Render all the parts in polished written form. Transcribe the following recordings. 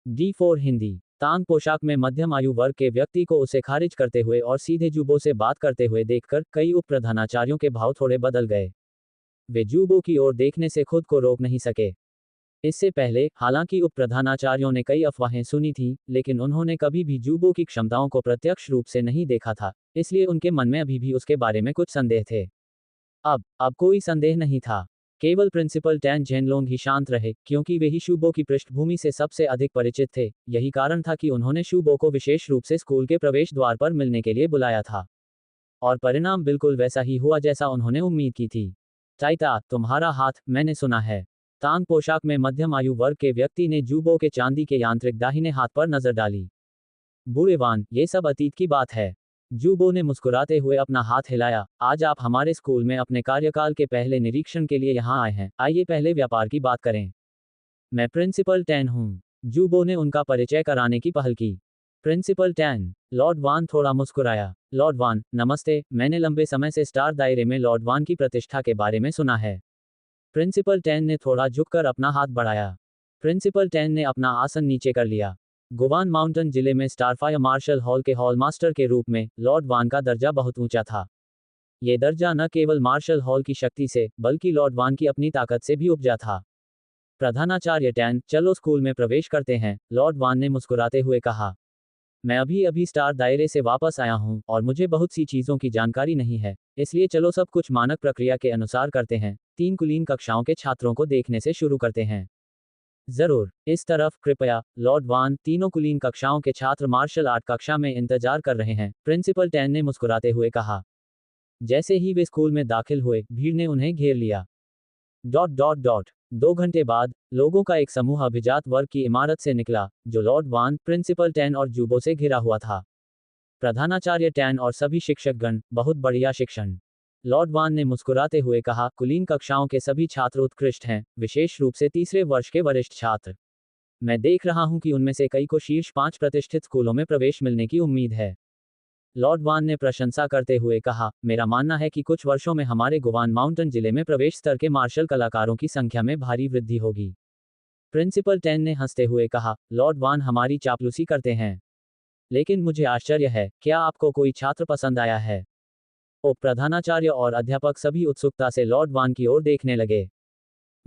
D4 Hindi. तांग पोशाक में मध्यम आयु वर्ग के व्यक्ति को उसे खारिज करते हुए और सीधे जूबो से बात करते हुए देखकर कई उप प्रधानाचार्यों के भाव थोड़े बदल गए। वे जूबो की ओर देखने से खुद को रोक नहीं सके। इससे पहले हालांकि उप प्रधानाचार्यों ने कई अफवाहें सुनी थीं, लेकिन उन्होंने कभी भी जूबो की क्षमताओं को प्रत्यक्ष रूप से नहीं देखा था, इसलिए उनके मन में अभी भी उसके बारे में कुछ संदेह थे। अब कोई संदेह नहीं था। केवल प्रिंसिपल टैन जेनलोंग ही शांत रहे, क्योंकि वे ही शूबो की पृष्ठभूमि से सबसे अधिक परिचित थे। यही कारण था कि उन्होंने शूबो को विशेष रूप से स्कूल के प्रवेश द्वार पर मिलने के लिए बुलाया था। और परिणाम बिल्कुल वैसा ही हुआ जैसा उन्होंने उम्मीद की थी। चाइता, तुम्हारा हाथ, मैंने सुना है। तांग पोशाक में मध्यम आयु वर्ग के व्यक्ति ने जूबो के चांदी के यांत्रिक दाहिने हाथ पर नजर डाली। बूढ़ेवान, ये सब अतीत की बात है। जूबो ने मुस्कुराते हुए अपना हाथ हिलाया। आज आप हमारे स्कूल में अपने कार्यकाल के पहले निरीक्षण के लिए यहाँ आए हैं। आइए पहले व्यापार की बात करें। मैं प्रिंसिपल टैन हूँ। जूबो ने उनका परिचय कराने की पहल की। Principal tan. लॉर्ड वान थोड़ा मुस्कुराया। लॉर्ड वान, नमस्ते। मैंने लंबे समय से स्टार दायरे में लॉर्ड वान की प्रतिष्ठा के बारे में सुना है। प्रिंसिपल टैन ने थोड़ा झुककर अपना हाथ बढ़ाया। प्रिंसिपल टैन ने अपना आसन नीचे कर लिया। गुवान माउंटेन जिले में स्टारफायर मार्शल हॉल के हॉल मास्टर के रूप में लॉर्ड वान का दर्जा बहुत ऊंचा था। ये दर्जा न केवल मार्शल हॉल की शक्ति से, बल्कि लॉर्ड वान की अपनी ताकत से भी उपजा था। प्रधानाचार्य टैन, चलो स्कूल में प्रवेश करते हैं, लॉर्ड वान ने मुस्कुराते हुए कहा। मैं अभी अभी स्टार दायरे से वापस आया हूं और मुझे बहुत सी चीजों की जानकारी नहीं है, इसलिए चलो सब कुछ मानक प्रक्रिया के अनुसार करते हैं। 3 कुलीन कक्षाओं के छात्रों को देखने से शुरू करते हैं। जरूर, इस तरफ कृपया। लॉर्ड वान, तीनों कुलीन कक्षाओं के छात्र मार्शल आर्ट कक्षा में इंतजार कर रहे हैं, प्रिंसिपल टैन ने मुस्कुराते हुए कहा। जैसे ही वे स्कूल में दाखिल हुए, भीड़ ने उन्हें घेर लिया। ... 2 घंटे बाद लोगों का एक समूह अभिजात वर्ग की इमारत से निकला, जो लॉर्ड वान, प्रिंसिपल टैन और जूबो से घिरा हुआ था। प्रधानाचार्य टैन और सभी शिक्षकगण, बहुत बढ़िया शिक्षण। लॉर्ड वान ने मुस्कुराते हुए कहा, कुलीन कक्षाओं के सभी छात्र उत्कृष्ट हैं, विशेष रूप से तीसरे वर्ष के वरिष्ठ छात्र। मैं देख रहा हूं कि उनमें से कई को शीर्ष 5 प्रतिष्ठित स्कूलों में प्रवेश मिलने की उम्मीद है। लॉर्ड वान ने प्रशंसा करते हुए कहा, मेरा मानना है कि कुछ वर्षों में हमारे गुवान माउंटेन जिले में प्रवेश स्तर के मार्शल कलाकारों की संख्या में भारी वृद्धि होगी। प्रिंसिपल टैन ने हंसते हुए कहा, लॉर्ड वान हमारी चापलूसी करते हैं। लेकिन मुझे आश्चर्य है, क्या आपको कोई छात्र पसंद आया है? उप प्रधानाचार्य और अध्यापक सभी उत्सुकता से लॉर्ड वान की ओर देखने लगे।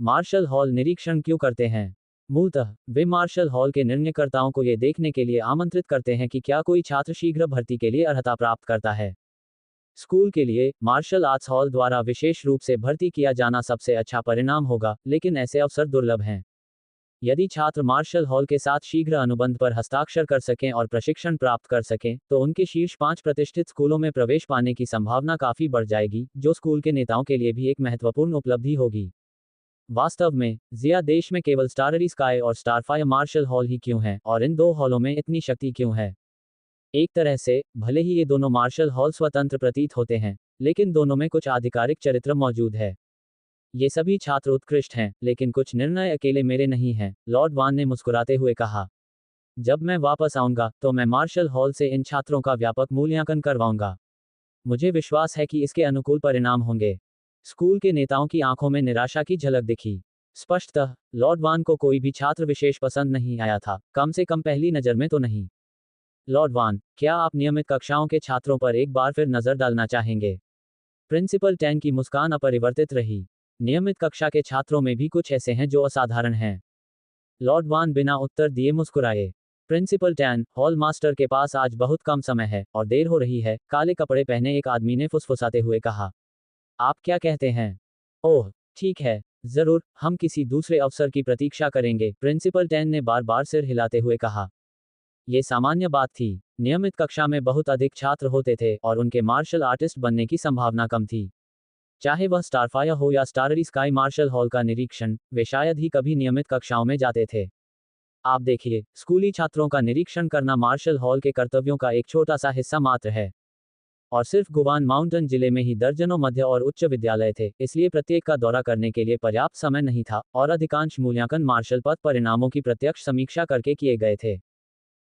मार्शल हॉल निरीक्षण क्यों करते हैं? मूलतः वे मार्शल हॉल के निर्णयकर्ताओं को ये देखने के लिए आमंत्रित करते हैं कि क्या कोई छात्र शीघ्र भर्ती के लिए अर्हता प्राप्त करता है। स्कूल के लिए मार्शल आर्ट्स हॉल द्वारा विशेष रूप से भर्ती किया जाना सबसे अच्छा परिणाम होगा, लेकिन ऐसे अवसर दुर्लभ हैं। यदि छात्र मार्शल हॉल के साथ शीघ्र अनुबंध पर हस्ताक्षर कर सकें और प्रशिक्षण प्राप्त कर सकें, तो उनके शीर्ष 5 प्रतिष्ठित स्कूलों में प्रवेश पाने की संभावना काफी बढ़ जाएगी, जो स्कूल के नेताओं के लिए भी एक महत्वपूर्ण उपलब्धि होगी। वास्तव में, जिया देश में केवल स्टाररी स्काई और स्टारफायर मार्शल हॉल ही क्यों हैं, और इन 2 हॉलों में इतनी शक्ति क्यों है? एक तरह से, भले ही ये दोनों मार्शल हॉल स्वतंत्र प्रतीत होते हैं, लेकिन दोनों में कुछ आधिकारिक चरित्र मौजूद है। ये सभी छात्र उत्कृष्ट हैं, लेकिन कुछ निर्णय अकेले मेरे नहीं हैं, लॉर्ड वान ने मुस्कुराते हुए कहा। जब मैं वापस आऊंगा, तो मैं मार्शल हॉल से इन छात्रों का व्यापक मूल्यांकन करवाऊंगा। मुझे विश्वास है कि इसके अनुकूल परिणाम होंगे। स्कूल के नेताओं की आंखों में निराशा की झलक दिखी। स्पष्टतः लॉर्ड वान को कोई भी छात्र विशेष पसंद नहीं आया था, कम से कम पहली नजर में तो नहीं। लॉर्ड वान, क्या आप नियमित कक्षाओं के छात्रों पर एक बार फिर नजर डालना चाहेंगे? प्रिंसिपल टैन की मुस्कान अपरिवर्तित रही। नियमित कक्षा के छात्रों में भी कुछ ऐसे हैं जो असाधारण हैं। लॉर्ड वान बिना उत्तर दिए मुस्कुराए। प्रिंसिपल टैन, हॉल मास्टर के पास आज बहुत कम समय है और देर हो रही है, काले कपड़े पहने एक आदमी ने फुसफुसाते हुए कहा। आप क्या कहते हैं? ओह, ठीक है, जरूर, हम किसी दूसरे अवसर की प्रतीक्षा करेंगे, प्रिंसिपल टैन ने बार बार सिर हिलाते हुए कहा। ये सामान्य बात थी। नियमित कक्षा में बहुत अधिक छात्र होते थे और उनके मार्शल आर्टिस्ट बनने की संभावना कम थी। चाहे वह स्टारफायर हो या स्टाररी स्काई मार्शल हॉल का निरीक्षण, वे शायद ही कभी नियमित कक्षाओं में जाते थे। आप देखिए, स्कूली छात्रों का निरीक्षण करना मार्शल हॉल के कर्तव्यों का एक छोटा सा हिस्सा मात्र है। और सिर्फ गुवान माउंटेन जिले में ही दर्जनों मध्य और उच्च विद्यालय थे, इसलिए प्रत्येक का दौरा करने के लिए पर्याप्त समय नहीं था, और अधिकांश मूल्यांकन मार्शल पद परिणामों की प्रत्यक्ष समीक्षा करके किए गए थे।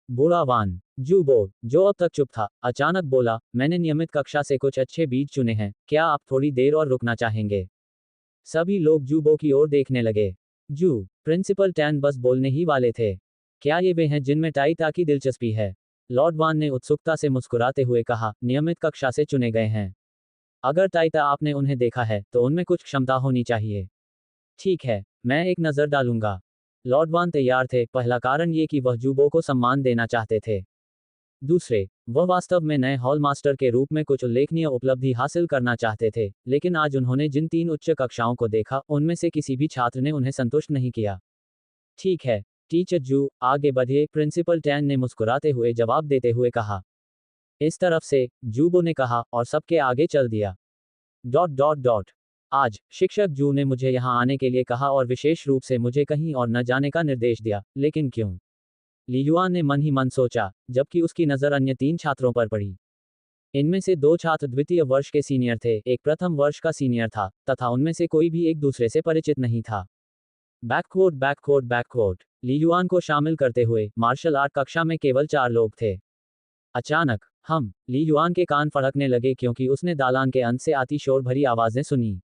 बूढ़ा वान, जूबो, जो अब तक चुप था, अचानक बोला, मैंने नियमित कक्षा से कुछ अच्छे बीज चुने हैं, क्या आप थोड़ी देर और रुकना चाहेंगे? सभी लोग जूबो की ओर देखने लगे। प्रिंसिपल टैन बस बोलने ही वाले थे क्या ये वे हैं जिनमें टाइता की दिलचस्पी है? लॉर्ड वान ने उत्सुकता से मुस्कुराते हुए कहा, नियमित कक्षा से चुने गए हैं। अगर टाइता आपने उन्हें देखा है, तो उनमें कुछ क्षमता होनी चाहिए। ठीक है, मैं एक नज़र डालूंगा। लॉर्ड वान तैयार थे, पहला कारण ये कि वह जूबो को सम्मान देना चाहते थे। दूसरे, वह वास्तव में नए हॉल मास्टर के रूप में कुछ उल्लेखनीय उपलब्धि हासिल करना चाहते थे, लेकिन आज उन्होंने जिन 3 उच्च कक्षाओं को देखा, उनमें से किसी भी छात्र ने उन्हें संतुष्ट नहीं किया। ठीक है, टीचर जू, आगे बढ़िए, प्रिंसिपल टैन ने मुस्कुराते हुए जवाब देते हुए कहा। इस तरफ से, जूबो ने कहा, और सबके आगे चल दिया। Dot dot dot. आज, शिक्षक जू ने मुझे यहाँ आने के लिए कहा और विशेष रूप से मुझे कहीं और न जाने का निर्देश दिया, लेकिन क्यों? ली युआन ने मन ही मन सोचा, जबकि उसकी नज़र अन्य 3 छात्रों पर पड़ी। इनमें से 2 छात्र द्वितीय वर्ष के सीनियर थे, एक प्रथम वर्ष का सीनियर था, तथा उनमें से कोई भी एक दूसरे से परिचित नहीं था। बैककोट बैककोट बैककोट। ली युआन को शामिल करते हुए, मार्शल आर्ट कक्षा में केवल 4 लोग थे। अचानक, ली युआन के कान फड़कने लगे क्योंकि उसने दालान के अंत से आती शोर भरी आवाज़ें सुनी।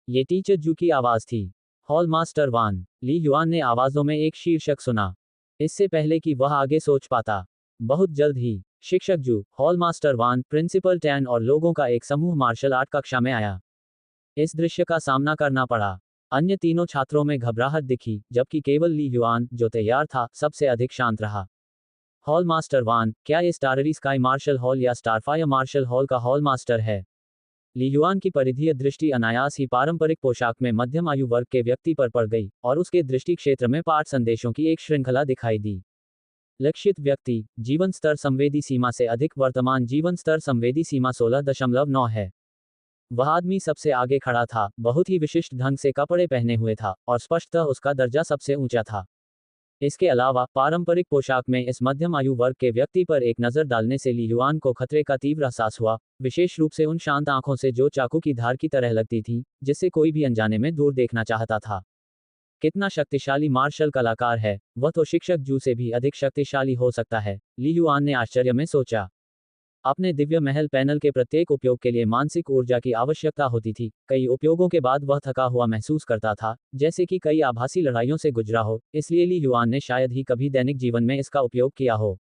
ये टीचर जू की आवाज़ थी। हॉल मास्टर वान। ली युआन ने आवाज़ों में एक शीर्षक सुना। इससे पहले कि वह आगे सोच पाता, बहुत जल्द ही, शिक्षक जू, हॉल मास्टर वान, प्रिंसिपल टैन और लोगों का एक समूह मार्शल आर्ट कक्षा में आया। इस दृश्य का सामना करना पड़ा। अन्य तीनों छात्रों में घबराहट दिखी, जबकि केवल ली युआन, जो तैयार था, सबसे अधिक शांत रहा। हॉल मास्टर वान, क्या ये स्टाररी स्काई मार्शल हॉल या स्टारफायर मार्शल हॉल का हॉल मास्टर है? ली युआन की परिधीय दृष्टि अनायास ही पारंपरिक पोशाक में मध्यम आयु वर्ग के व्यक्ति पर पड़ गई, और उसके दृष्टि क्षेत्र में पाठ संदेशों की एक श्रृंखला दिखाई दी। लक्षित व्यक्ति, जीवन स्तर संवेदी सीमा से अधिक, वर्तमान जीवन स्तर संवेदी सीमा 16.9 है। वह आदमी सबसे आगे खड़ा था, बहुत ही विशिष्ट ढंग से कपड़े पहने हुए था, और स्पष्टतः उसका दर्जा सबसे ऊंचा था। इसके अलावा, पारंपरिक पोशाक में इस मध्यम आयु वर्ग के व्यक्ति पर एक नज़र डालने से ली युआन को खतरे का तीव्र एहसास हुआ, विशेष रूप से उन शांत आंखों से जो चाकू की धार की तरह लगती थी, जिससे कोई भी अनजाने में दूर देखना चाहता था। कितना शक्तिशाली मार्शल कलाकार है, वह तो शिक्षक जू से भी अधिक शक्तिशाली हो सकता है, ली युआन ने आश्चर्य में सोचा। अपने दिव्य महल पैनल के प्रत्येक उपयोग के लिए मानसिक ऊर्जा की आवश्यकता होती थी। कई उपयोगों के बाद वह थका हुआ महसूस करता था, जैसे कि कई आभासी लड़ाइयों से गुजरा हो, इसलिए ली युआन ने शायद ही कभी दैनिक जीवन में इसका उपयोग किया हो।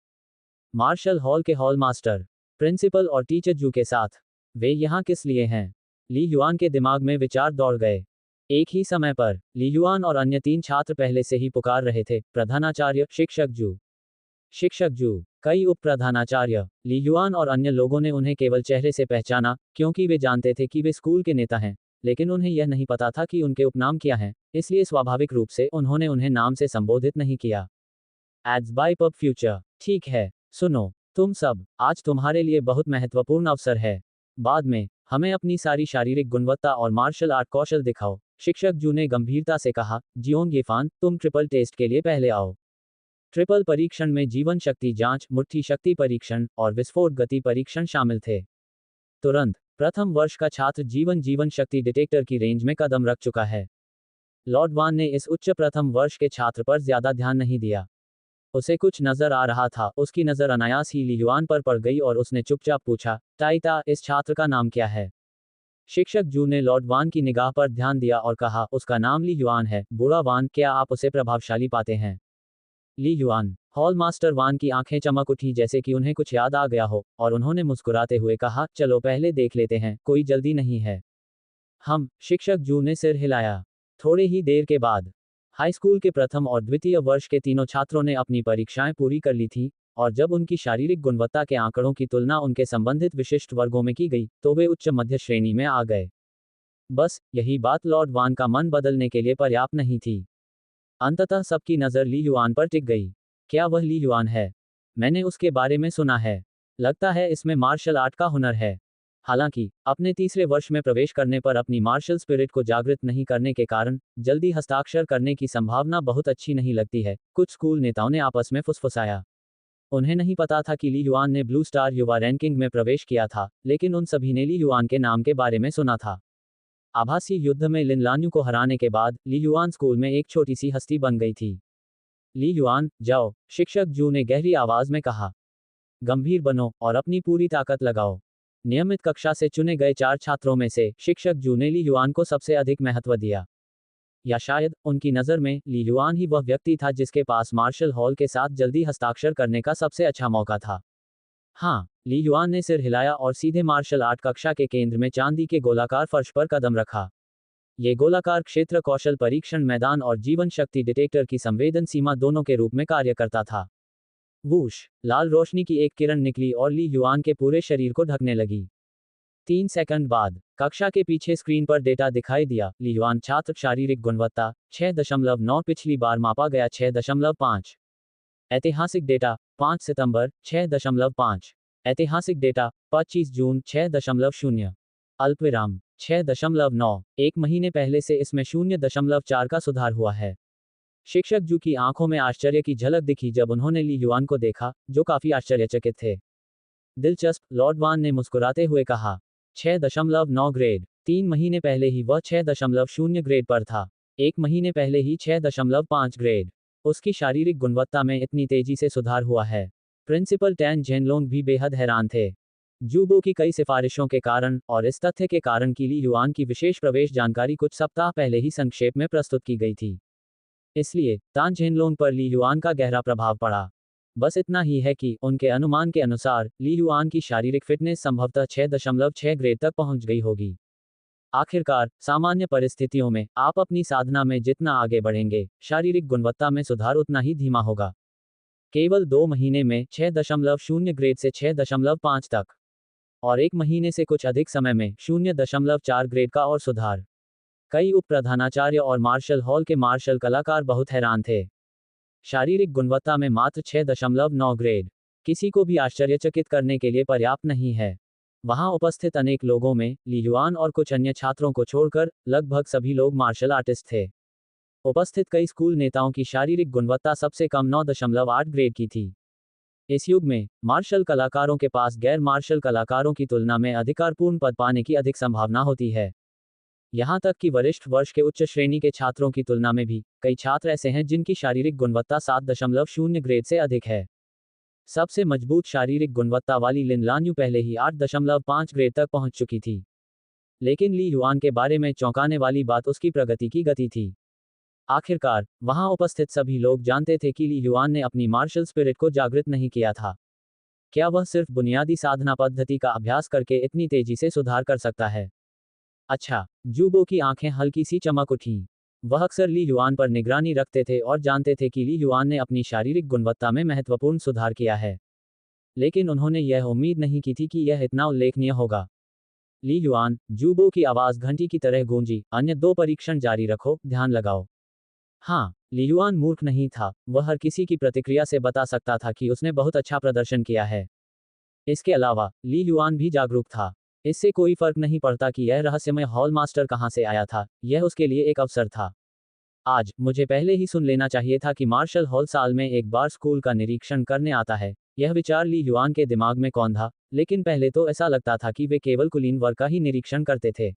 मार्शल हॉल के हॉल मास्टर, प्रिंसिपल और टीचर जू के साथ, वे यहाँ किस लिए हैं? ली युआन के दिमाग में विचार दौड़ गए। एक ही समय पर, ली युआन और अन्य 3 छात्र पहले से ही पुकार रहे थे, प्रधानाचार्य, शिक्षक जू। शिक्षक जू, कई उप प्रधानाचार्य। ली युआन और अन्य लोगों ने उन्हें केवल चेहरे से पहचाना, क्योंकि वे जानते थे कि वे स्कूल के नेता हैं, लेकिन उन्हें यह नहीं पता था कि उनके उपनाम क्या हैं, इसलिए स्वाभाविक रूप से उन्होंने उन्हें नाम से संबोधित नहीं किया। Ads by Pub Future. ठीक है, सुनो, तुम सब, आज तुम्हारे लिए बहुत महत्वपूर्ण अवसर है। बाद में, हमें अपनी सारी शारीरिक गुणवत्ता और मार्शल आर्ट कौशल दिखाओ, शिक्षक जू ने गंभीरता से कहा। जियोंग येफान, तुम ट्रिपल टेस्ट के लिए पहले आओ। ट्रिपल परीक्षण में जीवन शक्ति जांच, मुट्ठी शक्ति परीक्षण और विस्फोट गति परीक्षण शामिल थे। तुरंत, प्रथम वर्ष का छात्र जीवन शक्ति डिटेक्टर की रेंज में कदम रख चुका है। लॉर्ड वान ने इस उच्च प्रथम वर्ष के छात्र पर ज्यादा ध्यान नहीं दिया। उसे कुछ नजर आ रहा था, उसकी नजर अनायास ही ली युआन पर पड़ गई और उसने चुपचाप पूछा, टाइता, इस छात्र का नाम क्या है? शिक्षक जू ने लॉर्ड वान की निगाह पर ध्यान दिया और कहा, उसका नाम ली युआन है। बूढ़ा वान, क्या आप उसे प्रभावशाली पाते हैं? ली युआन, हॉल मास्टर वान की आंखें चमक उठी जैसे कि उन्हें कुछ याद आ गया हो, और उन्होंने मुस्कुराते हुए कहा, चलो पहले देख लेते हैं, कोई जल्दी नहीं है। शिक्षक जू ने सिर हिलाया। थोड़ी ही देर के बाद, हाई स्कूल के प्रथम और द्वितीय वर्ष के तीनों छात्रों ने अपनी परीक्षाएं पूरी कर ली थी, और जब उनकी शारीरिक गुणवत्ता के आंकड़ों की तुलना उनके संबंधित विशिष्ट वर्गों में की गई, तो वे उच्च मध्य श्रेणी में आ गए। बस, यही बात लॉर्ड वान का मन बदलने के लिए पर्याप्त नहीं थी। अंततः सबकी नज़र ली युआन पर टिक गई। क्या वह ली युआन है? मैंने उसके बारे में सुना है। लगता है इसमें मार्शल आर्ट का हुनर है। हालांकि, अपने तीसरे वर्ष में प्रवेश करने पर अपनी मार्शल स्पिरिट को जागृत नहीं करने के कारण, जल्दी हस्ताक्षर करने की संभावना बहुत अच्छी नहीं लगती है, कुछ स्कूल नेताओं ने आपस में फुसफुसाया। उन्हें नहीं पता था कि ली युआन ने ब्लू स्टार युवा रैंकिंग में प्रवेश किया था, लेकिन उन सभी ने ली युआन के नाम के बारे में सुना था। आभासी युद्ध में लिन लान्यू को हराने के बाद, ली युआन स्कूल में एक छोटी सी हस्ती बन गई थी। ली युआन, जाओ, शिक्षक जू ने गहरी आवाज में कहा। गंभीर बनो और अपनी पूरी ताकत लगाओ। नियमित कक्षा से चुने गए 4 छात्रों में से, शिक्षक जू ने ली युआन को सबसे अधिक महत्व दिया। या शायद उनकी नज़र में ली युआन ही वह व्यक्ति था जिसके पास मार्शल हॉल के साथ जल्दी हस्ताक्षर करने का सबसे अच्छा मौका था। हाँ, ली युआन ने सिर हिलाया और सीधे मार्शल आर्ट कक्षा के केंद्र में चांदी के गोलाकार फर्श पर कदम रखा। ये गोलाकार क्षेत्र कौशल परीक्षण मैदान और जीवन शक्ति डिटेक्टर की संवेदन सीमा दोनों के रूप में कार्य करता था। वूश, लाल रोशनी की एक किरण निकली और ली युआन के पूरे शरीर को ढकने लगी। 3 सेकंड बाद कक्षा के पीछे स्क्रीन पर डेटा दिखाई दिया। ली युआन छात्र शारीरिक गुणवत्ता 6.9 पिछली बार मापा गया 6.5। ऐतिहासिक डेटा 5 सितंबर 6.5। ऐतिहासिक डेटा 25 जून 6.0। अल्पविराम 6.9। एक महीने पहले से इसमें 0.4 का सुधार हुआ है। शिक्षक जू की आंखों में आश्चर्य की झलक दिखी जब उन्होंने ली युआन को देखा, जो काफी आश्चर्यचकित थे। दिलचस्प, लॉर्ड वान ने मुस्कुराते हुए कहा। 6.9 ग्रेड। 3 महीने पहले ही वह 6.0 ग्रेड पर था। 1 महीने पहले ही 6.5 ग्रेड। उसकी शारीरिक गुणवत्ता में इतनी तेजी से सुधार हुआ है। प्रिंसिपल टैन जेनलोंग भी बेहद हैरान थे। जूबो की कई सिफारिशों के कारण और इस तथ्य के कारण कि ली युआन की विशेष प्रवेश जानकारी कुछ सप्ताह पहले ही संक्षेप में प्रस्तुत की गई थी। इसलिए तान जेनलोंग पर ली युआन का गहरा प्रभाव पड़ा। बस इतना ही है कि उनके अनुमान के अनुसार ली युआन की शारीरिक फिटनेस संभवतः 6.6 ग्रेड तक पहुंच गई होगी। आखिरकार, सामान्य परिस्थितियों में आप अपनी साधना में जितना आगे बढ़ेंगे, शारीरिक गुणवत्ता में सुधार उतना ही धीमा होगा। केवल 2 महीने में 6.0 ग्रेड से 6.5 तक, और 1 महीने से कुछ अधिक समय में 0.4 ग्रेड का और सुधार। कई उप प्रधानाचार्य और मार्शल हॉल के मार्शल कलाकार बहुत हैरान थे। शारीरिक गुणवत्ता में मात्र 6.9 ग्रेड किसी को भी आश्चर्यचकित करने के लिए पर्याप्त नहीं है। वहां उपस्थित अनेक लोगों में ली युआन और कुछ अन्य छात्रों को छोड़कर लगभग सभी लोग मार्शल आर्टिस्ट थे। उपस्थित कई स्कूल नेताओं की शारीरिक गुणवत्ता सबसे कम 9.8 ग्रेड की थी। इस युग में मार्शल कलाकारों के पास गैर मार्शल कलाकारों की तुलना में अधिकारपूर्ण पद पाने की अधिक संभावना होती है। यहाँ तक कि वरिष्ठ वर्ष के उच्च श्रेणी के छात्रों की तुलना में भी कई छात्र ऐसे हैं जिनकी शारीरिक गुणवत्ता 7.0 ग्रेड से अधिक है। सबसे मजबूत शारीरिक गुणवत्ता वाली लिन लान्यू पहले ही 8.5 ग्रेड तक पहुंच चुकी थी। लेकिन ली युआन के बारे में चौंकाने वाली बात उसकी प्रगति की गति थी। आखिरकार, वहां उपस्थित सभी लोग जानते थे कि ली युआन ने अपनी मार्शल स्पिरिट को जागृत नहीं किया था। क्या वह सिर्फ बुनियादी साधना पद्धति का अभ्यास करके इतनी तेजी से सुधार कर सकता है? अच्छा, जूबो की आंखें हल्की सी चमक उठीं। वह अक्सर ली युआन पर निगरानी रखते थे और जानते थे कि ली युआन ने अपनी शारीरिक गुणवत्ता में महत्वपूर्ण सुधार किया है। लेकिन उन्होंने यह उम्मीद नहीं की थी कि यह इतना उल्लेखनीय होगा। ली युआन, जूबो की आवाज घंटी की तरह गूंजी। अन्य 2 परीक्षण जारी रखो, ध्यान लगाओ। हाँ, ली युआन मूर्ख नहीं था, वह हर किसी की प्रतिक्रिया से बता सकता था कि उसने बहुत अच्छा प्रदर्शन किया है। इसके अलावा, ली युआन भी जागरूक था। इससे कोई फर्क नहीं पड़ता कि यह रहस्यमय हॉल मास्टर कहाँ से आया था, यह उसके लिए एक अवसर था। आज, मुझे पहले ही सुन लेना चाहिए था कि मार्शल हॉल साल में एक बार स्कूल का निरीक्षण करने आता है। यह विचार ली युआन के दिमाग में कौन था, लेकिन पहले तो ऐसा लगता था कि वे केवल कुलीन वर्ग का ही निरीक्षण करते थे।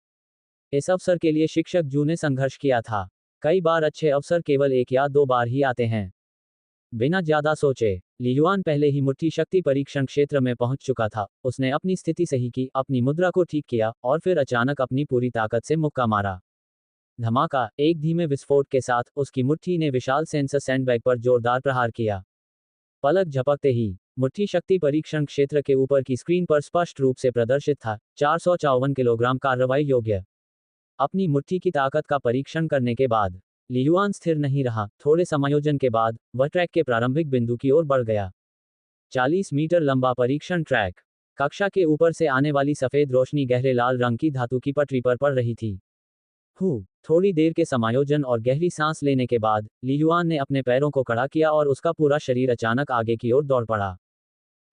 इस अवसर के लिए शिक्षक जू ने संघर्ष किया था। कई बार अच्छे अवसर केवल 1 या 2 बार ही आते हैं। बिना ज्यादा सोचे, ली युआन पहले ही मुट्ठी शक्ति परीक्षण क्षेत्र में पहुंच चुका था। उसने अपनी स्थिति सही की, अपनी मुद्रा को ठीक किया, और फिर अचानक अपनी पूरी ताकत से मुक्का मारा। धमाका, एक धीमे विस्फोट के साथ, उसकी मुट्ठी ने विशाल सेंसर सैंडबैग पर जोरदार प्रहार किया। पलक झपकते ही, मुट्ठी शक्ति परीक्षण क्षेत्र के ऊपर की स्क्रीन पर स्पष्ट रूप से प्रदर्शित था, 454 किलोग्राम कार्रवाई योग्य। अपनी मुट्ठी की ताकत का परीक्षण करने के बाद ली युआन स्थिर नहीं रहा। थोड़े समायोजन के बाद वह ट्रैक के प्रारंभिक बिंदु की ओर बढ़ गया। 40 मीटर लंबा परीक्षण ट्रैक। कक्षा के ऊपर से आने वाली सफेद रोशनी गहरे लाल रंग की धातु की पटरी पर पड़ रही थी। थोड़ी देर के समायोजन और गहरी सांस लेने के बाद ली युआन ने अपने पैरों को खड़ा किया और उसका पूरा शरीर अचानक आगे की ओर दौड़ पड़ा।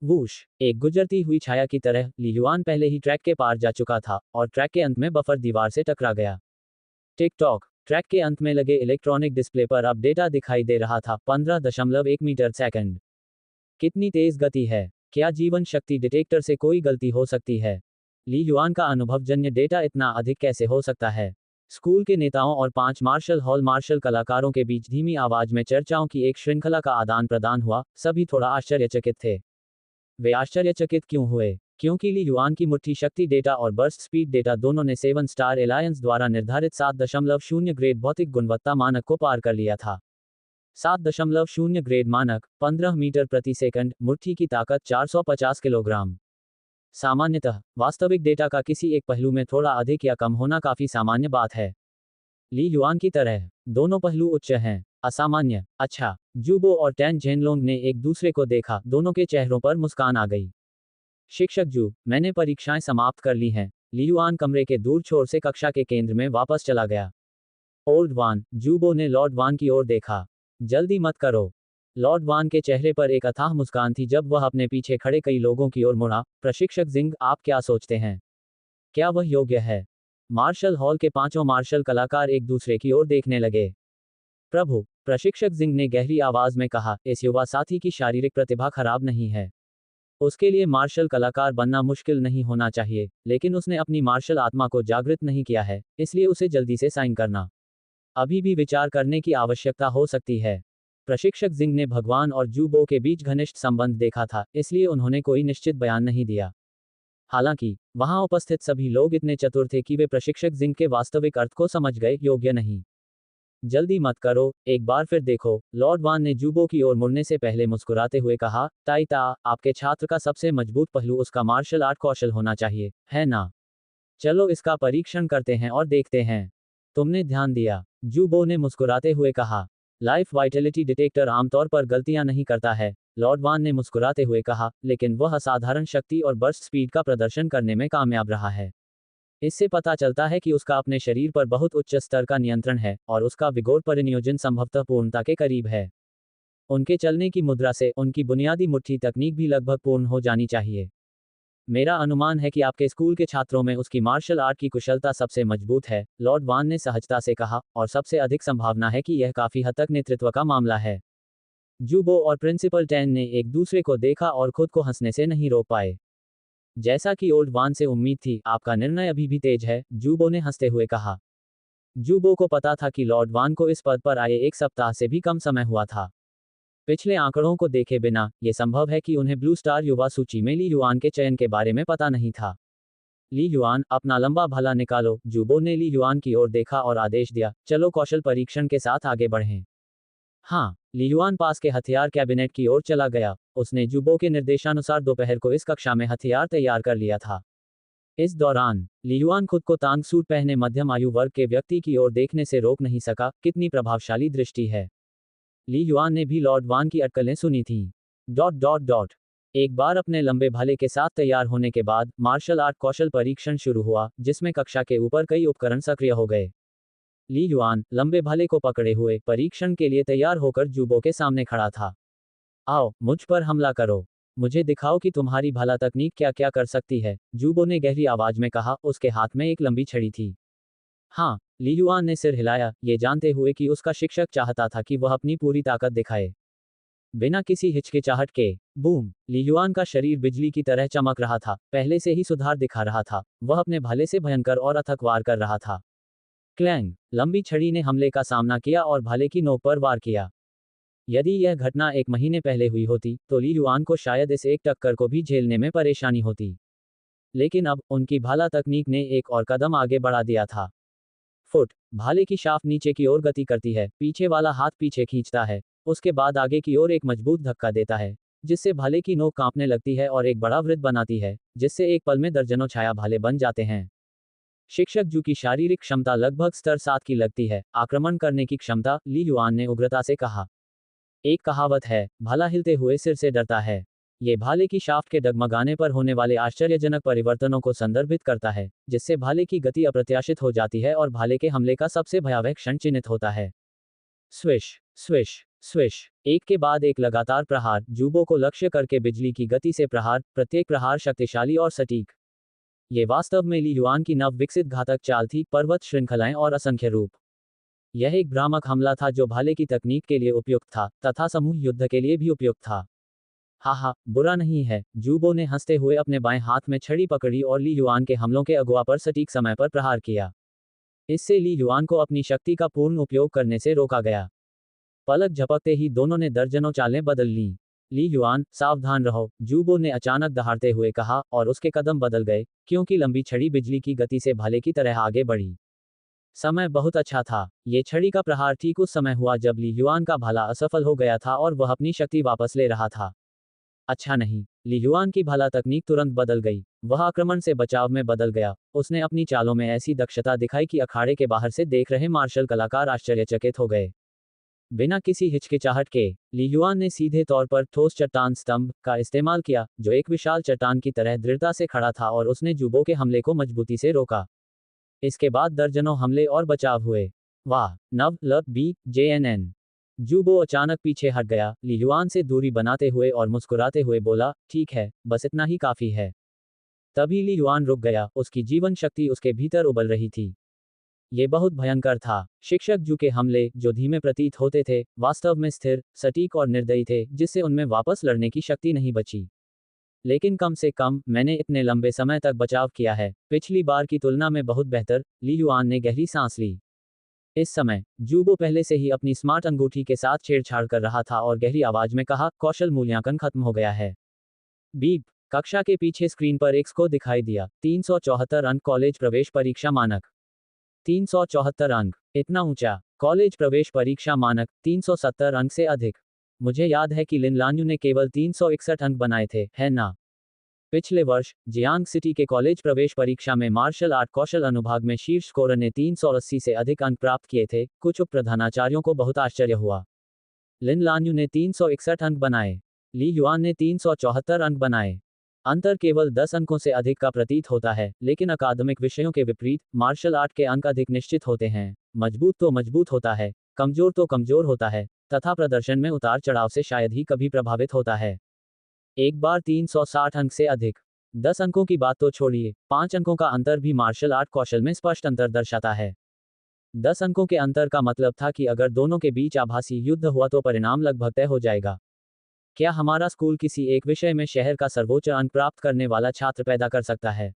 वूश, एक गुजरती हुई छाया की तरह, ली युआन पहले ही ट्रैक के पार जा चुका था और ट्रैक के अंत में बफर दीवार से टकरा गया। टिक टॉक, ट्रैक के अंत में लगे इलेक्ट्रॉनिक डिस्प्ले पर अब डेटा दिखाई दे रहा था, 15.1 मीटर सेकंड। कितनी तेज गति है! क्या जीवन शक्ति डिटेक्टर से कोई गलती हो सकती है? ली युआन का अनुभवजन्य डेटा इतना अधिक कैसे हो सकता है? स्कूल के नेताओं और 5 मार्शल हॉल मार्शल कलाकारों के बीच धीमी आवाज में चर्चाओं की एक श्रृंखला का आदान प्रदान हुआ। सभी थोड़ा आश्चर्यचकित थे। वे आश्चर्यचकित क्यों हुए? क्योंकि ली युआन की मुट्ठी शक्ति डेटा और बर्स्ट स्पीड डेटा दोनों ने 7 स्टार एलायंस द्वारा निर्धारित 7.0 ग्रेड भौतिक गुणवत्ता मानक को पार कर लिया था। 7.0 ग्रेड मानक 15 मीटर प्रति सेकंड, मुट्ठी की ताकत 450 किलोग्राम। सामान्यतः वास्तविक डेटा का किसी एक पहलू में थोड़ा अधिक या कम होना काफी सामान्य बात है। ली युआन की तरह दोनों पहलू उच्च हैं। असामान्य। अच्छा। जूबो और टैन झेनलोंग ने एक दूसरे को देखा, दोनों के चेहरों पर मुस्कान आ गई। शिक्षक जू, मैंने परीक्षाएं समाप्त कर ली हैं। ली युआन कमरे के दूर छोर से कक्षा के केंद्र में वापस चला गया। ओल्ड वान, जूबो ने लॉर्ड वान की ओर देखा। जल्दी मत करो। लॉर्ड वान के चेहरे पर एक अथाह मुस्कान थी जब वह अपने पीछे खड़े कई लोगों की ओर मुड़ा। प्रशिक्षक जिंग, आप क्या सोचते हैं? क्या वह योग्य है? मार्शल हॉल के पांचों मार्शल कलाकार एक दूसरे की ओर देखने लगे। प्रभु, प्रशिक्षक जिंग ने गहरी आवाज में कहा, इस युवा साथी की शारीरिक प्रतिभा खराब नहीं है। उसके लिए मार्शल कलाकार बनना मुश्किल नहीं होना चाहिए, लेकिन उसने अपनी मार्शल आत्मा को जागृत नहीं किया है, इसलिए उसे जल्दी से साइन करना। अभी भी विचार करने की आवश्यकता हो सकती है। प्रशिक्षक जिंग ने भगवान और जूबो के बीच घनिष्ठ संबंध देखा था, इसलिए उन्होंने कोई निश्चित बयान नहीं दिया। हालांकि वहां उपस्थित सभी लोग इतने चतुर थे कि वे प्रशिक्षक जिंग के वास्तविक अर्थ को समझ गए, योग्य नहीं। जल्दी मत करो, एक बार फिर देखो। लॉर्ड वान ने जूबो की ओर मुड़ने से पहले मुस्कुराते हुए कहा, ताइता, आपके छात्र का सबसे मजबूत पहलू उसका मार्शल आर्ट कौशल होना चाहिए, है ना? चलो इसका परीक्षण करते हैं और देखते हैं। तुमने ध्यान दिया? जूबो ने मुस्कुराते हुए कहा। लाइफ वाइटलिटी डिटेक्टर आमतौर पर गलतियां नहीं करता है, लॉर्ड वान ने मुस्कुराते हुए कहा, लेकिन वह असाधारण शक्ति और बर्स्ट स्पीड का प्रदर्शन करने में कामयाब रहा है। इससे पता चलता है कि उसका अपने शरीर पर बहुत उच्च स्तर का नियंत्रण है, और उसका विगोर परिनियोजन संभवतः पूर्णता के करीब है। उनके चलने की मुद्रा से उनकी बुनियादी मुट्ठी तकनीक भी लगभग पूर्ण हो जानी चाहिए। मेरा अनुमान है कि आपके स्कूल के छात्रों में उसकी मार्शल आर्ट की कुशलता सबसे मजबूत है, लॉर्ड वान ने सहजता से कहा, और सबसे अधिक संभावना है कि यह काफी हद तक नेतृत्व का मामला है। जूबो और प्रिंसिपल टैन ने एक दूसरे को देखा और खुद को हंसने से नहीं रोक पाए। जैसा कि ओल्ड वान से उम्मीद थी, आपका निर्णय अभी भी तेज है, जूबो ने हंसते हुए कहा। जूबो को पता था कि लॉर्ड वान को इस पद पर आए एक सप्ताह से भी कम समय हुआ था। पिछले आंकड़ों को देखे बिना यह संभव है कि उन्हें ब्लू स्टार युवा सूची में ली युआन के चयन के बारे में पता नहीं था। ली युआन, अपना लंबा भला निकालो। जूबो ने ली युआन की ओर देखा और आदेश दिया, चलो कौशल परीक्षण के साथ आगे बढ़ें। हाँ। ली युआन पास के हथियार कैबिनेट की ओर चला गया। उसने जूबो के निर्देशानुसार दोपहर को इस कक्षा में हथियार तैयार कर लिया था। इस दौरान ली युआन खुद को तांग सूट पहने मध्यम आयु वर्ग के व्यक्ति की ओर देखने से रोक नहीं सका। कितनी प्रभावशाली दृष्टि है। ली युआन ने भी लॉर्ड वान की अटकलें सुनी थीं। एक बार अपने लंबे भाले के साथ तैयार होने के बाद मार्शल आर्ट कौशल परीक्षण शुरू हुआ, जिसमें कक्षा के ऊपर कई उपकरण सक्रिय हो गए। ली युआन, लंबे भाले को पकड़े हुए, परीक्षण के लिए तैयार होकर जूबो के सामने खड़ा था। आओ, मुझ पर हमला करो। मुझे दिखाओ कि तुम्हारी भाला तकनीक क्या क्या कर सकती है, जूबो ने गहरी आवाज में कहा। उसके हाथ में एक लंबी छड़ी थी। हाँ। ली युआन ने सिर हिलाया, ये जानते हुए कि उसका शिक्षक चाहता था कि वह अपनी पूरी ताकत दिखाए। बिना किसी हिचकिचाहट के। बूम! ली युआन का शरीर बिजली की तरह चमक रहा था, पहले से ही सुधार दिखा रहा था। वह अपने भाले से भयंकर और अथक वार कर रहा था। क्लैंग! लंबी छड़ी ने हमले का सामना किया और भाले की नोक पर वार किया। यदि यह घटना एक महीने पहले हुई होती, तो ली युआन को शायद इस एक टक्कर को भी झेलने में परेशानी होती। लेकिन अब उनकी भाला तकनीक ने एक और कदम आगे बढ़ा दिया था। फुट! भाले की शाफ्ट नीचे की ओर गति करती है, पीछे वाला हाथ पीछे खींचता है, उसके बाद आगे की ओर एक मजबूत धक्का देता है, जिससे भाले की नोक कांपने लगती है और एक बड़ा वृत्त बनाती है, जिससे एक पल में दर्जनों छाया भाले बन जाते हैं। शिक्षक जू की शारीरिक क्षमता लगभग स्तर 7 की लगती है, आक्रमण करने की क्षमता, ली युआन ने उग्रता से कहा। एक कहावत है, भाला हिलते हुए सिर से डरता है। ये भाले की शाफ्ट के डगमगाने पर होने वाले आश्चर्यजनक परिवर्तनों को संदर्भित करता है, जिससे भाले की गति अप्रत्याशित हो जाती है और भाले के हमले का सबसे भयावह क्षण चिन्हित होता है। Swish, swish, swish! एक के बाद एक लगातार प्रहार, जूबो को लक्ष्य करके बिजली की गति से प्रहार, प्रत्येक प्रहार शक्तिशाली और सटीक। ये वास्तव में ली युआन की नव विकसित घातक चाल थी, पर्वत श्रृंखलाएं और असंख्य रूप। यह एक भ्रामक हमला था जो भाले की तकनीक के लिए उपयुक्त था, तथा समूह युद्ध के लिए भी उपयुक्त था। हा, बुरा नहीं है। जूबो ने हंसते हुए अपने बाएं हाथ में छड़ी पकड़ी और ली युआन के हमलों के अगुआ पर सटीक समय पर प्रहार किया। इससे ली युआन को अपनी शक्ति का पूर्ण उपयोग करने से रोका गया। पलक झपकते ही दोनों ने दर्जनों चालें बदल लीं। ली युआन, सावधान रहो, जूबो ने अचानक दहाड़ते हुए कहा, और उसके कदम बदल गए, क्योंकि लंबी छड़ी बिजली की गति से भाले की तरह आगे बढ़ी। समय बहुत अच्छा था। ये छड़ी का प्रहार ठीक उस समय हुआ जब ली युआन का भाला असफल हो गया था और वह अपनी शक्ति वापस ले रहा था। अच्छा नहीं, ली युआन की भाला तकनीक तुरंत बदल गई। वह आक्रमण से बचाव में बदल गया। उसने अपनी चालों में ऐसी दक्षता दिखाई कि अखाड़े के बाहर से देख रहे मार्शल कलाकार आश्चर्यचकित हो गए। बिना किसी हिचकिचाहट के, ली युआन ने सीधे तौर पर ठोस चट्टान स्तंभ का इस्तेमाल किया, जो एक विशाल चट्टान की तरह दृढ़ता से खड़ा था, और उसने जूबो के हमले को मजबूती से रोका। इसके बाद दर्जनों हमले और बचाव हुए। वाह, नव ल बी JNN। जूबो अचानक पीछे हट गया, ली युआन से दूरी बनाते हुए और मुस्कुराते हुए बोला, ठीक है, बस इतना ही काफी है। तभी ली युआन रुक गया, उसकी जीवन शक्ति उसके भीतर उबल रही थी। ये बहुत भयंकर था। शिक्षक जू के हमले, जो धीमे प्रतीत होते थे, वास्तव में स्थिर, सटीक और निर्दयी थे, जिससे उनमें वापस लड़ने की शक्ति नहीं बची। लेकिन कम से कम, मैंने इतने लंबे समय तक बचाव किया है, पिछली बार की तुलना में बहुत बेहतर। ली युआन ने गहरी सांस ली। इस समय, जूबो पहले से ही अपनी स्मार्ट अंगूठी के साथ छेड़छाड़ कर रहा था और गहरी आवाज में कहा, कौशल मूल्यांकन खत्म हो गया है। बीप। कक्षा के पीछे स्क्रीन पर एक स्कोर दिखाई दिया, 374 अंक, कॉलेज प्रवेश परीक्षा मानक। 374 अंक, इतना ऊंचा। कॉलेज प्रवेश परीक्षा मानक, 370 अंक से अधिक। मुझे याद है कि लिन लान्यू ने केवल 361 अंक बनाए थे, है ना? पिछले वर्ष, जियांग सिटी के कॉलेज प्रवेश परीक्षा में मार्शल आर्ट कौशल अनुभाग में शीर्ष स्कोरर ने 380 से अधिक अंक प्राप्त किए थे। कुछ उप प्रधानाचार्यों को बहुत आश्चर्य हुआ। लिन लान्यू ने 361 अंक बनाए। ली युआन ने 374 अंक बनाए। अंतर केवल 10 अंकों से अधिक का प्रतीत होता है, लेकिन अकादमिक विषयों के विपरीत, मार्शल आर्ट के अंक अधिक निश्चित होते हैं। मजबूत तो मजबूत होता है, कमजोर तो कमजोर होता है, तथा प्रदर्शन में उतार चढ़ाव से शायद ही कभी प्रभावित होता है। एक बार 360 अंक से अधिक। 10 अंकों की बात तो छोड़िए, 5 अंकों का अंतर भी मार्शल आर्ट कौशल में स्पष्ट अंतर दर्शाता है। 10 अंकों के अंतर का मतलब था कि अगर दोनों के बीच आभासी युद्ध हुआ तो परिणाम लगभग तय हो जाएगा। क्या हमारा स्कूल किसी एक विषय में शहर का सर्वोच्च अंक प्राप्त करने वाला छात्र पैदा कर सकता है?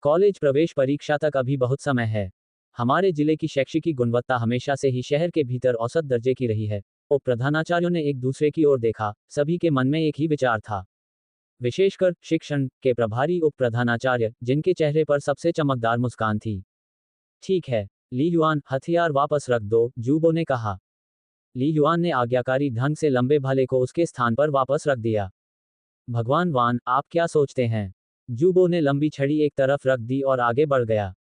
कॉलेज प्रवेश परीक्षा तक अभी बहुत समय है। हमारे जिले की शैक्षिकी गुणवत्ता हमेशा से ही शहर के भीतर औसत दर्जे की रही है। उप प्रधानाचार्यों ने एक दूसरे की ओर देखा, सभी के मन में एक ही विचार था। विशेषकर शिक्षण के प्रभारी उप प्रधानाचार्य, जिनके चेहरे पर सबसे चमकदार मुस्कान थी। ठीक है, ली युआन, हथियार वापस रख दो, जूबो ने कहा। ली युआन ने आज्ञाकारी ढंग से लंबे भाले को उसके स्थान पर वापस रख दिया। भगवान वान, आप क्या सोचते हैं? जूबो ने लंबी छड़ी एक तरफ रख दी और आगे बढ़ गया।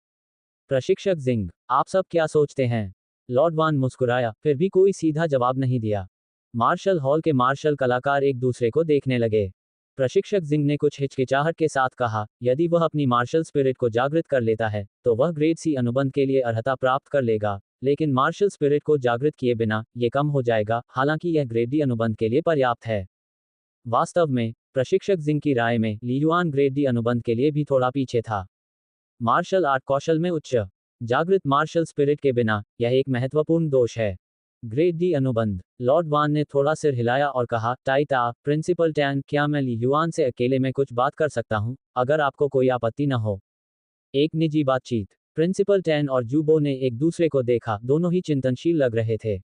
प्रशिक्षक जिंग, आप सब क्या सोचते हैं? लॉर्ड वान मुस्कुराया, फिर भी कोई सीधा जवाब नहीं दिया। मार्शल हॉल के मार्शल कलाकार एक दूसरे को देखने लगे। प्रशिक्षक जिंग ने कुछ हिचकिचाहट के साथ कहा, यदि वह अपनी मार्शल स्पिरिट को जागृत कर लेता है, तो वह ग्रेड सी अनुबंध के लिए अर्हता प्राप्त कर लेगा, लेकिन मार्शल स्पिरिट को जागृत किए बिना, ये कम हो जाएगा, हालांकि यह ग्रेड डी अनुबंध के लिए पर्याप्त है। वास्तव में, प्रशिक्षक जिंग की राय में, ली युआन ग्रेड डी अनुबंध के लिए भी थोड़ा पीछे था। मार्शल आर्ट कौशल में उच्च जागृत मार्शल स्पिरिट के बिना, यह एक महत्वपूर्ण दोष है। ग्रेड डी अनुबंध। लॉर्ड वान ने थोड़ा सिर हिलाया और कहा, टाइटा, प्रिंसिपल टैन, क्या मैं ली युआन से अकेले में कुछ बात कर सकता हूं, अगर आपको कोई आपत्ति न हो? एक निजी बातचीत। प्रिंसिपल टैन और जूबो ने एक दूसरे को देखा, दोनों ही चिंतनशील लग रहे थे।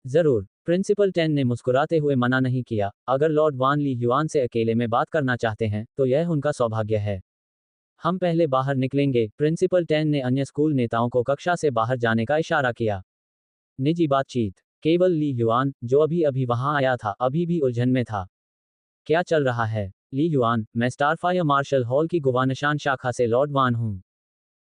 जरूर, प्रिंसिपल टैन ने मुस्कुराते हुए मना नहीं किया, अगर लॉर्ड वान ली युआन से अकेले में बात करना चाहते हैं, तो यह उनका सौभाग्य है। हम पहले बाहर निकलेंगे, प्रिंसिपल टैन ने अन्य स्कूल नेताओं को कक्षा से बाहर जाने का इशारा किया। निजी बातचीत। केवल ली युआन, जो अभी अभी वहां आया था, अभी भी उलझन में था। क्या चल रहा है? ली युआन, मैं स्टारफायर मार्शल हॉल की गुवानशान शाखा से लॉर्ड वान हूं।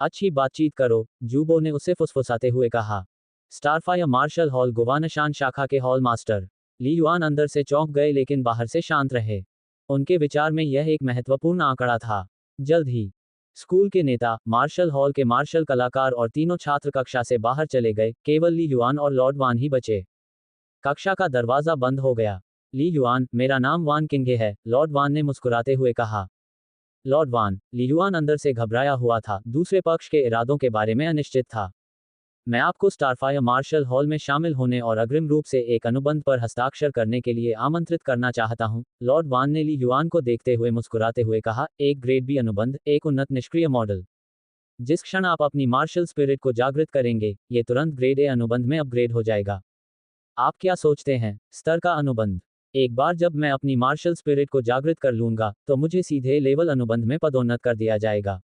अच्छी बातचीत करो, जूबो ने उसे फुसफुसाते हुए कहा। स्टारफायर मार्शल हॉल गुवानशान शाखा के हॉल मास्टर। ली युआन अंदर से चौंक गए लेकिन बाहर से शांत रहे। उनके विचार में यह एक महत्वपूर्ण आंकड़ा था। जल्द ही, स्कूल के नेता, मार्शल हॉल के मार्शल कलाकार और तीनों छात्र कक्षा से बाहर चले गए, केवल ली युआन और लॉर्ड वान ही बचे। कक्षा का दरवाजा बंद हो गया। ली युआन, मेरा नाम वान किंगे है, लॉर्ड वान ने मुस्कुराते हुए कहा। लॉर्ड वान, ली युआन अंदर से घबराया हुआ था, दूसरे पक्ष के इरादों के बारे में अनिश्चित था। मैं आपको स्टारफायर मार्शल हॉल में शामिल होने और अग्रिम रूप से एक अनुबंध पर हस्ताक्षर करने के लिए आमंत्रित करना चाहता हूं, लॉर्ड वान ने ली युआन को देखते हुए मुस्कुराते हुए कहा, एक ग्रेड बी अनुबंध, एक उन्नत निष्क्रिय मॉडल। जिस क्षण आप अपनी मार्शल स्पिरिट को जागृत करेंगे, ये तुरंत ग्रेड ए अनुबंध में अपग्रेड हो जाएगा। आप क्या सोचते हैं? स्तर का अनुबंध। एक बार जब मैं अपनी मार्शल स्पिरिट को जागृत कर लूंगा तो मुझे सीधे लेवल अनुबंध में पदोन्नत कर दिया जाएगा।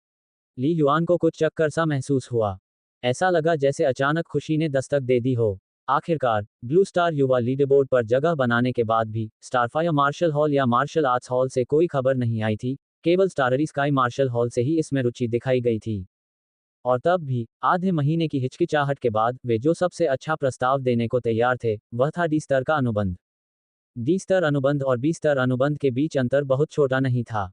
ली युआन को कुछ चक्कर सा महसूस हुआ। ऐसा लगा जैसे अचानक खुशी ने दस्तक दे दी हो। आखिरकार ब्लू स्टार युवा लीडरबोर्ड पर जगह बनाने के बाद भी स्टारफायर मार्शल हॉल या मार्शल आर्ट्स हॉल से कोई खबर नहीं आई थी। केवल स्टाररी स्काई मार्शल हॉल से ही इसमें रुचि दिखाई गई थी। और तब भी आधे महीने की हिचकिचाहट के बाद वे जो सबसे अच्छा प्रस्ताव देने को तैयार थे वह था डी स्तर का अनुबंध। डी स्तर अनुबंध और बी स्तर अनुबंध के बीच अंतर बहुत छोटा नहीं था।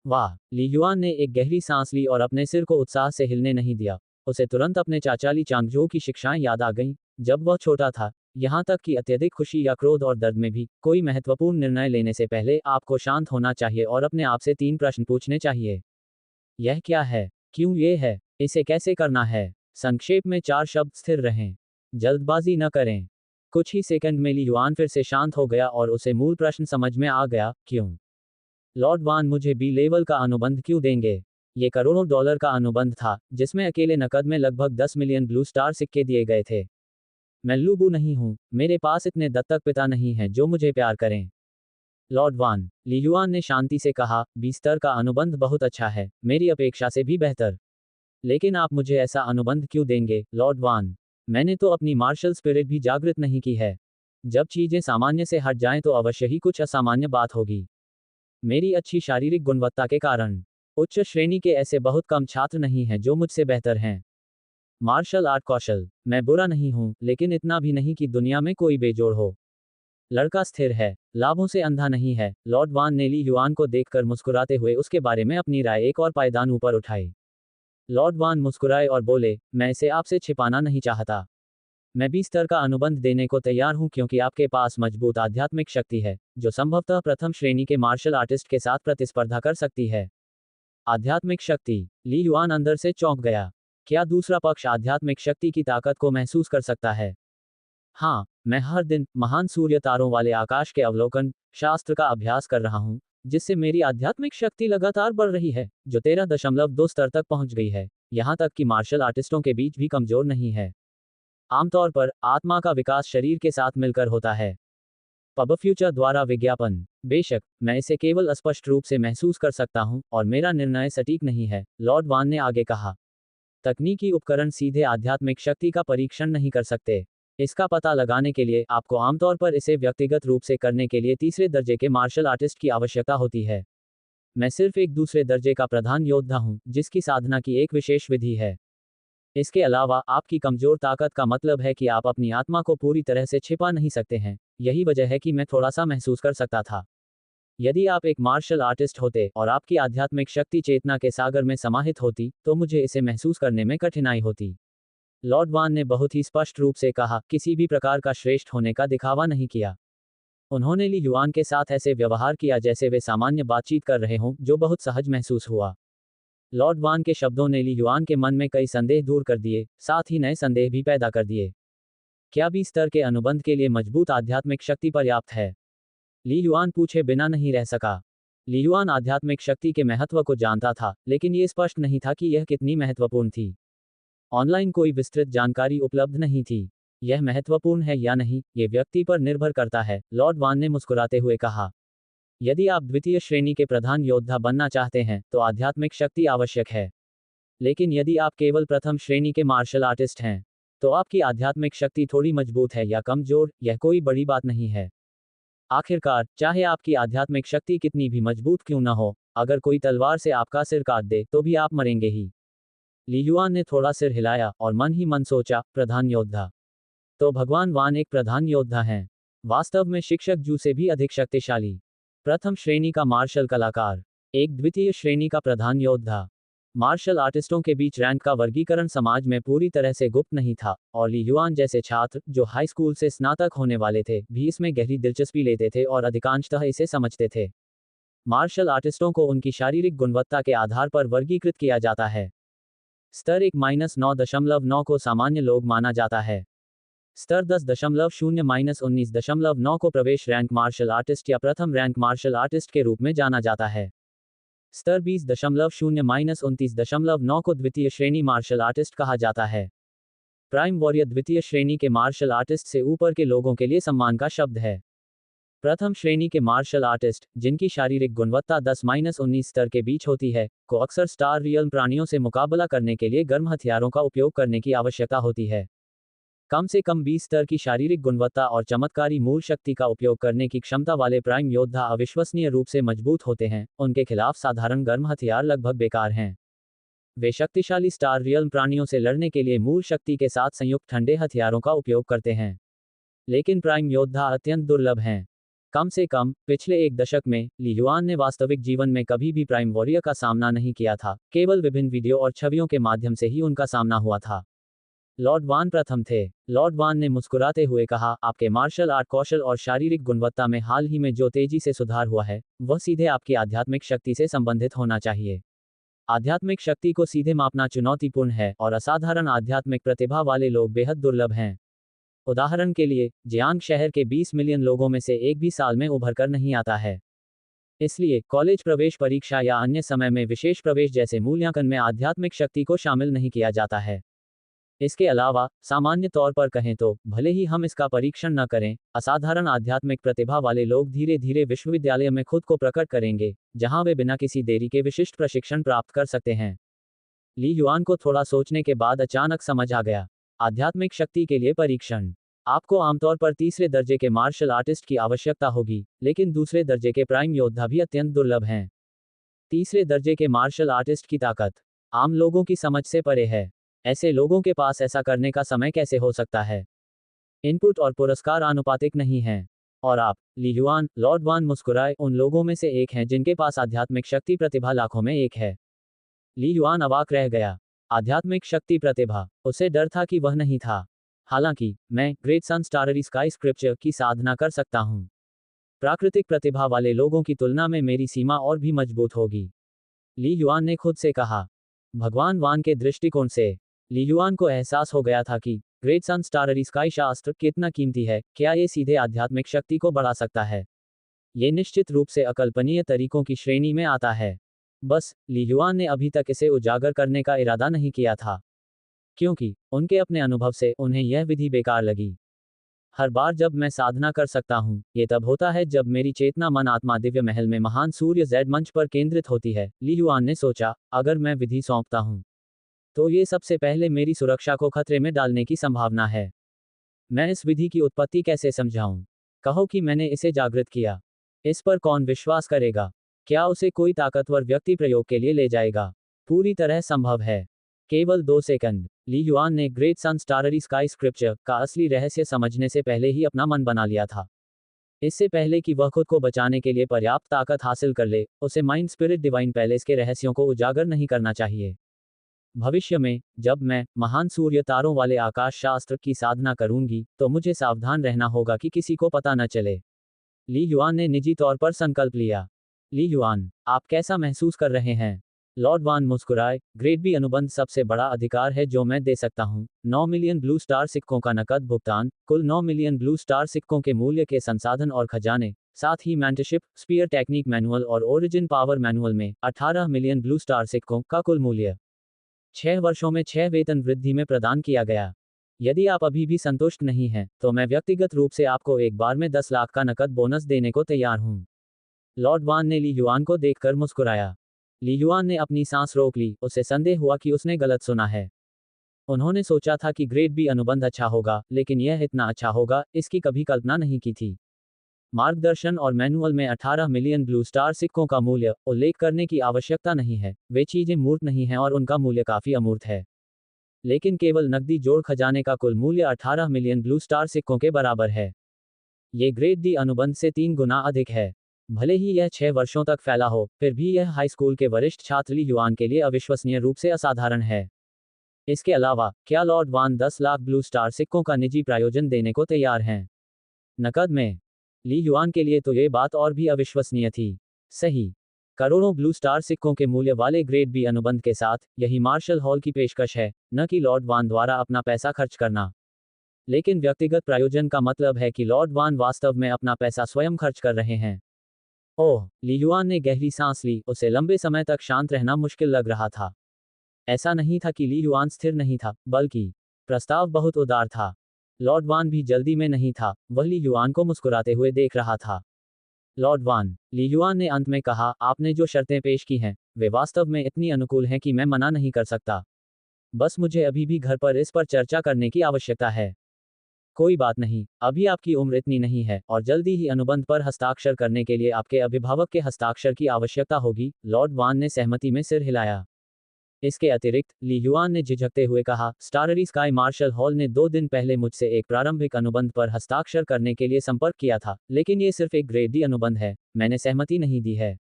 वाह! ली युआन ने एक गहरी सांस ली और अपने सिर को उत्साह से हिलने नहीं दिया। उसे तुरंत अपने चाचा ली चांगजो की शिक्षाएं याद आ गईं, जब वह छोटा था। यहाँ तक कि अत्यधिक खुशी या क्रोध और दर्द में भी कोई महत्वपूर्ण निर्णय लेने से पहले आपको शांत होना चाहिए और अपने आप से 3 प्रश्न पूछने चाहिए। यह क्या है? क्यों ये है? इसे कैसे करना है? संक्षेप में 4 शब्द: स्थिर रहें। जल्दबाजी न करें। कुछ ही सेकंड में ली युआन फिर से शांत हो गया और उसे मूल प्रश्न समझ में आ गया, क्यों? लॉर्ड वान मुझे बी लेवल का अनुबंध क्यों देंगे? ये करोड़ों डॉलर का अनुबंध था, जिसमें अकेले नकद में लगभग 10 मिलियन ब्लू स्टार सिक्के दिए गए थे। मैं लूबू नहीं हूँ, मेरे पास इतने दत्तक पिता नहीं हैं जो मुझे प्यार करें। लॉर्ड वान, ली युआन ने शांति से कहा, बी स्तर का अनुबंध बहुत अच्छा है, मेरी अपेक्षा से भी बेहतर। लेकिन आप मुझे ऐसा अनुबंध क्यों देंगे, लॉर्ड वान? मैंने तो अपनी मार्शल स्पिरिट भी जागृत नहीं की है। जब चीजें सामान्य से हट जाएं तो अवश्य ही कुछ असामान्य बात होगी। मेरी अच्छी शारीरिक गुणवत्ता के कारण। उच्च श्रेणी के ऐसे बहुत कम छात्र नहीं हैं जो मुझसे बेहतर हैं। मार्शल आर्ट कौशल, मैं बुरा नहीं हूं, लेकिन इतना भी नहीं कि दुनिया में कोई बेजोड़ हो। लड़का स्थिर है, लाभों से अंधा नहीं है। लॉर्ड वान ने ली युआन को देखकर मुस्कुराते हुए उसके बारे में अपनी राय एक और पायदान ऊपर उठाई। लॉर्ड वान मुस्कुराए और बोले, मैं इसे आपसे छिपाना नहीं चाहता। मैं बी स्तर का अनुबंध देने को तैयार हूं क्योंकि आपके पास मजबूत आध्यात्मिक शक्ति है, जो संभवतः प्रथम श्रेणी के मार्शल आर्टिस्ट के साथ प्रतिस्पर्धा कर सकती है। आध्यात्मिक शक्ति। ली युआन अंदर से चौंक गया। क्या दूसरा पक्ष आध्यात्मिक शक्ति की ताकत को महसूस कर सकता है? हाँ, मैं हर दिन महान सूर्य तारों वाले आकाश के अवलोकन शास्त्र का अभ्यास कर रहा हूँ, जिससे मेरी आध्यात्मिक शक्ति लगातार बढ़ रही है, जो 13.2 स्तर तक पहुंच गई है। यहाँ तक कि मार्शल आर्टिस्टों के बीच भी कमजोर नहीं है। आमतौर पर आत्मा का विकास शरीर के साथ मिलकर होता है। पब फ्यूचर द्वारा विज्ञापन। बेशक, मैं इसे केवल स्पष्ट रूप से महसूस कर सकता हूं और मेरा निर्णय सटीक नहीं है, लॉर्ड वान ने आगे कहा। तकनीकी उपकरण सीधे आध्यात्मिक शक्ति का परीक्षण नहीं कर सकते। इसका पता लगाने के लिए आपको आमतौर पर इसे व्यक्तिगत रूप से करने के लिए तीसरे दर्जे के मार्शल आर्टिस्ट की आवश्यकता होती है। मैं सिर्फ एक दूसरे दर्जे का प्रधान योद्धा हूं, जिसकी साधना की एक विशेष विधि है। इसके अलावा आपकी कमजोर ताकत का मतलब है कि आप अपनी आत्मा को पूरी तरह से छिपा नहीं सकते हैं। यही वजह है कि मैं थोड़ा सा महसूस कर सकता था। यदि आप एक मार्शल आर्टिस्ट होते और आपकी आध्यात्मिक शक्ति चेतना के सागर में समाहित होती, तो मुझे इसे महसूस करने में कठिनाई होती। लॉर्ड वान ने बहुत ही स्पष्ट रूप से कहा, किसी भी प्रकार का श्रेष्ठ होने का दिखावा नहीं किया। उन्होंने ली युआन के साथ ऐसे व्यवहार किया जैसे वे सामान्य बातचीत कर रहे हों, जो बहुत सहज महसूस हुआ। लॉर्ड वान के शब्दों ने ली युआन के मन में कई संदेह दूर कर दिए, साथ ही नए संदेह भी पैदा कर दिए। क्या बी स्तर के अनुबंध के लिए मजबूत आध्यात्मिक शक्ति पर्याप्त है? ली युआन पूछे बिना नहीं रह सका। ली युआन आध्यात्मिक शक्ति के महत्व को जानता था, लेकिन ये स्पष्ट नहीं था कि यह कितनी महत्वपूर्ण थी। ऑनलाइन कोई विस्तृत जानकारी उपलब्ध नहीं थी। यह महत्वपूर्ण है या नहीं, ये व्यक्ति पर निर्भर करता है, लॉर्ड वान ने मुस्कुराते हुए कहा। यदि आप द्वितीय श्रेणी के प्रधान योद्धा बनना चाहते हैं, तो आध्यात्मिक शक्ति आवश्यक है। लेकिन यदि आप केवल प्रथम श्रेणी के मार्शल आर्टिस्ट हैं, तो आपकी आध्यात्मिक शक्ति थोड़ी मजबूत है या कमजोर, यह कोई बड़ी बात नहीं है। आखिरकार, चाहे आपकी आध्यात्मिक शक्ति कितनी भी मजबूत क्यों न हो, अगर कोई तलवार से आपका सिर काट दे, तो भी आप मरेंगे ही। ली युआन ने थोड़ा सिर हिलाया और मन ही मन सोचा, प्रधान योद्धा। तो भगवान वान एक प्रधान योद्धा हैं। वास्तव में शिक्षक जू से भी अधिक शक्तिशाली। प्रथम श्रेणी का मार्शल कलाकार, एक द्वितीय श्रेणी का प्रधान योद्धा। मार्शल आर्टिस्टों के बीच रैंक का वर्गीकरण समाज में पूरी तरह से गुप्त नहीं था, और ली युआन जैसे छात्र, जो हाई स्कूल से स्नातक होने वाले थे, भी इसमें गहरी दिलचस्पी लेते थे और अधिकांशतः इसे समझते थे। मार्शल आर्टिस्टों को उनकी शारीरिक गुणवत्ता के आधार पर वर्गीकृत किया जाता है। स्तर 1-9.9 को सामान्य लोग माना जाता है। स्तर 10.0-19.9 को प्रवेश रैंक मार्शल आर्टिस्ट या प्रथम रैंक मार्शल आर्टिस्ट के रूप में जाना जाता है। स्तर 20.0-29.9 को द्वितीय श्रेणी मार्शल आर्टिस्ट कहा जाता है। प्राइम वॉरियर द्वितीय श्रेणी के मार्शल आर्टिस्ट से ऊपर के लोगों के लिए सम्मान का शब्द है। प्रथम श्रेणी के मार्शल आर्टिस्ट, जिनकी शारीरिक गुणवत्ता 10-19 स्तर के बीच होती है, को अक्सर स्टार रियल प्राणियों से मुकाबला करने के लिए गर्म हथियारों का उपयोग करने की आवश्यकता होती है। कम से कम 20 स्तर की शारीरिक गुणवत्ता और चमत्कारी मूल शक्ति का उपयोग करने की क्षमता वाले प्राइम योद्धा अविश्वसनीय रूप से मजबूत होते हैं, उनके खिलाफ साधारण गर्म हथियार लगभग बेकार हैं। वे शक्तिशाली स्टार रियल प्राणियों से लड़ने के लिए मूल शक्ति के साथ संयुक्त ठंडे हथियारों का उपयोग करते हैं। लेकिन प्राइम योद्धा अत्यंत दुर्लभ हैं। कम से कम पिछले एक दशक में ली युआन ने वास्तविक जीवन में कभी भी प्राइम वॉरियर का सामना नहीं किया था, केवल विभिन्न वीडियो और छवियों के माध्यम से ही उनका सामना हुआ था। लॉर्ड वान प्रथम थे। लॉर्ड वान ने मुस्कुराते हुए कहा, आपके मार्शल आर्ट कौशल और शारीरिक गुणवत्ता में हाल ही में जो तेजी से सुधार हुआ है, वह सीधे आपकी आध्यात्मिक शक्ति से संबंधित होना चाहिए। आध्यात्मिक शक्ति को सीधे मापना चुनौतीपूर्ण है और असाधारण आध्यात्मिक प्रतिभा वाले लोग बेहद दुर्लभ हैं। उदाहरण के लिए, जियांग शहर के 20 मिलियन लोगों में से एक भी साल में उभर कर नहीं आता है। इसलिए कॉलेज प्रवेश परीक्षा या अन्य समय में विशेष प्रवेश जैसे मूल्यांकन में आध्यात्मिक शक्ति को शामिल नहीं किया जाता है। इसके अलावा, सामान्य तौर पर कहें तो, भले ही हम इसका परीक्षण न करें, असाधारण आध्यात्मिक प्रतिभा वाले लोग धीरे धीरे विश्वविद्यालय में खुद को प्रकट करेंगे, जहां वे बिना किसी देरी के विशिष्ट प्रशिक्षण प्राप्त कर सकते हैं। ली युआन को थोड़ा सोचने के बाद अचानक समझ आ गया। आध्यात्मिक शक्ति के लिए परीक्षण। आपको आमतौर पर तीसरे दर्जे के मार्शल आर्टिस्ट की आवश्यकता होगी, लेकिन दूसरे दर्जे के प्राइम योद्धा भी अत्यंत दुर्लभ हैं। तीसरे दर्जे के मार्शल आर्टिस्ट की ताकत आम लोगों की समझ से परे है। ऐसे लोगों के पास ऐसा करने का समय कैसे हो सकता है? इनपुट और पुरस्कार आनुपातिक नहीं हैं। और आप, ली युआन, लॉर्ड वान मुस्कुराए, उन लोगों में से एक हैं जिनके पास आध्यात्मिक शक्ति प्रतिभा लाखों में एक है। ली युआन अवाक रह गया। आध्यात्मिक शक्ति प्रतिभा, उसे डर था कि वह नहीं था। हालांकि, मैं ग्रेट सन स्टाररी स्काई स्क्रिप्चर की साधना कर सकता हूं। प्राकृतिक प्रतिभा वाले लोगों की तुलना में मेरी सीमा और भी मजबूत होगी, ली युआन ने खुद से कहा। भगवान वान के दृष्टिकोण से, ली युआन को एहसास हो गया था कि ग्रेट सन स्टाररी स्काई शास्त्र कितना कीमती है। क्या ये सीधे आध्यात्मिक शक्ति को बढ़ा सकता है? ये निश्चित रूप से अकल्पनीय तरीकों की श्रेणी में आता है। बस, ली युआन ने अभी तक इसे उजागर करने का इरादा नहीं किया था, क्योंकि उनके अपने अनुभव से उन्हें यह विधि बेकार लगी। हर बार जब मैं साधना कर सकता हूँ, ये तब होता है जब मेरी चेतना मन आत्मा दिव्य महल में महान सूर्य जेड मंच पर केंद्रित होती है। ली युआन ने सोचा, अगर मैं विधि सौंपता हूँ, तो ये सबसे पहले मेरी सुरक्षा को खतरे में डालने की संभावना है। मैं इस विधि की उत्पत्ति कैसे समझाऊं? कहो कि मैंने इसे जागृत किया। इस पर कौन विश्वास करेगा? क्या उसे कोई ताकतवर व्यक्ति प्रयोग के लिए ले जाएगा? पूरी तरह संभव है। केवल 2 सेकंड। ली युआन ने ग्रेट सन स्टाररी स्काई स्क्रिप्चर का असली रहस्य समझने से पहले ही अपना मन बना लिया था। इससे पहले कि वह खुद को बचाने के लिए पर्याप्त ताकत हासिल कर ले, उसे माइंड स्पिरिट डिवाइन पैलेस के रहस्यों को उजागर नहीं करना चाहिए। भविष्य में, जब मैं महान सूर्य तारों वाले आकाश शास्त्र की साधना करूंगी, तो मुझे सावधान रहना होगा कि किसी को पता न चले। ली युआन ने निजी तौर पर संकल्प लिया। ली युआन, आप कैसा महसूस कर रहे हैं? लॉर्ड वान मुस्कुराए, ग्रेड बी अनुबंध सबसे बड़ा अधिकार है जो मैं दे सकता हूं। 9 मिलियन ब्लू स्टार सिक्कों का नकद भुगतान, कुल 9 मिलियन ब्लू स्टार सिक्कों के मूल्य के संसाधन और खजाने, साथ ही मेंटरशिप, स्पीयर टेक्निक मैनुअल और ओरिजिन पावर मैनुअल में 18 मिलियन ब्लू स्टार सिक्कों का कुल मूल्य 6 वर्षों में 6 वेतन वृद्धि में प्रदान किया गया। यदि आप अभी भी संतुष्ट नहीं हैं, तो मैं व्यक्तिगत रूप से आपको एक बार में 10 लाख का नकद बोनस देने को तैयार हूं। लॉर्ड वान ने ली युआन को देखकर मुस्कुराया। ली युआन ने अपनी सांस रोक ली, उसे संदेह हुआ कि उसने गलत सुना है। उन्होंने सोचा था कि ग्रेड बी अनुबंध अच्छा होगा, लेकिन यह इतना अच्छा होगा, इसकी कभी कल्पना नहीं की थी। मार्गदर्शन और मैनुअल में 18 मिलियन ब्लू स्टार सिक्कों का मूल्य उल्लेख करने की आवश्यकता नहीं है। वे चीजें मूर्त नहीं हैं और उनका मूल्य काफी अमूर्त है। लेकिन केवल नकदी जोड़ खजाने का कुल मूल्य 18 मिलियन ब्लू स्टार सिक्कों के बराबर है। ये ग्रेड डी अनुबंध से 3 गुना अधिक है। भले ही यह 6 वर्षों तक फैला हो, फिर भी यह हाई स्कूल के वरिष्ठ छात्र ली युआन के लिए अविश्वसनीय रूप से असाधारण है। इसके अलावा, क्या लॉर्ड वान 10 लाख ब्लू स्टार सिक्कों का निजी प्रायोजन देने को तैयार हैं? नकद में? ली युआन के लिए तो ये बात और भी अविश्वसनीय थी। सही। करोड़ों ब्लू स्टार सिक्कों के मूल्य वाले ग्रेड बी अनुबंध के साथ, यही मार्शल हॉल की पेशकश है, न कि लॉर्ड वान द्वारा अपना पैसा खर्च करना। लेकिन व्यक्तिगत प्रायोजन का मतलब है कि लॉर्ड वान वास्तव में अपना पैसा स्वयं खर्च कर रहे हैं। ओह, ली युआन ने गहरी सांस ली, उसे लंबे समय तक शांत रहना मुश्किल लग रहा था। ऐसा नहीं था कि ली युआन स्थिर नहीं था, बल्कि प्रस्ताव बहुत उदार था। लॉर्ड वान भी जल्दी में नहीं था, वह ली युआन को मुस्कुराते हुए देख रहा था। लॉर्ड वान, ली युआन ने अंत में कहा, आपने जो शर्तें पेश की हैं, वे वास्तव में इतनी अनुकूल हैं कि मैं मना नहीं कर सकता। बस मुझे अभी भी घर पर इस पर चर्चा करने की आवश्यकता है। कोई बात नहीं, अभी आपकी उम्र इतनी नहीं है, और जल्दी ही अनुबंध पर हस्ताक्षर करने के लिए आपके अभिभावक के हस्ताक्षर की आवश्यकता होगी। लॉर्ड वान ने सहमति में सिर हिलाया। इसके अतिरिक्त, ली युआन ने झिझकते हुए कहा, स्टाररी स्काई मार्शल हॉल ने 2 दिन पहले मुझसे एक प्रारंभिक अनुबंध पर हस्ताक्षर करने के लिए संपर्क किया था, लेकिन ये सिर्फ एक ग्रेड डी अनुबंध है, मैंने सहमति नहीं दी है।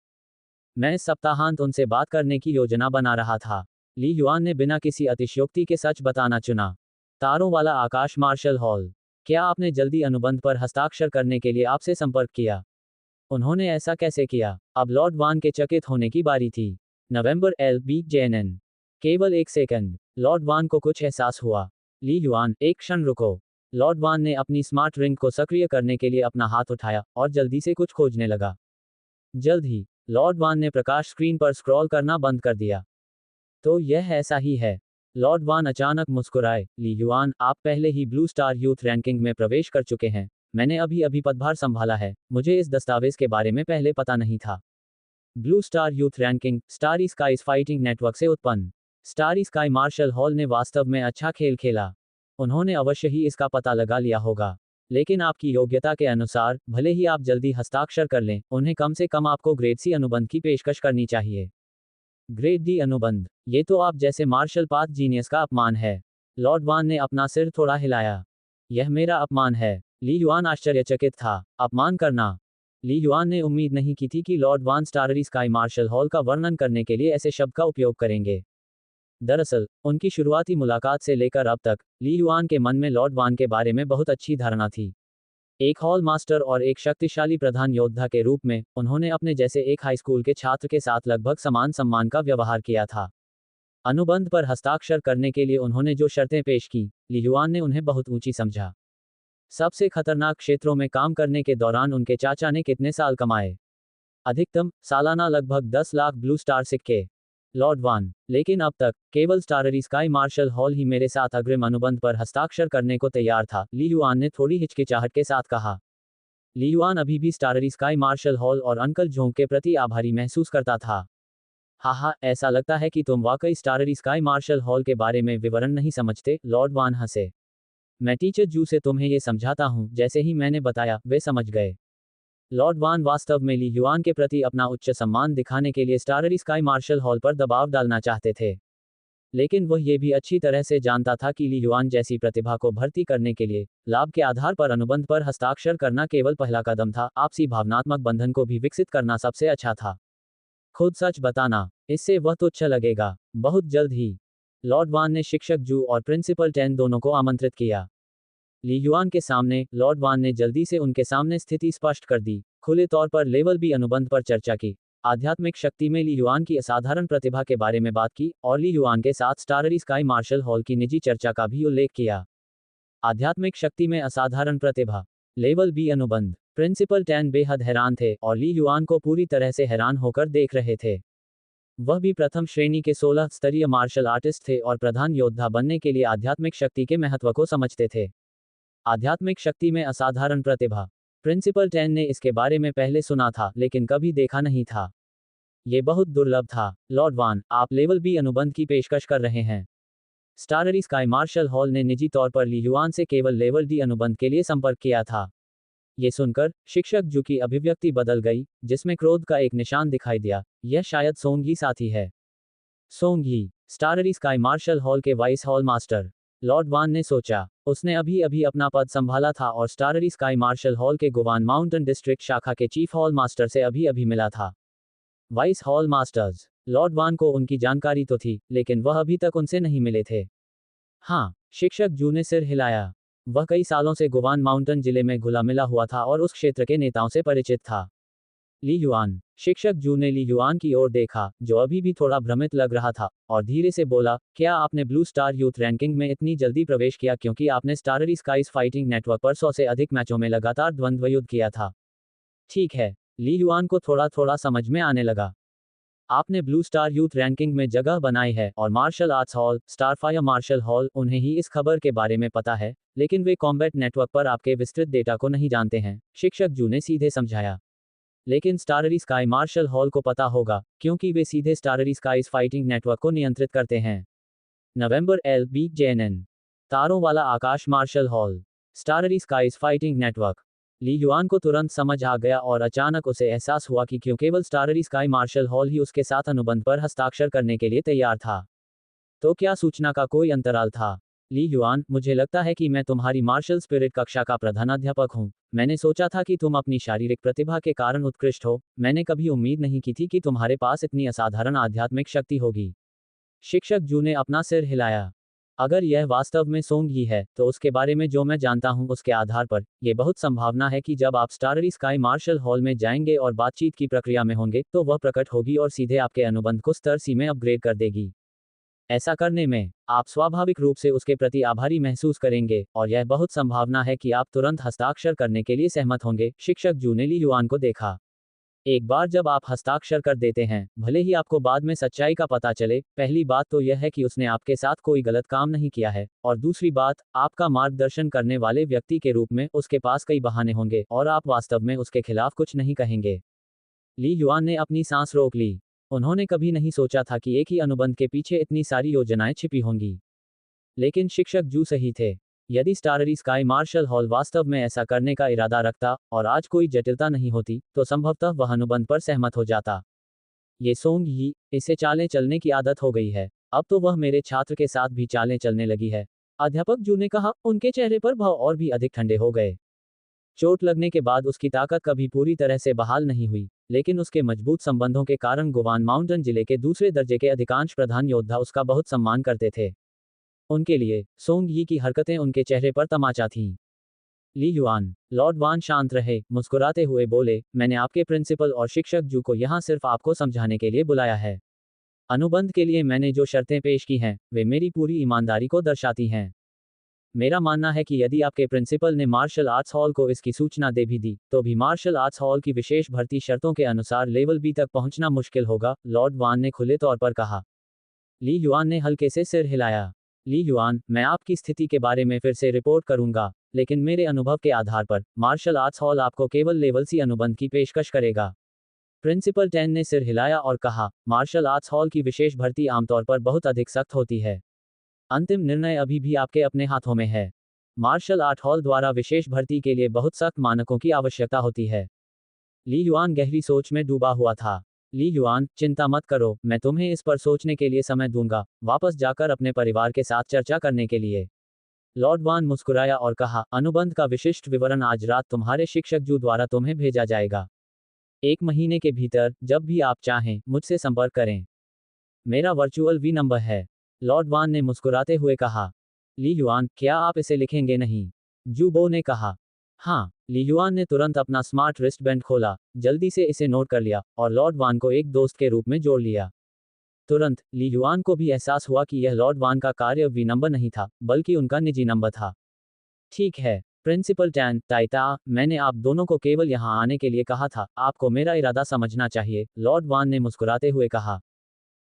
मैं इस सप्ताहांत उनसे बात करने की योजना बना रहा था। ली युआन ने बिना किसी अतिशयोक्ति के सच बताना चुना। तारों वाला आकाश मार्शल हॉल, क्या आपने जल्दी अनुबंध पर हस्ताक्षर करने के लिए आपसे संपर्क किया? उन्होंने ऐसा कैसे किया? अब लॉर्ड वान के चकित होने की बारी थी। नवंबर LBJNN। केवल एक सेकंड, लॉर्ड वान को कुछ एहसास हुआ। ली युआन, एक क्षण रुको। लॉर्ड वान ने अपनी स्मार्ट रिंग को सक्रिय करने के लिए अपना हाथ उठाया और जल्दी से कुछ खोजने लगा। जल्द ही, लॉर्ड वान ने प्रकाश स्क्रीन पर स्क्रॉल करना बंद कर दिया। तो यह ऐसा ही है। लॉर्ड वान अचानक मुस्कुराए। ली युआन, आप पहले ही ब्लू स्टार यूथ रैंकिंग में प्रवेश कर चुके हैं। मैंने अभी अभी पदभार संभाला है, मुझे इस दस्तावेज के बारे में पहले पता नहीं था। Blue star youth ranking, starry skies fighting network से उत्पन्न। स्टारी स्काई मार्शल हॉल ने वास्तव में अच्छा खेल खेला। उन्होंने अवश्य ही इसका पता लगा लिया होगा। लेकिन आपकी योग्यता के अनुसार, भले ही आप जल्दी हस्ताक्षर कर लें, उन्हें कम से कम आपको ग्रेड सी अनुबंध की पेशकश करनी चाहिए। ग्रेड डी अनुबंध, ये तो आप जैसे मार्शल पाथ जीनियस का अपमान है। लॉर्ड वान ने अपना सिर थोड़ा हिलाया। यह मेरा अपमान है। ली युआन आश्चर्यचकित था। अपमान करना? ली युआन ने उम्मीद नहीं की थी कि लॉर्ड वान स्टाररी स्काई मार्शल हॉल का वर्णन करने के लिए ऐसे शब्द का उपयोग करेंगे। दरअसल, उनकी शुरुआती मुलाकात से लेकर अब तक, ली युआन के मन में लॉर्ड वान के बारे में बहुत अच्छी धारणा थी। एक हॉल मास्टर और एक शक्तिशाली प्रधान योद्धा के रूप में, उन्होंने अपने जैसे एक हाई स्कूल के छात्र के साथ लगभग समान सम्मान का व्यवहार किया था। अनुबंध पर हस्ताक्षर करने के लिए उन्होंने जो शर्तें पेश की, ली युआन ने उन्हें बहुत ऊंची समझा। सबसे खतरनाक क्षेत्रों में काम करने के दौरान उनके चाचा ने कितने साल कमाए? अधिकतम, सालाना लगभग 10 लाख ब्लू स्टार सिक्के। लॉर्ड वान, लेकिन अब तक, केवल स्टाररी स्काई मार्शल हॉल ही मेरे साथ अग्रिम अनुबंध पर हस्ताक्षर करने को तैयार था, ली युआन ने थोड़ी हिचकिचाहट के साथ कहा। ली युआन अभी भी स्टाररी स्काई मार्शल हॉल और अंकल जोंग के प्रति आभारी महसूस करता था। हाहा, ऐसा लगता है कि तुम वाकई स्टाररी स्काई मार्शल हॉल के बारे में विवरण नहीं समझते, लॉर्ड वान हंसे। मैं टीचर जू से तुम्हें ये समझाता हूँ, जैसे ही मैंने बताया, वे समझ गए। लॉर्ड वान वास्तव में ली युआन के प्रति अपना उच्च सम्मान दिखाने के लिए स्टाररी स्काई मार्शल हॉल पर दबाव डालना चाहते थे। लेकिन वह ये भी अच्छी तरह से जानता था कि ली युआन जैसी प्रतिभा को भर्ती करने के लिए, लाभ के आधार पर अनुबंध पर हस्ताक्षर करना केवल पहला कदम था, आपसी भावनात्मक बंधन को भी विकसित करना सबसे अच्छा था। खुद सच बताना, इससे वह तुच्छ लगेगा। बहुत जल्द ही, लॉर्ड वान ने शिक्षक जू और प्रिंसिपल टेन दोनों को आमंत्रित किया। ली युआन के सामने, लॉर्ड वान ने जल्दी से उनके सामने स्थिति स्पष्ट कर दी, खुले तौर पर लेवल बी अनुबंध पर चर्चा की, आध्यात्मिक शक्ति में ली युआन की असाधारण प्रतिभा के बारे में बात की, और ली युआन के साथ स्टाररी स्काई मार्शल हॉल की निजी चर्चा का भी उल्लेख किया। आध्यात्मिक शक्ति में असाधारण प्रतिभा, लेवल बी अनुबंध। प्रिंसिपल टेन बेहद हैरान थे और ली युआन को पूरी तरह से हैरान होकर देख रहे थे। वह भी प्रथम श्रेणी के 16 स्तरीय मार्शल आर्टिस्ट थे और प्रधान योद्धा बनने के लिए आध्यात्मिक शक्ति के महत्व को समझते थे। आध्यात्मिक शक्ति में असाधारण प्रतिभा। प्रिंसिपल टेन ने इसके बारे में पहले सुना था, लेकिन कभी देखा नहीं था। ये बहुत दुर्लभ था। लॉर्ड वान, आप लेवल बी अनुबंध की पेशकश कर रहे हैं? स्टाररी स्काई मार्शल हॉल ने निजी तौर पर ली युआन से केवल लेवल डी अनुबंध के लिए संपर्क किया था। ये सुनकर, शिक्षक जू की अभिव्यक्ति बदल गई, जिसमें क्रोध का एक निशान दिखाई दिया। यह शायद सोंग ही साथी है। सोंग ही, स्टाररी स्काई मार्शल हॉल के वाइस हॉल मास्टर। लॉर्ड वान ने सोचा, उसने अभी अभी अपना पद संभाला था और स्टाररी स्काई मार्शल हॉल के गुवान माउंटेन डिस्ट्रिक्ट शाखा के चीफ हॉल मास्टर से अभी अभी मिला था। वाइस हॉल मास्टर्स, लॉर्ड वान को उनकी जानकारी तो थी, लेकिन वह अभी तक उनसे नहीं मिले थे। हाँ, शिक्षक जू ने सिर हिलाया। वह कई सालों से गुवान माउंटेन जिले में घुला मिला हुआ था और उस क्षेत्र के नेताओं से परिचित था। ली युआन, शिक्षक जू ने ली युआन की ओर देखा, जो अभी भी थोड़ा भ्रमित लग रहा था, और धीरे से बोला, क्या आपने ब्लू स्टार यूथ रैंकिंग में इतनी जल्दी प्रवेश किया क्योंकि आपने स्टाररी स्काईज फाइटिंग नेटवर्क पर 100 से अधिक मैचों में लगातार द्वंद्व युद्ध किया था? ठीक है, ली युआन को थोड़ा थोड़ा समझ में आने लगा। आपने ब्लू स्टार यूथ रैंकिंग में जगह बनाई है, और martial arts hall, Starfire martial hall, उन्हें ही इस खबर के बारे में पता है, लेकिन वे कॉम्बैट नेटवर्क पर आपके विस्तृत डेटा को नहीं जानते हैं, शिक्षक जू ने सीधे समझाया। लेकिन स्टाररी स्काई मार्शल हॉल को पता होगा, क्योंकि वे सीधे स्टाररी स्काईज फाइटिंग नेटवर्क को नियंत्रित करते हैं। नवंबर LBJNN। तारों वाला आकाश Marshall hall. Starry skies fighting network. Li Yuan को तुरंत समझ आ गया और अचानक उसे एहसास हुआ कि क्यों केवल स्टाररी स्काई मार्शल हॉल ही उसके साथ अनुबंध पर हस्ताक्षर करने के लिए तैयार था। तो क्या सूचना का कोई अंतराल था? ली युआन, मुझे लगता है कि मैं तुम्हारी मार्शल स्पिरिट कक्षा का प्रधानाध्यापक हूँ। मैंने सोचा था कि तुम अपनी शारीरिक प्रतिभा के कारण उत्कृष्ट हो। मैंने कभी उम्मीद नहीं की थी कि तुम्हारे पास इतनी असाधारण आध्यात्मिक शक्ति होगी। शिक्षक जू ने अपना सिर हिलाया। अगर यह वास्तव में सोंग ही है, तो उसके बारे में जो मैं जानता हूं उसके आधार पर, यह बहुत संभावना है कि जब आप स्टाररी स्काई मार्शल हॉल में जाएंगे और बातचीत की प्रक्रिया में होंगे, तो वह प्रकट होगी और सीधे आपके अनुबंध को स्तर C में अपग्रेड कर देगी। ऐसा करने में, आप स्वाभाविक रूप से उसके प्रति आभारी महसूस करेंगे, और यह बहुत संभावना है कि आप तुरंत हस्ताक्षर करने के लिए सहमत होंगे। शिक्षक जू ने ली युआन को देखा। एक बार जब आप हस्ताक्षर कर देते हैं, भले ही आपको बाद में सच्चाई का पता चले, पहली बात तो यह है कि उसने आपके साथ कोई गलत काम नहीं किया है, और दूसरी बात, आपका मार्गदर्शन करने वाले व्यक्ति के रूप में उसके पास कई बहाने होंगे और आप वास्तव में उसके खिलाफ कुछ नहीं कहेंगे। ली युआन ने अपनी सांस रोक ली। उन्होंने कभी नहीं सोचा था कि एक ही अनुबंध के पीछे इतनी सारी योजनाएं छिपी होंगी। लेकिन शिक्षक जू सही थे। यदि स्टाररी स्काई मार्शल हॉल वास्तव में ऐसा करने का इरादा रखता, और आज कोई जटिलता नहीं होती, तो संभवतः वह अनुबंध पर सहमत हो जाता। ये सोंग ही, इसे चालें चलने की आदत हो गई है। अब तो वह मेरे छात्र के साथ भी चालें चलने लगी है। अध्यापक जू ने कहा। उनके चेहरे पर भाव और भी अधिक ठंडे हो गए। चोट लगने के बाद उसकी ताकत कभी पूरी तरह से बहाल नहीं हुई, लेकिन उसके मजबूत संबंधों के कारण गुवान माउंटेन जिले के दूसरे दर्जे के अधिकांश प्रधान योद्धा उसका बहुत सम्मान करते थे। उनके लिए, सोंग यी की हरकतें उनके चेहरे पर तमाचा थीं। ली युआन, लॉर्ड वान शांत रहे, मुस्कुराते हुए बोले, मैंने आपके प्रिंसिपल और शिक्षक जू को यहाँ सिर्फ आपको समझाने के लिए बुलाया है। अनुबंध के लिए मैंने जो शर्तें पेश की हैं, वे मेरी पूरी ईमानदारी को दर्शाती हैं। मेरा मानना है कि यदि आपके प्रिंसिपल ने मार्शल आर्ट्स हॉल को इसकी सूचना दे भी दी, तो भी मार्शल आर्ट्स हॉल की विशेष भर्ती शर्तों के अनुसार लेवल B तक पहुंचना मुश्किल होगा, लॉर्ड वान ने खुले तौर पर कहा। ली युआन ने हल्के से सिर हिलाया। ली युआन, मैं आपकी स्थिति के बारे में फिर से रिपोर्ट करूंगा, लेकिन मेरे अनुभव के आधार पर, मार्शल आर्ट्स हॉल आपको केवल लेवल C अनुबंध की पेशकश करेगा। प्रिंसिपल टेन ने सिर हिलाया और कहा, मार्शल आर्ट्स हॉल की विशेष भर्ती आमतौर पर बहुत अधिक सख्त होती है। अंतिम निर्णय अभी भी आपके अपने हाथों में है। मार्शल आर्ट हॉल द्वारा विशेष भर्ती के लिए बहुत सख्त मानकों की आवश्यकता होती है। ली युआन गहरी सोच में डूबा हुआ था। ली युआन, चिंता मत करो, मैं तुम्हें इस पर सोचने के लिए समय दूंगा, वापस जाकर अपने परिवार के साथ चर्चा करने के लिए। लॉर्ड वान मुस्कुराया और कहा, अनुबंध का विशिष्ट विवरण आज रात तुम्हारे शिक्षक जू द्वारा तुम्हें भेजा जाएगा। 1 महीने के भीतर, जब भी आप चाहें, मुझसे संपर्क करें। मेरा वर्चुअल V नंबर है। लॉर्ड वान ने मुस्कुराते हुए कहा। ली युआन, क्या आप इसे लिखेंगे नहीं? जू बो ने कहा। हाँ। ली युआन ने तुरंत अपना स्मार्ट रिस्टबैंड खोला, जल्दी से इसे नोट कर लिया, और लॉर्ड वान को एक दोस्त के रूप में जोड़ लिया। तुरंत, ली युआन को भी एहसास हुआ कि यह लॉर्ड वान का कार्य V नंबर नहीं था, बल्कि उनका निजी नंबर था। ठीक है, प्रिंसिपल टैन, ताइता, मैंने आप दोनों को केवल यहाँ आने के लिए कहा था, आपको मेरा इरादा समझना चाहिए, लॉर्ड वान ने मुस्कुराते हुए कहा।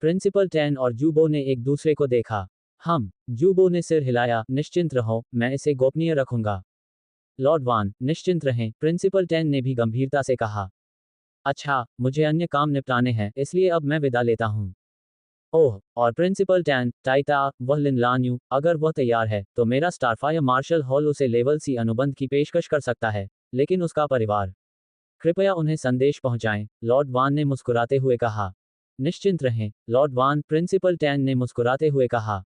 प्रिंसिपल टैन और जूबो ने एक दूसरे को देखा। जूबो ने सिर हिलाया, निश्चिंत रहो, मैं इसे गोपनीय रखूंगा। लॉर्ड वान, निश्चिंत रहें, प्रिंसिपल टैन ने भी गंभीरता से कहा। अच्छा, मुझे अन्य काम निपटाने हैं, इसलिए अब मैं विदा लेता हूँ। ओह, और प्रिंसिपल टैन, ताइता, वह लिन लान्यू, अगर वह तैयार है, तो मेरा स्टारफायर मार्शल हॉल उसे लेवल C अनुबंध की पेशकश कर सकता है, लेकिन उसका परिवार। कृपया उन्हें संदेश पहुंचाएं, लॉर्ड वान ने मुस्कुराते हुए कहा। निश्चिंत रहें, लॉर्ड वान, प्रिंसिपल टैन ने मुस्कुराते हुए कहा।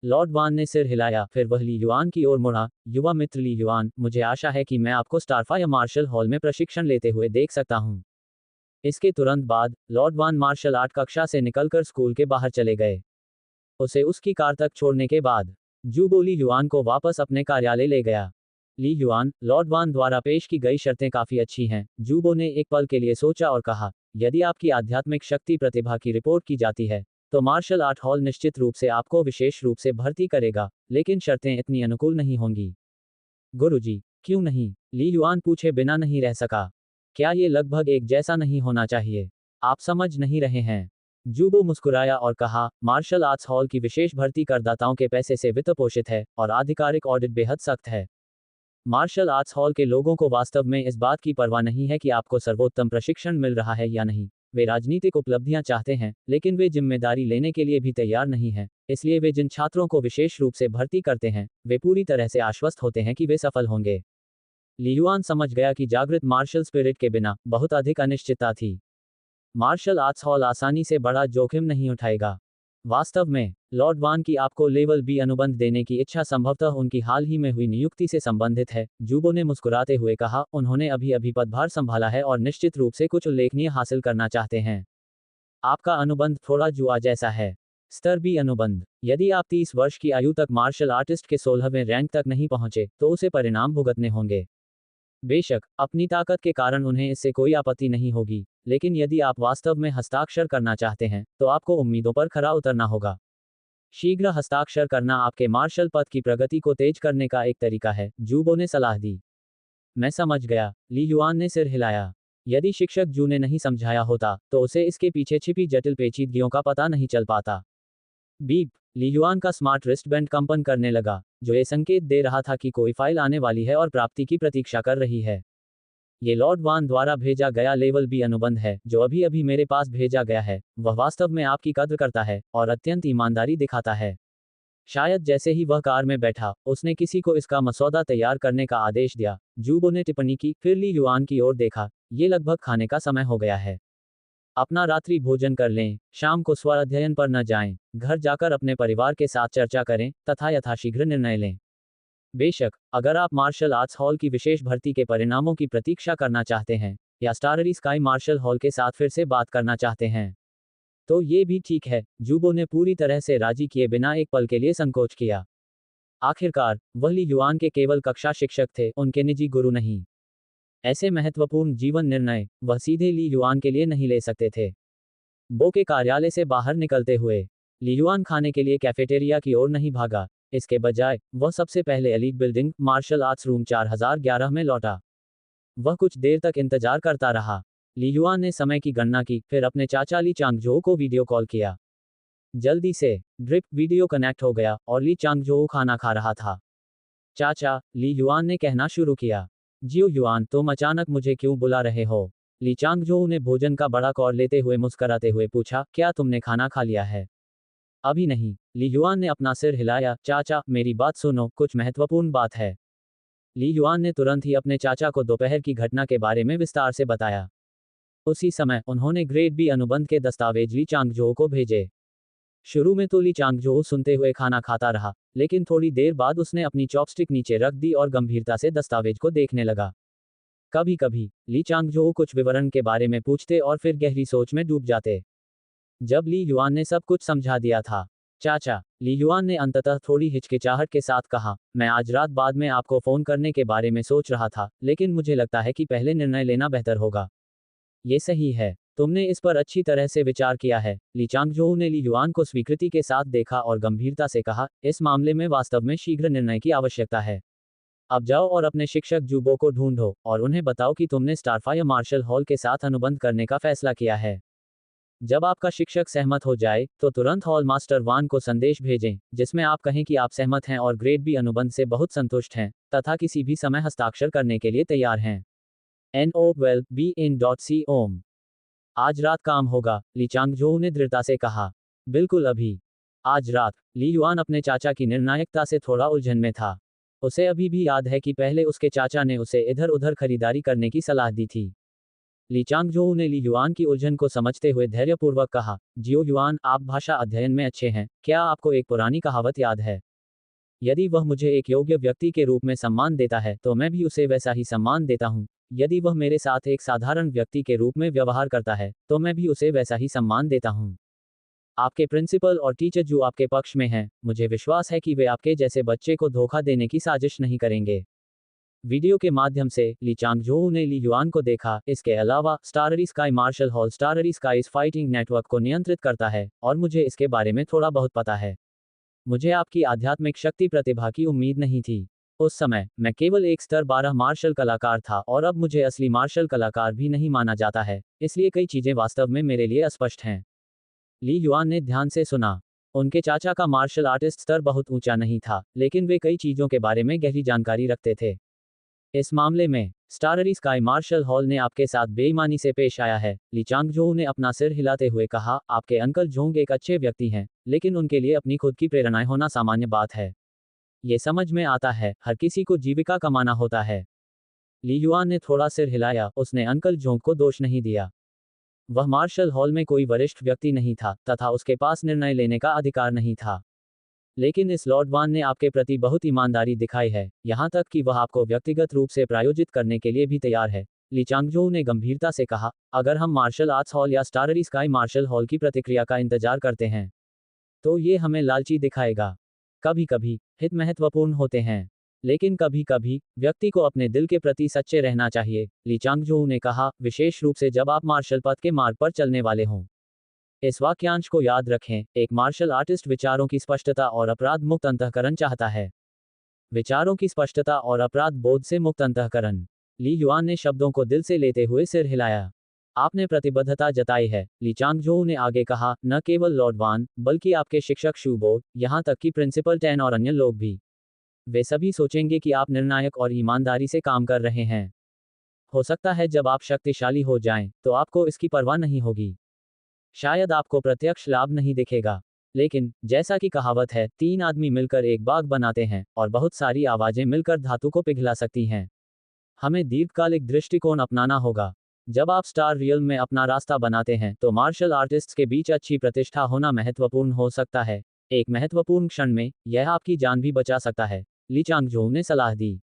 लॉर्ड वान ने सिर हिलाया, फिर वह ली युआन की ओर मुड़ा। युवा मित्र ली युआन, मुझे आशा है कि मैं आपको स्टारफायर मार्शल हॉल में प्रशिक्षण लेते हुए देख सकता हूं। इसके तुरंत बाद, लॉर्ड वान मार्शल आर्ट कक्षा से निकलकर स्कूल के बाहर चले गए। उसे उसकी कार तक छोड़ने के बाद, जूबो ली युआन को वापस अपने कार्यालय ले गया। ली युआन, लॉर्ड वान द्वारा पेश की गई शर्तें काफी अच्छी हैं, जूबो ने एक पल के लिए सोचा और कहा, यदि आपकी आध्यात्मिक शक्ति प्रतिभा की रिपोर्ट की जाती है, तो मार्शल आर्ट हॉल निश्चित रूप से आपको विशेष रूप से भर्ती करेगा, लेकिन शर्तें इतनी अनुकूल नहीं होंगी। गुरुजी, क्यों नहीं? ली युआन पूछे बिना नहीं रह सका। क्या ये लगभग एक जैसा नहीं होना चाहिए? आप समझ नहीं रहे हैं। जूबो मुस्कुराया और कहा, मार्शल आर्ट्स हॉल की विशेष भर्ती करदाताओं के पैसे से वित्त पोषित है, और आधिकारिक ऑडिट बेहद सख्त है। मार्शल आर्ट्स हॉल के लोगों को वास्तव में इस बात की परवाह नहीं है कि आपको सर्वोत्तम प्रशिक्षण मिल रहा है या नहीं। वे राजनीतिक उपलब्धियां चाहते हैं, लेकिन वे जिम्मेदारी लेने के लिए भी तैयार नहीं हैं। इसलिए वे जिन छात्रों को विशेष रूप से भर्ती करते हैं, वे पूरी तरह से आश्वस्त होते हैं कि वे सफल होंगे। लियुआन समझ गया कि जागृत मार्शल स्पिरिट के बिना बहुत अधिक अनिश्चितता थी। मार्शल आर्ट्स हॉल आसानी से बड़ा जोखिम नहीं उठाएगा। वास्तव में, लॉर्ड वान की आपको लेवल बी अनुबंध देने की इच्छा संभवतः उनकी हाल ही में हुई नियुक्ति से संबंधित है, जूबो ने मुस्कुराते हुए कहा। उन्होंने अभी अभी पदभार संभाला है और निश्चित रूप से कुछ उल्लेखनीय हासिल करना चाहते हैं। आपका अनुबंध थोड़ा जुआ जैसा है। स्तर बी अनुबंध। यदि आप 30 वर्ष की आयु तक मार्शल आर्टिस्ट के 16वें रैंक तक नहीं पहुंचे, तो उसे परिणाम भुगतने होंगे। बेशक, अपनी ताकत के कारण उन्हें इससे कोई आपत्ति नहीं होगी, लेकिन यदि आप वास्तव में हस्ताक्षर करना चाहते हैं, तो आपको उम्मीदों पर खरा उतरना होगा। शीघ्र हस्ताक्षर करना आपके मार्शल पद की प्रगति को तेज करने का एक तरीका है, जूबो ने सलाह दी। मैं समझ गया, ली युआन ने सिर हिलाया। यदि शिक्षक जू ने नहीं समझाया होता, तो उसे इसके पीछे छिपी जटिल पेचीदगियों का पता नहीं चल पाता। बीप। ली युआन का स्मार्ट रिस्टबैंड कंपन करने लगा, जो ये संकेत दे रहा था कि कोई फाइल आने वाली है और प्राप्ति की प्रतीक्षा कर रही है। ये लॉर्ड वान द्वारा भेजा गया लेवल बी अनुबंध है, जो अभी अभी मेरे पास भेजा गया है। वह वास्तव में आपकी कद्र करता है और अत्यंत ईमानदारी दिखाता है। शायद जैसे ही वह कार में बैठा, उसने किसी को इसका मसौदा तैयार करने का आदेश दिया। जूबो ने टिप्पणी की, फिर ली युआन की ओर देखा। ये लगभग खाने का समय हो गया है। अपना रात्रि भोजन कर लें, शाम को स्व अध्ययन पर न जाएं, घर जाकर अपने परिवार के साथ चर्चा करें तथा यथाशीघ्र निर्णय लें। बेशक, अगर आप मार्शल आर्ट्स हॉल की विशेष भर्ती के परिणामों की प्रतीक्षा करना चाहते हैं, या स्टाररी स्काई मार्शल हॉल के साथ फिर से बात करना चाहते हैं, तो ये भी ठीक है। जूबो ने पूरी तरह से राजी किए बिना एक पल के लिए संकोच किया। आखिरकार, वह ली युआन के केवल कक्षा शिक्षक थे, उनके निजी गुरु नहीं। ऐसे महत्वपूर्ण जीवन निर्णय वह सीधे ली युआन के लिए नहीं ले सकते थे। बो के कार्यालय से बाहर निकलते हुए, ली युआन खाने के लिए कैफेटेरिया की ओर नहीं भागा। इसके बजाय, वह सबसे पहले elite building, martial arts room 4011 में लौटा। वह कुछ देर तक इंतजार करता रहा। ली युआन ने समय की गणना की, फिर अपने चाचा ली चांगजो को वीडियो कॉल किया। जल्दी से, ड्रिप वीडियो कनेक्ट हो गया और ली चांगजो खाना खा रहा था। चाचा, ली युआन ने कहना शुरू किया। जियो युआन, तुम अचानक मुझे क्यों बुला रहे हो? ली चांगजो ने भोजन का बड़ा कौर लेते हुए मुस्कराते हुए पूछा, क्या तुमने खाना खा लिया है? अभी नहीं। ली युआन ने अपना सिर हिलाया। चाचा, मेरी बात सुनो, कुछ महत्वपूर्ण बात है। ली युआन ने तुरंत ही अपने चाचा को दोपहर की घटना के बारे में विस्तार से बताया। उसी समय, उन्होंने ग्रेड बी अनुबंध के दस्तावेज ली चांगजो को भेजे। शुरू में तो ली चांगजो सुनते हुए खाना खाता रहा, लेकिन थोड़ी देर बाद उसने अपनी चॉपस्टिक नीचे रख दी और गंभीरता से दस्तावेज को देखने लगा। कभी कभी, ली चांगजो कुछ विवरण के बारे में पूछते और फिर गहरी सोच में डूब जाते। जब ली युआन ने सब कुछ समझा दिया था, चाचा, ली युआन ने अंततः थोड़ी हिचकिचाहट के साथ कहा, मैं आज रात बाद में आपको फोन करने के बारे में सोच रहा था, लेकिन मुझे लगता है कि पहले निर्णय लेना बेहतर होगा। ये सही है, तुमने इस पर अच्छी तरह से विचार किया है। ली चांगजो ने ली युआन को स्वीकृति के साथ देखा और गंभीरता से कहा, इस मामले में वास्तव में शीघ्र निर्णय की आवश्यकता है। अब जाओ और अपने शिक्षक जूबो को ढूंढो और उन्हें बताओ कि तुमने स्टारफायर मार्शल हॉल के साथ अनुबंध करने का फैसला किया है। जब आपका शिक्षक सहमत हो जाए, तो तुरंत हॉल मास्टर वान को संदेश भेजें, जिसमें आप कहें कि आप सहमत हैं और ग्रेड बी अनुबंध से बहुत संतुष्ट हैं, तथा किसी भी समय हस्ताक्षर करने के लिए तैयार हैं। NO12BIN.com। आज रात काम होगा, ली चांगजो ने दृढ़ता से कहा। बिल्कुल अभी। आज रात। ली युआन अपने चाचा की निर्णायकता से थोड़ा उलझन में था। उसे अभी भी याद है कि पहले उसके चाचा ने उसे इधर उधर खरीदारी करने की सलाह दी थी। ली चांगजो ने ली युआन की उलझन को समझते हुए धैर्यपूर्वक कहा, जियो युआन, आप भाषा अध्ययन में अच्छे हैं, क्या आपको एक पुरानी कहावत याद है? यदि वह मुझे एक योग्य व्यक्ति के रूप में सम्मान देता है, तो मैं भी उसे वैसा ही सम्मान देता हूँ। यदि वह मेरे साथ एक साधारण व्यक्ति के रूप में व्यवहार करता है, तो मैं भी उसे वैसा ही सम्मान देता हूँ। आपके प्रिंसिपल और टीचर जो आपके पक्ष में हैं, मुझे विश्वास है कि वे आपके जैसे बच्चे को धोखा देने की साजिश नहीं करेंगे। वीडियो के माध्यम से, ली चांगजो ने ली युआन को देखा। इसके अलावा, starry sky martial hall starry skies fighting network को नियंत्रित करता है, और मुझे इसके बारे में थोड़ा बहुत पता है। मुझे आपकी आध्यात्मिक शक्ति प्रतिभा की उम्मीद नहीं थी। उस समय, मैं केवल एक स्तर 12 मार्शल कलाकार था और अब मुझे असली मार्शल कलाकार भी नहीं माना जाता है, इसलिए कई चीजें वास्तव में मेरे लिए अस्पष्ट हैं। ली युआन ने ध्यान से सुना। उनके चाचा का मार्शल आर्टिस्ट स्तर बहुत ऊंचा नहीं था, लेकिन वे कई चीजों के बारे में गहरी जानकारी रखते थे। इस मामले में स्टाररी स्काई मार्शल हॉल ने आपके साथ बेईमानी से पेश आया है। ली चांगजोऊ ने अपना सिर हिलाते हुए कहा, आपके अंकल जोंग एक अच्छे व्यक्ति हैं, लेकिन उनके लिए अपनी खुद की प्रेरणाएं होना सामान्य बात है। ये समझ में आता है, हर किसी को जीविका कमाना होता है। ली युआन ने थोड़ा सिर हिलाया, उसने अंकल जोंग को दोष नहीं दिया। वह मार्शल हॉल में कोई वरिष्ठ व्यक्ति नहीं था तथा उसके पास निर्णय लेने का अधिकार नहीं था। लेकिन इस लॉर्ड वान ने आपके प्रति बहुत ईमानदारी दिखाई है, यहाँ तक कि वह आपको व्यक्तिगत रूप से प्रायोजित करने के लिए भी तैयार है। ली चांगजोऊ ने गंभीरता से कहा, अगर हम मार्शल आर्ट्स हॉल या स्टाररी स्काई मार्शल हॉल की प्रतिक्रिया का इंतजार करते हैं तो ये हमें लालची दिखाएगा। कभी कभी हित महत्वपूर्ण होते हैं, लेकिन कभी कभी व्यक्ति को अपने दिल के प्रति सच्चे रहना चाहिए। ली चांगजोऊ ने कहा, विशेष रूप से जब आप मार्शल पथ के मार्ग पर चलने वाले हों। इस वाक्यांश को याद रखें, एक मार्शल आर्टिस्ट विचारों की स्पष्टता और अपराध मुक्त अंतःकरण चाहता है। विचारों की स्पष्टता और अपराध बोध से मुक्त अंतःकरण। ली युआन ने शब्दों को दिल से लेते हुए सिर हिलाया। आपने प्रतिबद्धता जताई है, ली चांगजोऊ ने आगे कहा, न केवल लॉर्ड वान, बल्कि आपके शिक्षक शूबो, यहाँ तक कि प्रिंसिपल टेन और अन्य लोग भी। वे सभी सोचेंगे कि आप निर्णायक और ईमानदारी से काम कर रहे हैं। हो सकता है जब आप शक्तिशाली हो जाएं, तो आपको इसकी परवाह नहीं होगी। शायद आपको प्रत्यक्ष लाभ नहीं दिखेगा, लेकिन जैसा कि कहावत है, 3 आदमी मिलकर एक बाग बनाते हैं और बहुत सारी आवाजें मिलकर धातु को पिघला सकती हैं। हमें दीर्घकालिक दृष्टिकोण अपनाना होगा। जब आप स्टार रियल में अपना रास्ता बनाते हैं तो मार्शल आर्टिस्ट्स के बीच अच्छी प्रतिष्ठा होना महत्वपूर्ण हो सकता है। एक महत्वपूर्ण क्षण में यह आपकी जान भी बचा सकता है, ली चांगजोऊ ने सलाह दी।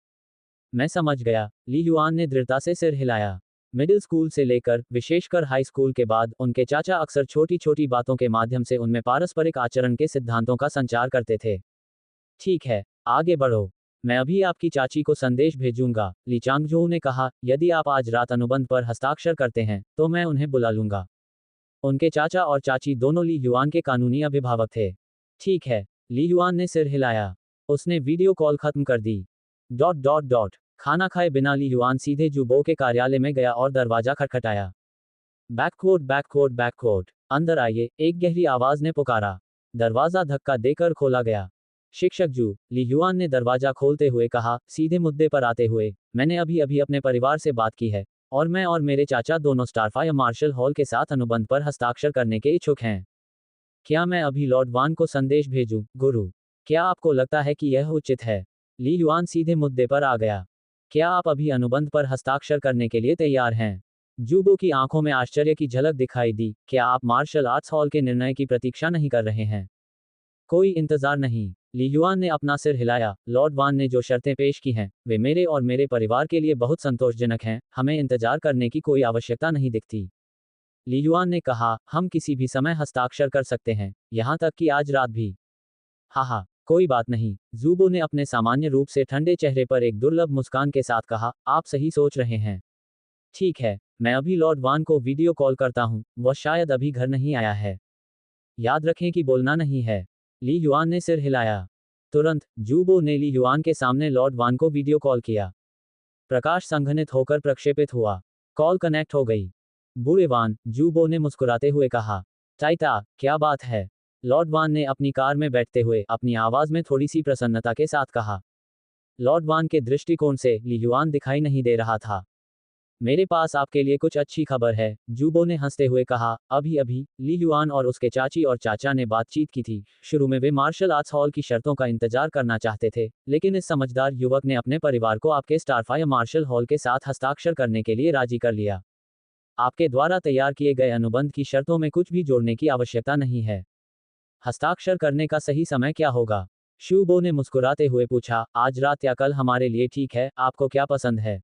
मैं समझ गया, ली युआन ने दृढ़ता से सिर हिलाया। मिडिल स्कूल से लेकर विशेषकर हाई स्कूल के बाद उनके चाचा अक्सर छोटी छोटी बातों के माध्यम से उनमें पारस्परिक आचरण के सिद्धांतों का संचार करते थे। ठीक है, आगे बढ़ो। मैं अभी आपकी चाची को संदेश भेजूंगा, ली चांगजोऊ ने कहा। यदि आप आज रात अनुबंध पर हस्ताक्षर करते हैं तो मैं उन्हें बुला लूंगा। उनके चाचा और चाची दोनों ली युआन के कानूनी अभिभावक थे। ठीक है, ली युआन ने सिर हिलाया। उसने वीडियो कॉल खत्म कर दी। खाना खाए बिना ली युआन सीधे जूबो के कार्यालय में गया और दरवाजा खटखटाया। बैककोट, अंदर आइए, एक गहरी आवाज ने पुकारा। दरवाजा धक्का देकर खोला गया। शिक्षक जू, ली युआन ने दरवाजा खोलते हुए कहा, सीधे मुद्दे पर आते हुए, मैंने अभी अभी अपने परिवार से बात की है और मैं और मेरे चाचा दोनों स्टारफायर मार्शल हॉल के साथ अनुबंध पर हस्ताक्षर करने के इच्छुक हैं। क्या मैं अभी लॉर्ड वान को संदेश भेजूं, गुरु? क्या आपको लगता है कि यह उचित है? ली युआन सीधे मुद्दे पर आ गया। क्या आप अभी अनुबंध पर हस्ताक्षर करने के लिए तैयार हैं? जूबो की आंखों में आश्चर्य की झलक दिखाई दी। क्या आप मार्शल आर्ट्स हॉल के निर्णय की प्रतीक्षा नहीं कर रहे हैं? कोई इंतजार नहीं, ली युआन ने अपना सिर हिलाया। लॉर्ड वान ने जो शर्तें पेश की हैं, वे मेरे और मेरे परिवार के लिए बहुत संतोषजनक हैं, हमें इंतजार करने की कोई आवश्यकता नहीं दिखती। ली युआन ने कहा, हम किसी भी समय हस्ताक्षर कर सकते हैं, यहाँ तक कि आज रात भी। हाँ, कोई बात नहीं, जूबो ने अपने सामान्य रूप से ठंडे चेहरे पर एक दुर्लभ मुस्कान के साथ कहा, आप सही सोच रहे हैं। ठीक है, मैं अभी लॉर्ड वान को वीडियो कॉल करता हूँ, वह शायद अभी घर नहीं आया है। याद रखें कि बोलना नहीं है। ली युआन ने सिर हिलाया। तुरंत जूबो ने ली युआन के सामने लॉर्ड वान को वीडियो कॉल किया। प्रकाश संघनित होकर प्रक्षेपित हुआ। कॉल कनेक्ट हो गई। बूढ़े वान, जूबो ने मुस्कुराते हुए कहा। टाइता, क्या बात है? लॉर्ड वान ने अपनी कार में बैठते हुए अपनी आवाज में थोड़ी सी प्रसन्नता के साथ कहा। लॉर्ड वान के दृष्टिकोण से ली युआन दिखाई नहीं दे रहा था। मेरे पास आपके लिए कुछ अच्छी खबर है, जूबो ने हंसते हुए कहा। अभी अभी ली युआन और उसके चाची और चाचा ने बातचीत की थी। शुरू में वे मार्शल आर्ट्स हॉल की शर्तों का इंतजार करना चाहते थे, लेकिन इस समझदार युवक ने अपने परिवार को आपके स्टारफायर मार्शल हॉल के साथ हस्ताक्षर करने के लिए राजी कर लिया। आपके द्वारा तैयार किए गए अनुबंध की शर्तों में कुछ भी जोड़ने की आवश्यकता नहीं है। हस्ताक्षर करने का सही समय क्या होगा? शूबो ने मुस्कुराते हुए पूछा। आज रात या कल हमारे लिए ठीक है, आपको क्या पसंद है?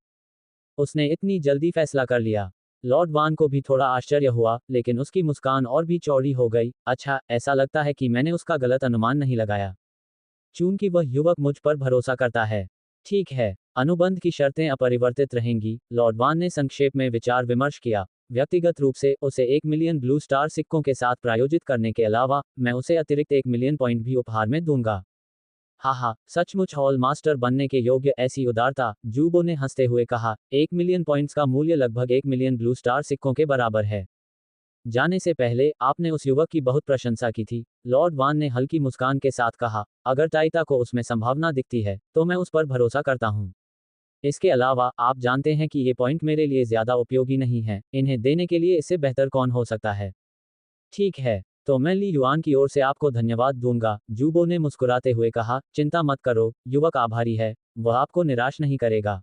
उसने इतनी जल्दी फैसला कर लिया। लॉर्ड वान को भी थोड़ा आश्चर्य हुआ, लेकिन उसकी मुस्कान और भी चौड़ी हो गई। अच्छा, ऐसा लगता है कि मैंने उसका गलत अनुमान नहीं लगाया। चूंकि वह युवक मुझ पर भरोसा करता है। ठीक है, अनुबंध की शर्तें अपरिवर्तित रहेंगी, लॉर्ड वान ने संक्षेप में विचार विमर्श किया। व्यक्तिगत रूप से उसे 1 मिलियन ब्लू स्टार सिक्कों के साथ प्रायोजित करने के अलावा मैं उसे अतिरिक्त 1 मिलियन पॉइंट भी उपहार में दूंगा। हाँ, सचमुच हॉल मास्टर बनने के योग्य ऐसी उदारता, जूबो ने हंसते हुए कहा। 1 मिलियन पॉइंट्स का मूल्य लगभग 1 मिलियन ब्लू स्टार सिक्कों के बराबर है। जाने से पहले आपने उस युवक की बहुत प्रशंसा की थी, लॉर्ड वान ने हल्की मुस्कान के साथ कहा। अगर टाइता को उसमें संभावना दिखती है तो मैं उस पर भरोसा करता हूँ। इसके अलावा आप जानते हैं कि ये पॉइंट मेरे लिए ज्यादा उपयोगी नहीं है, इन्हें देने के लिए इससे बेहतर कौन हो सकता है। ठीक है, तो मैं ली युआन की ओर से आपको धन्यवाद दूंगा, जूबो ने मुस्कुराते हुए कहा। चिंता मत करो, युवक आभारी है, वह आपको निराश नहीं करेगा।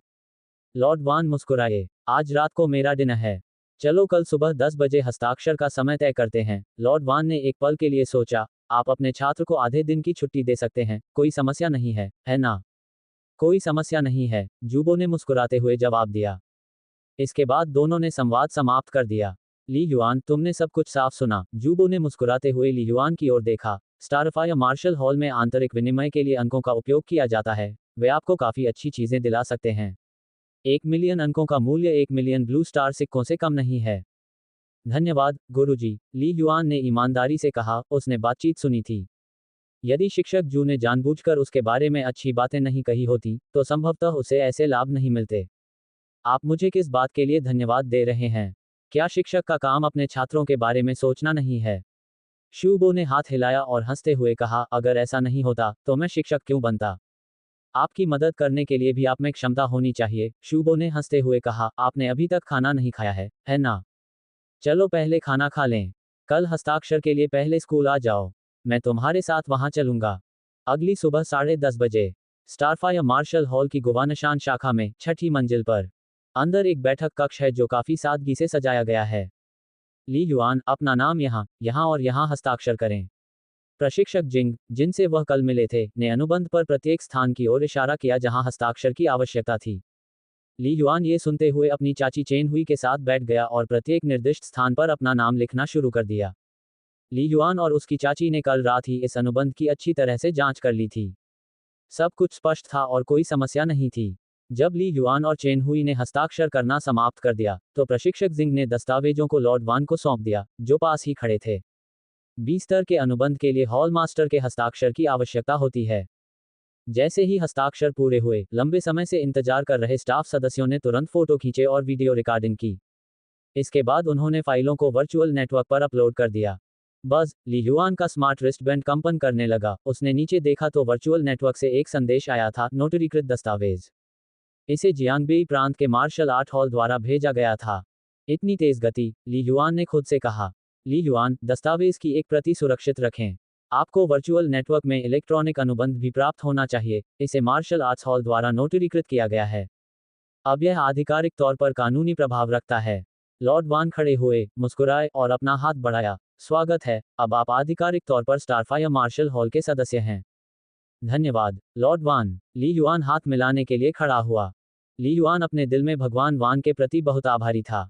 लॉर्ड वान मुस्कुराए। आज रात को मेरा डिनर है। चलो कल सुबह 10 बजे हस्ताक्षर का समय तय करते हैं। लॉर्ड वान ने एक पल के लिए सोचा। आप अपने छात्र को आधे दिन की छुट्टी दे सकते हैं, कोई समस्या नहीं है ना? कोई समस्या नहीं है, जूबो ने मुस्कुराते हुए जवाब दिया। इसके बाद दोनों ने संवाद समाप्त कर दिया। ली युआन, तुमने सब कुछ साफ सुना? जूबो ने मुस्कुराते हुए ली युआन की ओर देखा। स्टारफायर मार्शल हॉल में आंतरिक विनिमय के लिए अंकों का उपयोग किया जाता है। वे आपको काफी अच्छी चीजें दिला सकते हैं। 1 मिलियन अंकों का मूल्य 1 मिलियन ब्लू स्टार सिक्कों से कम नहीं है। धन्यवाद, गुरुजी, ली युआन ने ईमानदारी से कहा। उसने बातचीत सुनी थी। यदि शिक्षक जू ने जानबूझकर उसके बारे में अच्छी बातें नहीं कही होती, तो संभवतः उसे ऐसे लाभ नहीं मिलते। आप मुझे किस बात के लिए धन्यवाद दे रहे हैं? क्या शिक्षक का काम अपने छात्रों के बारे में सोचना नहीं है? शूबो ने हाथ हिलाया और हंसते हुए कहा, अगर ऐसा नहीं होता, तो मैं शिक्षक क्यों बनता? आपकी मदद करने के लिए भी आप में क्षमता होनी चाहिए, शूबो ने हंसते हुए कहा। आपने अभी तक खाना नहीं खाया है ना? चलो पहले खाना खा लें। कल हस्ताक्षर के लिए पहले स्कूल आ जाओ। मैं तुम्हारे साथ वहां चलूंगा। अगली सुबह 10:30 बजे स्टारफायर मार्शल हॉल की गुवानशान शाखा में 6ठी मंजिल पर अंदर एक बैठक कक्ष है जो काफी सादगी से सजाया गया है। ली युआन, अपना नाम यहाँ और यहाँ हस्ताक्षर करें। प्रशिक्षक जिंग, जिनसे वह कल मिले थे, ने अनुबंध पर प्रत्येक स्थान की ओर इशारा किया जहां हस्ताक्षर की आवश्यकता थी। ली युआन ये सुनते हुए अपनी चाची चेन हुई के साथ बैठ गया और प्रत्येक निर्दिष्ट स्थान पर अपना नाम लिखना शुरू कर दिया। ली युआन और उसकी चाची ने कल रात ही इस अनुबंध की अच्छी तरह से जांच कर ली थी। सब कुछ स्पष्ट था और कोई समस्या नहीं थी। जब ली युआन और चेन हुई ने हस्ताक्षर करना समाप्त कर दिया, तो प्रशिक्षक जिंग ने दस्तावेजों को लॉर्ड वान को सौंप दिया, जो पास ही खड़े थे। 20 स्तर के अनुबंध के लिए हॉल मास्टर के हस्ताक्षर की आवश्यकता होती है। जैसे ही हस्ताक्षर पूरे हुए, लंबे समय से इंतजार कर रहे स्टाफ सदस्यों ने तुरंत फोटो खींचे और वीडियो रिकॉर्डिंग की। इसके बाद उन्होंने फाइलों को वर्चुअल नेटवर्क पर अपलोड कर दिया। बस, ली युआन का स्मार्ट रिस्टबैंड कंपन करने लगा। उसने नीचे देखा तो वर्चुअल नेटवर्क से एक संदेश आया था, नोटरीकृत दस्तावेज। इसे जियांगबेई प्रांत के मार्शल आर्ट हॉल द्वारा भेजा गया था। इतनी तेज गति, ली युआन ने खुद से कहा। ली युआन, दस्तावेज की एक प्रति सुरक्षित रखें। आपको वर्चुअल नेटवर्क में इलेक्ट्रॉनिक अनुबंध भी प्राप्त होना चाहिए। इसे मार्शल आर्ट्स हॉल द्वारा नोटरीकृत किया गया है। अब यह आधिकारिक तौर पर कानूनी प्रभाव रखता है। लॉर्ड वान खड़े हुए, मुस्कुराए और अपना हाथ बढ़ाया। स्वागत है, अब आप आधिकारिक तौर पर स्टारफायर मार्शल हॉल के सदस्य हैं। धन्यवाद, लॉर्ड वान। ली युआन हाथ मिलाने के लिए खड़ा हुआ। ली युआन अपने दिल में भगवान वान के प्रति बहुत आभारी था।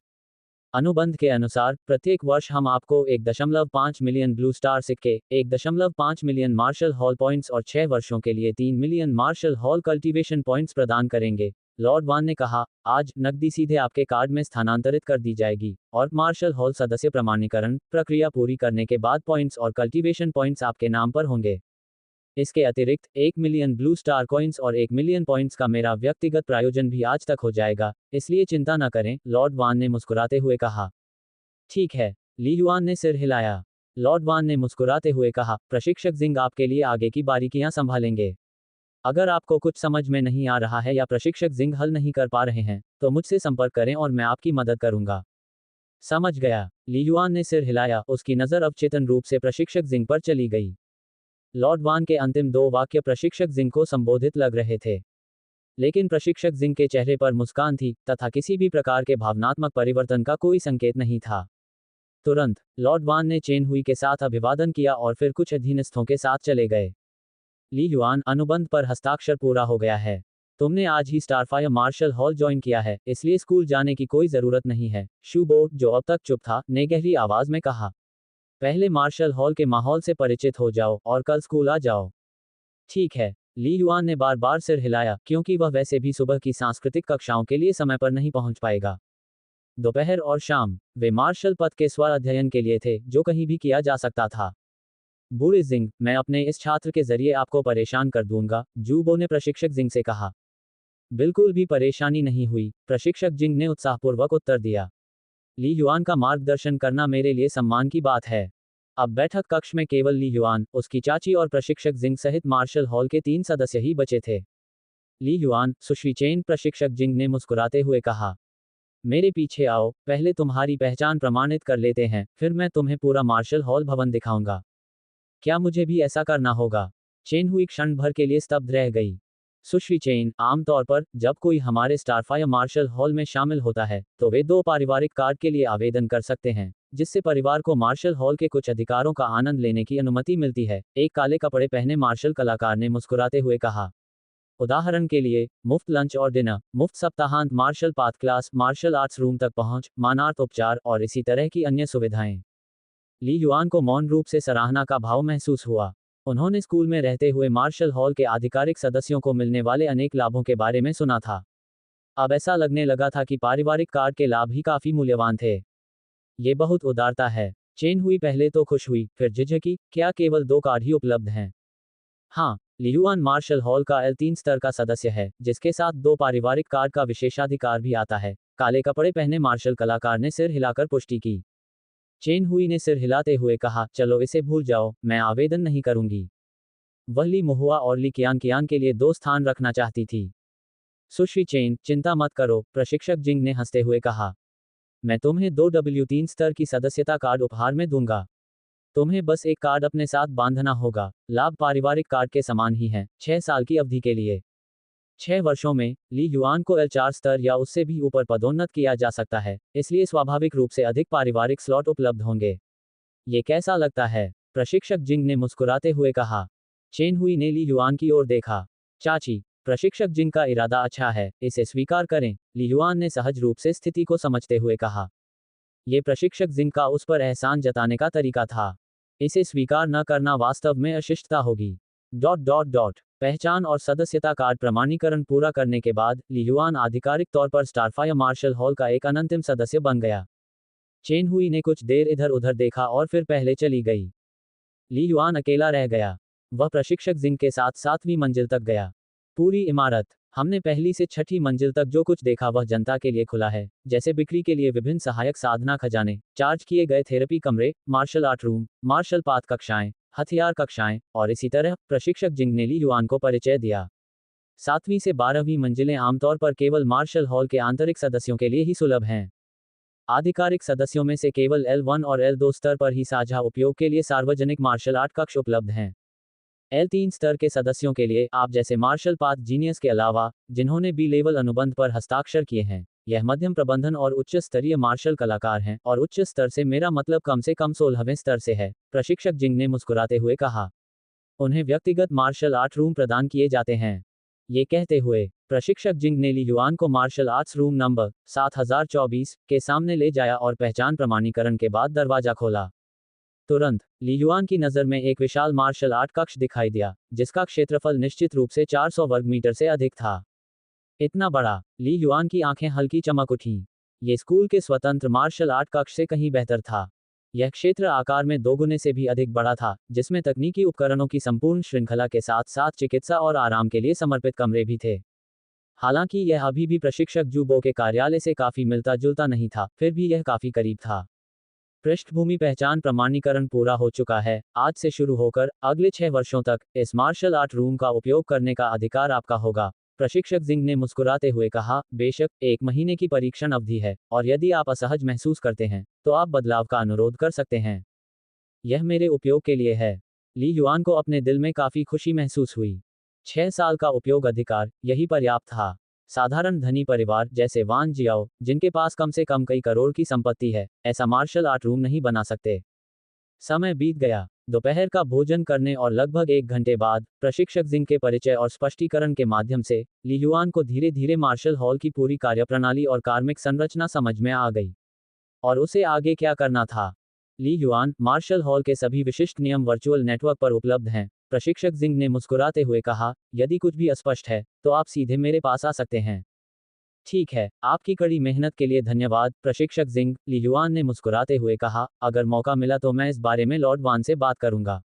अनुबंध के अनुसार, प्रत्येक वर्ष हम आपको 1.5 मिलियन ब्लू स्टार सिक्के, 1.5 मिलियन मार्शल हॉल पॉइंट्स और 6 वर्षों के लिए 3 million martial hall cultivation points प्रदान करेंगे। लॉर्ड वान ने कहा, आज नकदी सीधे आपके कार्ड में स्थानांतरित कर दी जाएगी, और मार्शल हॉल सदस्य प्रमाणीकरण प्रक्रिया पूरी करने के बाद पॉइंट्स और कल्टीवेशन पॉइंट्स आपके नाम पर होंगे। इसके अतिरिक्त 1 मिलियन ब्लू स्टार कॉइन्स और 1 मिलियन पॉइंट्स का मेरा व्यक्तिगत प्रायोजन भी आज तक हो जाएगा, इसलिए चिंता न करें, लॉर्ड वान ने मुस्कुराते हुए कहा। ठीक है, ली युआन ने सिर हिलाया। लॉर्ड वान ने मुस्कुराते हुए कहा, प्रशिक्षक जिंग आपके लिए आगे की बारीकियां संभालेंगे। अगर आपको कुछ समझ में नहीं आ रहा है या प्रशिक्षक जिंग हल नहीं कर पा रहे हैं, तो मुझसे संपर्क करें और मैं आपकी मदद करूंगा। समझ गया, ली युआन ने सिर हिलाया। उसकी नजर अवचेतन रूप से प्रशिक्षक जिंग पर चली गई। लॉर्ड वान के अंतिम 2 वाक्य प्रशिक्षक जिंग को संबोधित लग रहे थे, लेकिन प्रशिक्षक जिंग के चेहरे पर मुस्कान थी, तथा किसी भी प्रकार के भावनात्मक परिवर्तन का कोई संकेत नहीं था। तुरंत, लॉर्ड वान ने चेन हुई के साथ अभिवादन किया और फिर कुछ अधीनस्थों के साथ चले गए। ली युआन, अनुबंध पर हस्ताक्षर पूरा हो गया है। तुमने आज ही स्टारफायर मार्शल हॉल ज्वाइन किया है, इसलिए स्कूल जाने की कोई जरूरत नहीं है, शूबो, जो अब तक चुप था, ने गहरी आवाज में कहा। पहले मार्शल हॉल के माहौल से परिचित हो जाओ और कल स्कूल आ जाओ। ठीक है, ली युआन ने बार बार सिर हिलाया, क्योंकि वह वैसे भी सुबह की सांस्कृतिक कक्षाओं के लिए समय पर नहीं पहुंच पाएगा। दोपहर और शाम, वे मार्शल पद के स्व अध्ययन के लिए थे, जो कहीं भी किया जा सकता था। बूढ़े जिंग, मैं अपने इस छात्र के जरिए आपको परेशान कर दूंगा, जूबो ने प्रशिक्षक जिंग से कहा। बिल्कुल भी परेशानी नहीं हुई, प्रशिक्षक जिंग ने उत्साहपूर्वक उत्तर दिया। ली युआन का मार्गदर्शन करना मेरे लिए सम्मान की बात है। अब बैठक कक्ष में केवल ली युआन, उसकी चाची और प्रशिक्षक जिंग सहित मार्शल हॉल के 3 सदस्य ही बचे थे। ली युआन, सुश्री चेन, प्रशिक्षक जिंग ने मुस्कुराते हुए कहा। मेरे पीछे आओ, पहले तुम्हारी पहचान प्रमाणित कर लेते हैं, फिर मैं तुम्हें पूरा मार्शल हॉल भवन दिखाऊंगा। क्या मुझे भी ऐसा करना होगा? चेन हुई क्षण भर के लिए स्तब्ध रह गई। सुश्री चेन, आमतौर पर जब कोई हमारे स्टारफायर मार्शल हॉल में शामिल होता है तो वे 2 पारिवारिक कार्ड के लिए आवेदन कर सकते हैं, जिससे परिवार को मार्शल हॉल के कुछ अधिकारों का आनंद लेने की अनुमति मिलती है, एक काले कपड़े पहने मार्शल कलाकार ने मुस्कुराते हुए कहा। उदाहरण के लिए, मुफ्त लंच और डिनर, मुफ्त सप्ताहांत martial path class, martial arts room तक पहुंच, मानार्थ उपचार और इसी तरह की अन्य सुविधाएं। ली युआन को मौन रूप से सराहना का भाव महसूस हुआ। उन्होंने स्कूल में रहते हुए मार्शल हॉल के आधिकारिक सदस्यों को मिलने वाले अनेक लाभों के बारे में सुना था। अब ऐसा लगने लगा था कि पारिवारिक कार्ड के लाभ ही काफी मूल्यवान थे। ये बहुत उदारता है। चेन हुई पहले तो खुश हुई, फिर झिझकी, क्या केवल 2 कार्ड ही उपलब्ध हैं? हाँ, लियुआन मार्शल हॉल का L3 स्तर का सदस्य है, जिसके साथ 2 पारिवारिक कार्ड का विशेषाधिकार भी आता है। काले कपड़े पहने मार्शल कलाकार ने सिर हिलाकर पुष्टि की। चेन हुई ने सिर हिलाते हुए कहा, चलो इसे भूल जाओ, मैं आवेदन नहीं करूंगी। वह ली मुहुआ और ली कियान कियान के लिए 2 स्थान रखना चाहती थी। सुश्री चेन, चिंता मत करो, प्रशिक्षक जिंग ने हंसते हुए कहा। मैं तुम्हें 2 W3 स्तर की सदस्यता कार्ड उपहार में दूंगा। तुम्हें बस एक कार्ड अपने साथ बांधना होगा। लाभ पारिवारिक कार्ड के समान ही हैं, 6 साल की अवधि के लिए। 6 वर्षों में ली युआन को L4 स्तर या उससे भी ऊपर पदोन्नत किया जा सकता है, इसलिए स्वाभाविक रूप से अधिक पारिवारिक स्लॉट उपलब्ध होंगे। ये कैसा लगता है? प्रशिक्षक जिंग ने मुस्कुराते हुए कहा। चेन हुई ने ली युआन की ओर देखा। चाची, प्रशिक्षक जिंग का इरादा अच्छा है, इसे स्वीकार करें, ली युआन ने सहज रूप से स्थिति को समझते हुए कहा। ये प्रशिक्षक जिंग का उस पर एहसान जताने का तरीका था। इसे स्वीकार न करना वास्तव में अशिष्टता होगी। पहचान और सदस्यता कार्ड प्रमाणीकरण पूरा करने के बाद ली युआन आधिकारिक तौर पर स्टारफायर मार्शल हॉल का एक अनंतिम सदस्य बन गया। चेन हुई ने कुछ देर इधर उधर देखा और फिर पहले चली गई। ली युआन अकेला रह गया। वह प्रशिक्षक जिंग के साथ 7वीं मंजिल तक गया। पूरी इमारत, हमने पहली से 6ठी मंजिल तक जो कुछ देखा वह जनता के लिए खुला है, जैसे बिक्री के लिए विभिन्न सहायक साधना खजाने, चार्ज किए गए थेरेपी कमरे, martial art room, martial path कक्षाएं, हथियार कक्षाएं और इसी तरह। प्रशिक्षक जिंग ने ली युआन को परिचय दिया। 7वीं से 12वीं मंजिलें आमतौर पर केवल मार्शल हॉल के आंतरिक सदस्यों के लिए ही सुलभ हैं। आधिकारिक सदस्यों में से केवल L1 और L2 स्तर पर ही साझा उपयोग के लिए सार्वजनिक मार्शल आर्ट कक्ष उपलब्ध हैं। L3 स्तर के सदस्यों के लिए, आप जैसे मार्शल पाथ जीनियस के अलावा, जिन्होंने बी लेवल अनुबंध पर हस्ताक्षर किए हैं, यह मध्यम प्रबंधन और उच्च स्तरीय मार्शल कलाकार हैं, और उच्च स्तर से मेरा मतलब कम से कम 16वें स्तर से है, प्रशिक्षक जिंग ने मुस्कुराते हुए कहा। उन्हें व्यक्तिगत मार्शल आर्ट रूम प्रदान किए जाते हैं। ये कहते हुए, प्रशिक्षक जिंग ने ली युआन को मार्शल आर्ट्स रूम नंबर 7024 के सामने ले जाया और पहचान प्रमाणीकरण के बाद दरवाजा खोला। तुरंत ली युआन की नज़र में एक विशाल मार्शल आर्ट कक्ष दिखाई दिया, जिसका क्षेत्रफल निश्चित रूप से 400 वर्ग मीटर से अधिक था। इतना बड़ा, ली युआन की आंखें हल्की चमक उठीं। ये स्कूल के स्वतंत्र मार्शल आर्ट कक्ष से कहीं बेहतर था। यह क्षेत्र आकार में 2 गुने से भी अधिक बड़ा था, जिसमें तकनीकी उपकरणों की संपूर्ण श्रृंखला के साथ साथ चिकित्सा और आराम के लिए समर्पित कमरे भी थे। हालांकि यह अभी भी प्रशिक्षक जूबो के कार्यालय से काफी मिलता जुलता नहीं था, फिर भी यह काफी करीब था। पृष्ठभूमि पहचान प्रमाणीकरण पूरा हो चुका है। आज से शुरू होकर अगले 6 वर्षों तक इस मार्शल आर्ट रूम का उपयोग करने का अधिकार आपका होगा, प्रशिक्षक जिंग ने मुस्कुराते हुए कहा। बेशक 1 महीने की परीक्षण अवधि है, और यदि आप असहज महसूस करते हैं तो आप बदलाव का अनुरोध कर सकते हैं। यह मेरे उपयोग के लिए है। ली युआन को अपने दिल में काफी खुशी महसूस हुई। 6 साल का उपयोग अधिकार, यही पर्याप्त था। साधारण धनी परिवार जैसे वान जियाओ, जिनके पास कम से कम कई करोड़ की संपत्ति है, ऐसा मार्शल आर्ट रूम नहीं बना सकते। समय बीत गया। दोपहर का भोजन करने और लगभग 1 घंटे बाद, प्रशिक्षक जिंग के परिचय और स्पष्टीकरण के माध्यम से ली युआन को धीरे धीरे मार्शल हॉल की पूरी कार्यप्रणाली और कार्मिक संरचना समझ में आ गई। और उसे आगे क्या करना था? ली युआन, मार्शल हॉल के सभी विशिष्ट नियम वर्चुअल नेटवर्क पर उपलब्ध हैं, प्रशिक्षक जिंग ने मुस्कुराते हुए कहा। यदि कुछ भी अस्पष्ट है तो आप सीधे मेरे पास आ सकते हैं। ठीक है, आपकी कड़ी मेहनत के लिए धन्यवाद, प्रशिक्षक जिंग, ली युआन ने मुस्कुराते हुए कहा। अगर मौका मिला तो मैं इस बारे में लॉर्ड वान से बात करूंगा।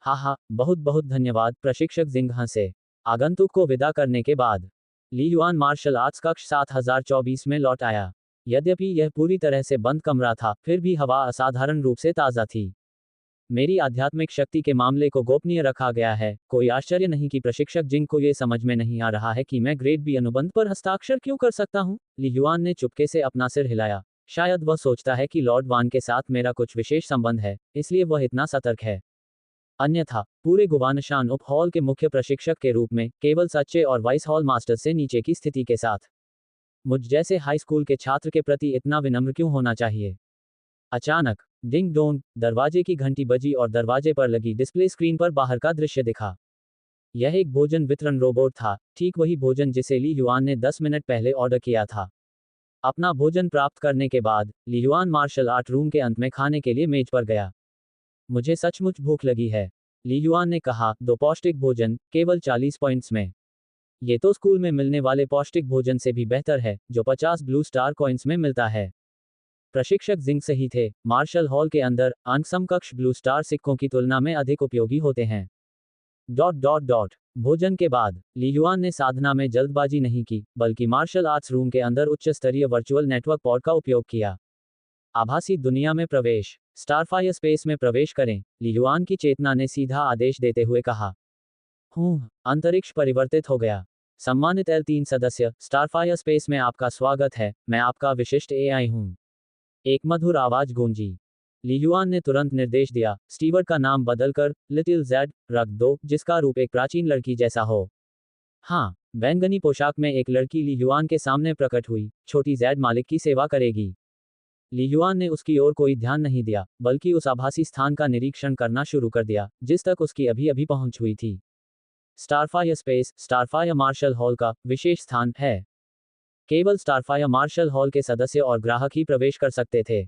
हाँ, बहुत बहुत धन्यवाद, प्रशिक्षक जिंग हंसे। आगंतुक को विदा करने के बाद ली युआन मार्शल आर्ट्स कक्ष 7024 में लौट आया। यद्यपि यह पूरी तरह से बंद कमरा था, फिर भी हवा असाधारण रूप से ताज़ा थी। मेरी आध्यात्मिक शक्ति के मामले को गोपनीय रखा गया है। कोई आश्चर्य नहीं कि प्रशिक्षक जिंग को ये समझ में नहीं आ रहा है कि मैं ग्रेड बी अनुबंध पर हस्ताक्षर क्यों कर सकता हूँ। ली युआन ने चुपके से अपना सिर हिलाया। शायद वह सोचता है कि लॉर्ड वान के साथ मेरा कुछ विशेष संबंध है, इसलिए वह इतना सतर्क है। अन्यथा पूरे गुवानशान उप हॉल के मुख्य प्रशिक्षक के रूप में केवल सच्चे और वाइस हॉल मास्टर से नीचे की स्थिति के साथ मुझ जैसे हाई स्कूल के छात्र के प्रति इतना विनम्र क्यों होना चाहिए। अचानक डिंग डोंग, दरवाजे की घंटी बजी और दरवाजे पर लगी डिस्प्ले स्क्रीन पर बाहर का दृश्य दिखा। यह एक भोजन वितरण रोबोट था, ठीक वही भोजन जिसे ली युआन ने 10 मिनट पहले ऑर्डर किया था। अपना भोजन प्राप्त करने के बाद ली युआन मार्शल आर्ट रूम के अंत में खाने के लिए मेज पर गया। मुझे सचमुच भूख लगी है, ली युआन ने कहा। 2 पौष्टिक भोजन, केवल 40 पॉइंट्स में। ये तो स्कूल में मिलने वाले पौष्टिक भोजन से भी बेहतर है, जो 50 ब्लू स्टार कॉइन्स में मिलता है। प्रशिक्षक जिंग सही थे, मार्शल हॉल के अंदर अंक समकक्ष ब्लू स्टार सिक्कों की तुलना में अधिक उपयोगी होते हैं। भोजन के बाद ली युआन ने साधना में जल्दबाजी नहीं की, बल्कि मार्शल आर्ट्स रूम के अंदर उच्च स्तरीय वर्चुअल नेटवर्क पॉड का उपयोग किया। आभासी दुनिया में प्रवेश, स्टारफायर स्पेस में प्रवेश करें, ली युआन की चेतना ने सीधा आदेश देते हुए कहा। अंतरिक्ष परिवर्तित हो गया। सम्मानित L3 सदस्य, स्टारफायर स्पेस में आपका स्वागत है, मैं आपका विशिष्ट एआई हूं। एक मधुर आवाज गूंजी। ली युआन ने तुरंत निर्देश दिया, स्टीवर्ट का नाम बदलकर लिटिल जेड रख दो, जिसका रूप एक प्राचीन लड़की जैसा हो। हाँ, बैंगनी पोशाक में एक लड़की ली युआन के सामने प्रकट हुई। छोटी जेड मालिक की सेवा करेगी। ली युआन ने उसकी ओर कोई ध्यान नहीं दिया, बल्कि उस आभासी स्थान का निरीक्षण करना शुरू कर दिया, जिस तक उसकी अभी अभी पहुंच हुई थी। Starfire space, Starfire martial hall का विशेष स्थान है। केवल स्टारफायर मार्शल हॉल के सदस्य और ग्राहक ही प्रवेश कर सकते थे।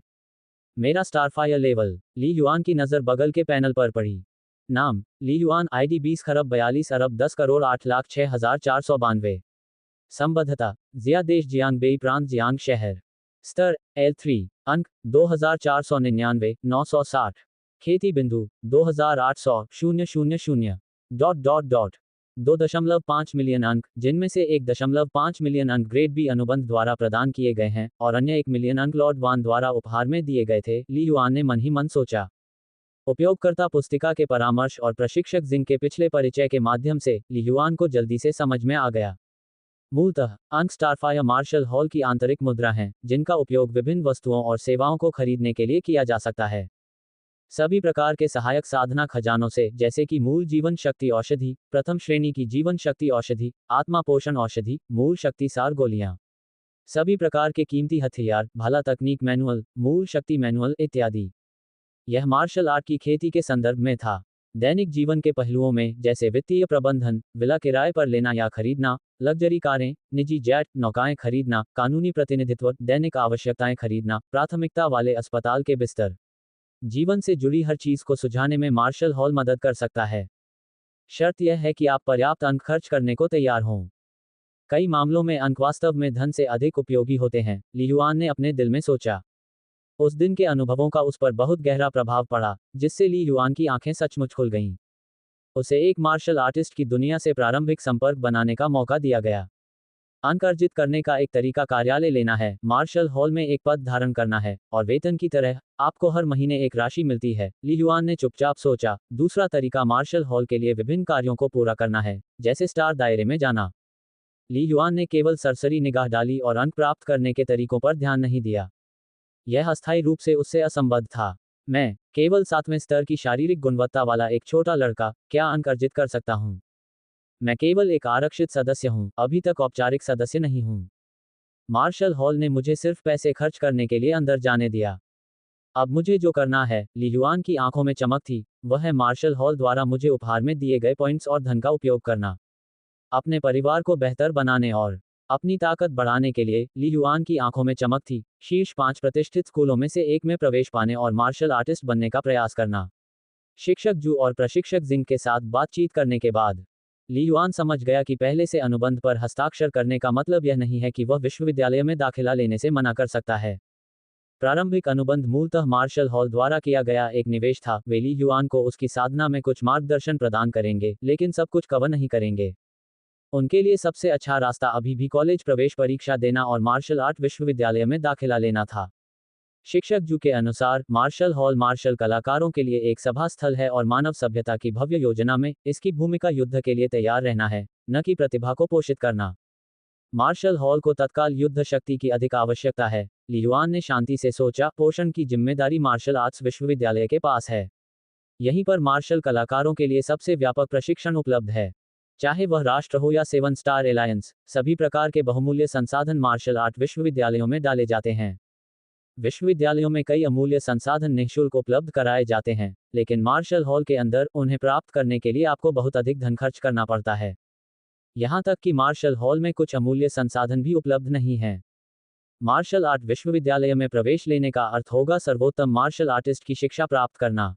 मेरा स्टारफायर लेवल। ली युआन की नज़र बगल के पैनल पर पड़ी। नाम, ली युआन, ID 20 खरब 42 अरब 10 करोड़ 8,06,492। संबद्धता, जिया देश जियांगबेई प्रांत जियांग शहर। स्तर L3। अंक 2499 960। खेती बिंदु 2800 000। 2.5 मिलियन अंक, जिनमें से 1.5 मिलियन अंक ग्रेड बी अनुबंध द्वारा प्रदान किए गए हैं और अन्य 1 मिलियन अंक लॉर्ड वान द्वारा उपहार में दिए गए थे, ली युआन ने मन ही मन सोचा। उपयोगकर्ता पुस्तिका के परामर्श और प्रशिक्षक जिंग के पिछले परिचय के माध्यम से ली युआन को जल्दी से समझ में आ गया। मूलतः अंक स्टारफायर मार्शल हॉल की आंतरिक मुद्रा हैं, जिनका उपयोग विभिन्न वस्तुओं और सेवाओं को खरीदने के लिए किया जा सकता है। सभी प्रकार के सहायक साधना खजानों से, जैसे कि मूल जीवन शक्ति औषधि, प्रथम श्रेणी की जीवन शक्ति औषधि, आत्मा पोषण औषधि, मूल शक्ति सार गोलियां, सभी प्रकार के कीमती हथियार, भला तकनीक मैनुअल, मूल शक्ति मैनुअल इत्यादि। यह मार्शल आर्ट की खेती के संदर्भ में था। दैनिक जीवन के पहलुओं में, जैसे वित्तीय प्रबंधन, विला किराए पर लेना या खरीदना, लग्जरी कारें, निजी जेट, नौकाएं खरीदना, कानूनी प्रतिनिधित्व, दैनिक आवश्यकताएं खरीदना, प्राथमिकता वाले अस्पताल के बिस्तर, जीवन से जुड़ी हर चीज को सुझाने में मार्शल हॉल मदद कर सकता है। शर्त यह है कि आप पर्याप्त अंक खर्च करने को तैयार हों। कई मामलों में अंक वास्तव में धन से अधिक उपयोगी होते हैं, ली युआन ने अपने दिल में सोचा। उस दिन के अनुभवों का उस पर बहुत गहरा प्रभाव पड़ा, जिससे ली युआन की आंखें सचमुच खुल गईं। उसे एक मार्शल आर्टिस्ट की दुनिया से प्रारंभिक संपर्क बनाने का मौका दिया गया। अंक अर्जित करने का एक तरीका कार्यालय लेना है, मार्शल हॉल में एक पद धारण करना है, और वेतन की तरह आपको हर महीने एक राशि मिलती है, ली युआन ने चुपचाप सोचा। दूसरा तरीका मार्शल हॉल के लिए विभिन्न कार्यों को पूरा करना है, जैसे स्टार दायरे में जाना। ली युआन ने केवल सरसरी निगाह डाली और अंक प्राप्त करने के तरीकों पर ध्यान नहीं दिया। यह अस्थायी रूप से उससे असंबद्ध था। मैं केवल 7वें स्तर की शारीरिक गुणवत्ता वाला एक छोटा लड़का क्या अंक अर्जित कर सकता हूं? मैं केवल एक आरक्षित सदस्य हूं, अभी तक औपचारिक सदस्य नहीं हूं। मार्शल हॉल ने मुझे सिर्फ पैसे खर्च करने के लिए अंदर जाने दिया। अब मुझे जो करना है, ली युआन की आंखों में चमक थी, वह है मार्शल हॉल द्वारा मुझे उपहार में दिए गए पॉइंट्स और धन का उपयोग करना। अपने परिवार को बेहतर बनाने और अपनी ताकत बढ़ाने के लिए। ली युआन की आंखों में चमक थी, शीर्ष 5 प्रतिष्ठित स्कूलों में से एक में प्रवेश पाने और मार्शल आर्टिस्ट बनने का प्रयास करना। शिक्षक जू और प्रशिक्षक जिंग के साथ बातचीत करने के बाद ली युआन समझ गया कि पहले से अनुबंध पर हस्ताक्षर करने का मतलब यह नहीं है कि वह विश्वविद्यालय में दाखिला लेने से मना कर सकता है। प्रारंभिक अनुबंध मूलतः मार्शल हॉल द्वारा किया गया एक निवेश था। वे ली युआन को उसकी साधना में कुछ मार्गदर्शन प्रदान करेंगे, लेकिन सब कुछ कवर नहीं करेंगे। उनके लिए सबसे अच्छा रास्ता अभी भी कॉलेज प्रवेश परीक्षा देना और मार्शल आर्ट विश्वविद्यालय में दाखिला लेना था। शिक्षक जू के अनुसार मार्शल हॉल मार्शल कलाकारों के लिए एक सभा स्थल है और मानव सभ्यता की भव्य योजना में इसकी भूमिका युद्ध के लिए तैयार रहना है, न कि प्रतिभा को पोषित करना। मार्शल हॉल को तत्काल युद्ध शक्ति की अधिक आवश्यकता है, ली युआन ने शांति से सोचा। पोषण की जिम्मेदारी मार्शल आर्ट्स विश्वविद्यालय के पास है। यहीं पर मार्शल कलाकारों के लिए सबसे व्यापक प्रशिक्षण उपलब्ध है। चाहे वह राष्ट्र हो या 7 स्टार एलायंस, सभी प्रकार के बहुमूल्य संसाधन मार्शल आर्ट विश्वविद्यालयों में डाले जाते हैं। विश्वविद्यालयों में कई अमूल्य संसाधन निःशुल्क उपलब्ध कराए जाते हैं, लेकिन मार्शल हॉल के अंदर उन्हें प्राप्त करने के लिए आपको बहुत अधिक धन खर्च करना पड़ता है। यहाँ तक कि मार्शल हॉल में कुछ अमूल्य संसाधन भी उपलब्ध नहीं हैं। मार्शल आर्ट विश्वविद्यालय में प्रवेश लेने का अर्थ होगा सर्वोत्तम मार्शल आर्टिस्ट की शिक्षा प्राप्त करना।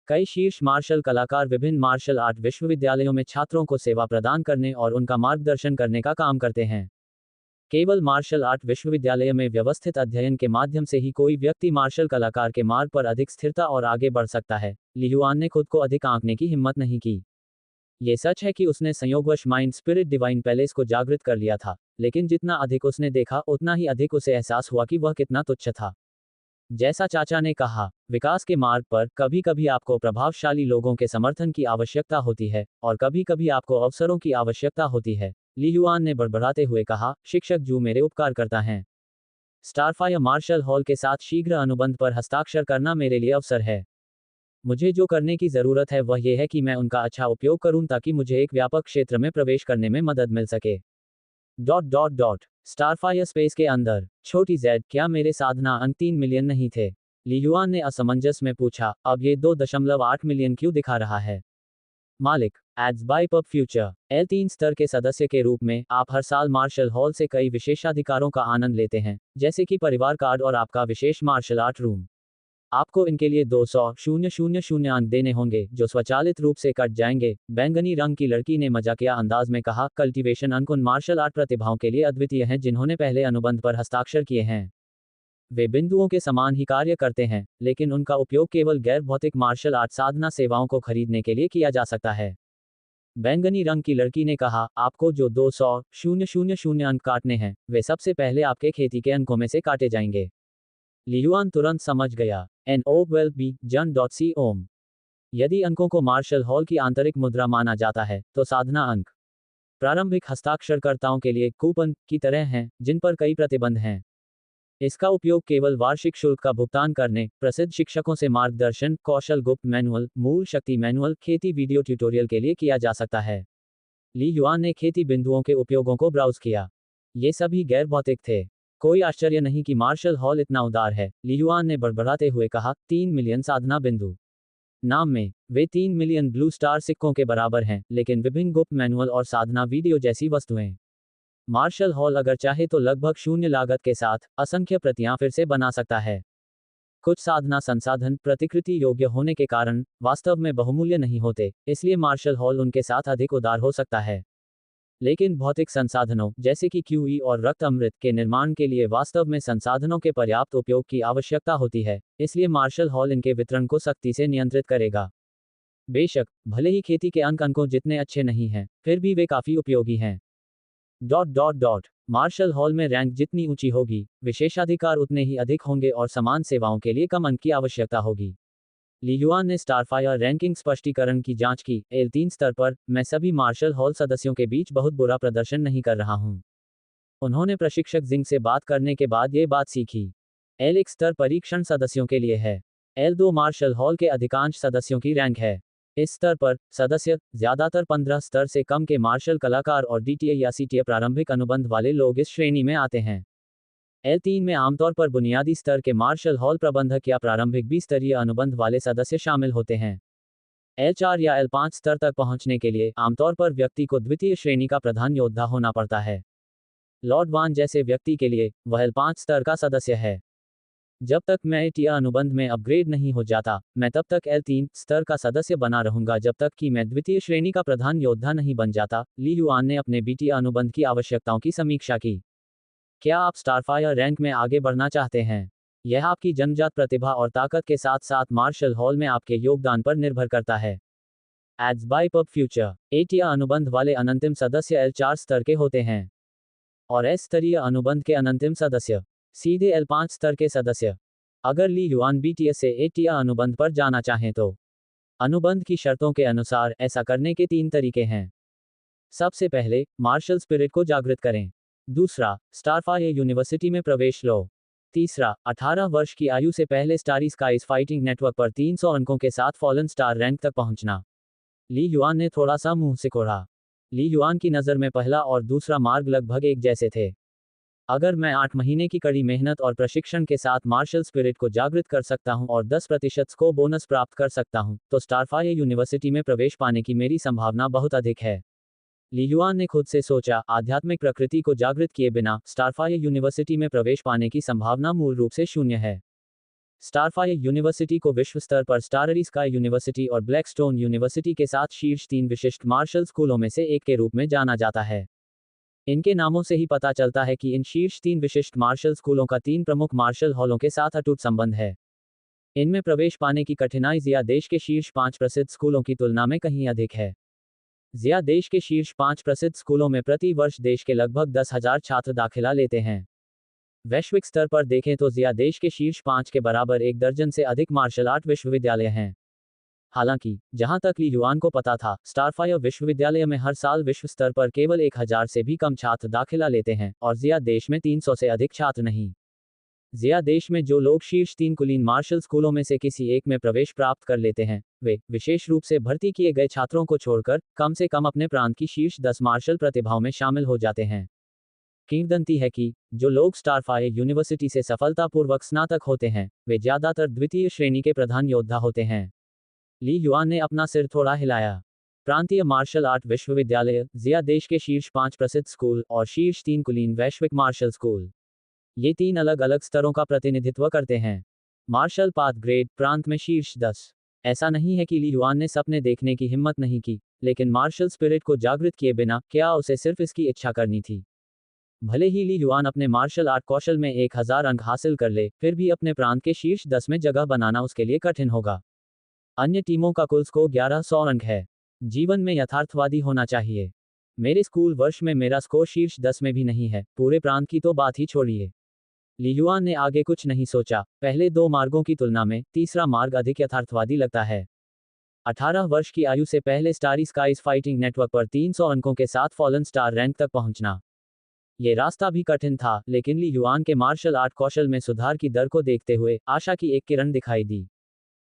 कई शीर्ष मार्शल कलाकार विभिन्न मार्शल आर्ट विश्वविद्यालयों में छात्रों को सेवा प्रदान करने और उनका मार्गदर्शन करने का काम करते हैं। केवल मार्शल आर्ट विश्वविद्यालय में व्यवस्थित अध्ययन के माध्यम से ही कोई व्यक्ति मार्शल कलाकार के मार्ग पर अधिक स्थिरता और आगे बढ़ सकता है। ली युआन ने खुद को अधिक आंकने की हिम्मत नहीं की। ये सच है कि उसने संयोगवश माइंड स्पिरिट डिवाइन पैलेस को जागृत कर लिया था, लेकिन जितना अधिक उसने देखा उतना ही अधिक उसे एहसास हुआ कि वह कितना तुच्छ था। जैसा चाचा ने कहा, विकास के मार्ग पर कभी कभी आपको प्रभावशाली लोगों के समर्थन की आवश्यकता होती है और कभी कभी आपको अवसरों की आवश्यकता होती है, ली युआन ने बड़बड़ाते हुए कहा। शिक्षक जू मेरे उपकारकर्ता हैं। स्टारफायर मार्शल हॉल के साथ शीघ्र अनुबंध पर हस्ताक्षर करना मेरे लिए अवसर है। मुझे जो करने की ज़रूरत है वह यह है कि मैं उनका अच्छा उपयोग करूं ताकि मुझे एक व्यापक क्षेत्र में प्रवेश करने में मदद मिल सके। स्टारफायर स्पेस के अंदर छोटी जेड, क्या मेरे साधना अंक 3 मिलियन नहीं थे? ली युआन ने असमंजस में पूछा। अब ये 2.8 मिलियन क्यों दिखा रहा है? मालिक, ads by Pub future L3 स्तर के सदस्य के रूप में आप हर साल मार्शल हॉल से कई विशेषाधिकारों का आनंद लेते हैं, जैसे कि परिवार कार्ड और आपका विशेष मार्शल आर्ट रूम। आपको इनके लिए 200,000 अंक देने होंगे, जो स्वचालित रूप से कट जाएंगे। बैंगनी रंग की लड़की ने मजाकिया अंदाज में कहा। कल्टीवेशन अंक उन मार्शल आर्ट प्रतिभाओं के लिए अद्वितीय हैं जिन्होंने पहले अनुबंध पर हस्ताक्षर किए हैं। वे बिंदुओं के समान ही कार्य करते हैं, लेकिन उनका उपयोग केवल गैर भौतिक मार्शल आर्ट साधना सेवाओं को खरीदने के लिए किया जा सकता है। बैंगनी रंग की लड़की ने कहा, आपको जो 200,000 अंक काटने हैं, वे सबसे पहले आपके खेती के अंकों में से काटे जाएंगे। ली युआन तुरंत समझ गया। NOWELL-B-JUN.C-OM। यदि अंकों को मार्शल हॉल की आंतरिक मुद्रा माना जाता है, तो साधना अंक प्रारंभिक हस्ताक्षरकर्ताओं के लिए कूपन की तरह हैं, जिन पर कई प्रतिबंध हैं। इसका उपयोग केवल वार्षिक शुल्क का भुगतान करने, प्रसिद्ध शिक्षकों से मार्गदर्शन, कौशल गुप्त मैनुअल, मूल शक्ति मैनुअल, खेती वीडियो ट्यूटोरियल के लिए किया जा सकता है। ली युआन ने खेती बिंदुओं के उपयोगों को ब्राउज किया। ये सभी गैर भौतिक थे। कोई आश्चर्य नहीं कि मार्शल हॉल इतना उदार है, ली युआन ने बड़बड़ाते हुए कहा। 3 मिलियन साधना बिंदु नाम में वे 3 मिलियन ब्लू स्टार सिक्कों के बराबर हैं, लेकिन विभिन्न गुप्त मैनुअल और साधना वीडियो जैसी वस्तुएं। मार्शल हॉल अगर चाहे तो लगभग शून्य लागत के साथ असंख्य प्रतियां फिर से बना सकता है। कुछ साधना संसाधन प्रतिकृति योग्य होने के कारण वास्तव में बहुमूल्य नहीं होते, इसलिए मार्शल हॉल उनके साथ अधिक उदार हो सकता है। लेकिन भौतिक संसाधनों जैसे कि QE और रक्त अमृत के निर्माण के लिए वास्तव में संसाधनों के पर्याप्त उपयोग की आवश्यकता होती है, इसलिए मार्शल हॉल इनके वितरण को सख्ती से नियंत्रित करेगा। बेशक, भले ही खेती के अंकों जितने अच्छे नहीं हैं, फिर भी वे काफी उपयोगी हैं। मार्शल हॉल में रैंक जितनी ऊंची होगी, विशेषाधिकार उतने ही अधिक होंगे और समान सेवाओं के लिए कम अंक की आवश्यकता होगी। ली युआन ने स्टारफायर रैंकिंग स्पष्टीकरण की जांच की। L3 स्तर पर, मैं सभी मार्शल हॉल सदस्यों के बीच बहुत बुरा प्रदर्शन नहीं कर रहा हूं। उन्होंने प्रशिक्षक जिंग से बात करने के बाद ये बात सीखी। L1 स्तर परीक्षण सदस्यों के लिए है। L2 मार्शल हॉल के अधिकांश सदस्यों की रैंक है। इस स्तर पर, सदस्य ज्यादातर 15 स्तर से कम के मार्शल कलाकार और DTA या CTA प्रारंभिक अनुबंध वाले लोग इस श्रेणी में आते हैं। L3 में आमतौर पर बुनियादी स्तर के मार्शल हॉल प्रबंधक या प्रारंभिक 20 स्तरीय अनुबंध वाले सदस्य शामिल होते हैं। L4 या L5 स्तर तक पहुंचने के लिए आमतौर पर व्यक्ति को द्वितीय श्रेणी का प्रधान योद्धा होना पड़ता है। लॉर्ड वान जैसे व्यक्ति के लिए, वह L5 स्तर का सदस्य है। जब तक मैं ATA अनुबंध में अपग्रेड नहीं हो जाता, मैं तब तक L3 स्तर का सदस्य बना रहूंगा जब तक कि मैं द्वितीय श्रेणी का प्रधान योद्धा नहीं बन जाता। ली युआन ने अपने BTA अनुबंध की आवश्यकताओं की समीक्षा की। क्या आप स्टारफायर रैंक में आगे बढ़ना चाहते हैं? यह आपकी जन्मजात प्रतिभा और ताकत के साथ साथ मार्शल हॉल में आपके योगदान पर निर्भर करता है। Ads by Pub Future ATA अनुबंध वाले अनंतिम सदस्य L4 स्तर के होते हैं, और S स्तरीय अनुबंध के अनंतिम सदस्य सीधे L5 स्तर के सदस्य अगर ली युआन बीटीएस से एटीआ अनुबंध पर जाना चाहें तो अनुबंध की शर्तों के अनुसार ऐसा करने के 3 तरीके हैं। सबसे पहले, मार्शल स्पिरिट को जागृत करें। दूसरा, स्टारफायर यूनिवर्सिटी में प्रवेश लो। तीसरा, 18 वर्ष की आयु से पहले स्टारी स्काइज फाइटिंग नेटवर्क पर 300 अंकों के साथ फॉलन स्टार रैंक तक पहुंचना। ली युआन ने थोड़ा सा मुंह सिकोड़ा। ली युआन की नज़र में पहला और दूसरा मार्ग लगभग एक जैसे थे। अगर मैं 8 महीने की कड़ी मेहनत और प्रशिक्षण के साथ मार्शल स्पिरिट को जागृत कर सकता हूं और 10% स्कोर बोनस प्राप्त कर सकता हूं, तो स्टारफायर यूनिवर्सिटी में प्रवेश पाने की मेरी संभावना बहुत अधिक है। ली युआन ने खुद से सोचा, आध्यात्मिक प्रकृति को जागृत किए बिना स्टारफायर यूनिवर्सिटी में प्रवेश पाने की संभावना मूल रूप से शून्य है। स्टारफायर यूनिवर्सिटी को विश्व स्तर पर स्टाररी स्काई यूनिवर्सिटी और ब्लैकस्टोन यूनिवर्सिटी के साथ शीर्ष 3 विशिष्ट मार्शल स्कूलों में से एक के रूप में जाना जाता है। इनके नामों से ही पता चलता है कि इन शीर्ष 3 विशिष्ट मार्शल स्कूलों का 3 प्रमुख मार्शल हॉलों के साथ अटूट संबंध है। इनमें प्रवेश पाने की कठिनाई ज़िया देश के शीर्ष 5 प्रसिद्ध स्कूलों की तुलना में कहीं अधिक है। ज़िया देश के शीर्ष 5 प्रसिद्ध स्कूलों में प्रति वर्ष देश के लगभग 10,000 छात्र दाखिला लेते हैं। वैश्विक स्तर पर देखें तो ज़िया देश के शीर्ष 5 के बराबर 1 दर्जन से अधिक मार्शल आर्ट विश्वविद्यालय हैं। हालांकि, जहां तक ली युआन को पता था, स्टारफायर विश्वविद्यालय में हर साल विश्व स्तर पर केवल 1000 से भी कम छात्र दाखिला लेते हैं, और ज़िया देश में 300 से अधिक छात्र नहीं। ज़िया देश में जो लोग शीर्ष 3 कुलीन मार्शल स्कूलों में से किसी एक में प्रवेश प्राप्त कर लेते हैं, वे, विशेष रूप से भर्ती किए गए छात्रों को छोड़कर, कम से कम अपने प्रांत की शीर्ष 10 मार्शल प्रतिभाओं में शामिल हो जाते हैं। किंवदंती है कि जो लोग स्टारफायर यूनिवर्सिटी से सफलतापूर्वक स्नातक होते हैं, वे ज्यादातर द्वितीय श्रेणी के प्रधान योद्धा होते हैं। ली युआन ने अपना सिर थोड़ा हिलाया। प्रांतीय मार्शल आर्ट विश्वविद्यालय, ज़िया देश के शीर्ष 5 प्रसिद्ध स्कूल और शीर्ष 3 कुलीन वैश्विक मार्शल स्कूल, ये 3 अलग अलग स्तरों का प्रतिनिधित्व करते हैं। मार्शल पाथ ग्रेड, प्रांत में शीर्ष 10। ऐसा नहीं है कि ली युआन ने सपने देखने की हिम्मत नहीं की, लेकिन मार्शल स्पिरिट को जागृत किए बिना क्या उसे सिर्फ इसकी इच्छा करनी थी। भले ही ली युआन अपने मार्शल आर्ट कौशल में 1000 अंक हासिल कर ले, फिर भी अपने प्रांत के शीर्ष 10 में जगह बनाना उसके लिए कठिन होगा। अन्य टीमों का कुल स्कोर 1100 अंक है। जीवन में यथार्थवादी होना चाहिए। मेरे स्कूल वर्ष में मेरा स्कोर शीर्ष 10 में भी नहीं है, पूरे प्रांत की तो बात ही छोड़िए। ली युआन ने आगे कुछ नहीं सोचा। पहले 2 मार्गों की तुलना में तीसरा मार्ग अधिक यथार्थवादी लगता है। 18 वर्ष की आयु से पहले स्टारी स्काइज फाइटिंग नेटवर्क पर 300 अंकों के साथ फॉलन स्टार रैंक तक पहुंचना। ये रास्ता भी कठिन था, लेकिन ली युआन के मार्शल आर्ट कौशल में सुधार की दर को देखते हुए आशा की एक किरण दिखाई दी।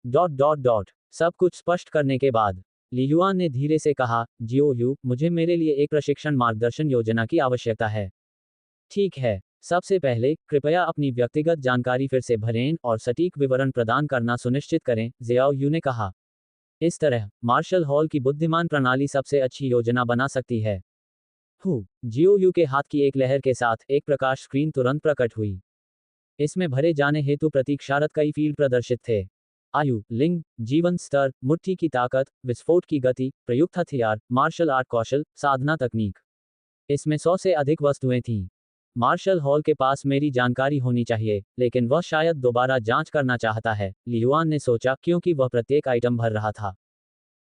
सब कुछ स्पष्ट करने के बाद ली युआन ने धीरे से कहा, जियो यू, मुझे मेरे लिए एक प्रशिक्षण मार्गदर्शन योजना की आवश्यकता है। ठीक है। सबसे पहले, कृपया अपनी व्यक्तिगत जानकारी फिर से भरें और सटीक विवरण प्रदान करना सुनिश्चित करें, ज़ियाओ यू ने कहा। इस तरह, मार्शल हॉल की बुद्धिमान प्रणाली सबसे अच्छी योजना बना सकती है। जियो यू के हाथ की एक लहर के साथ एक प्रकाश स्क्रीन तुरंत प्रकट हुई। इसमें भरे जाने हेतु प्रतीक्षारत कई फील्ड प्रदर्शित थे। आयु, लिंग, जीवन स्तर, मुट्ठी की ताकत, विस्फोट की गति, प्रयुक्त हथियार, मार्शल आर्ट कौशल, साधना तकनीक। इसमें 100 से अधिक वस्तुएं थीं। मार्शल हॉल के पास मेरी जानकारी होनी चाहिए, लेकिन वह शायद दोबारा जांच करना चाहता है, ली युआन ने सोचा, क्योंकि वह प्रत्येक आइटम भर रहा था।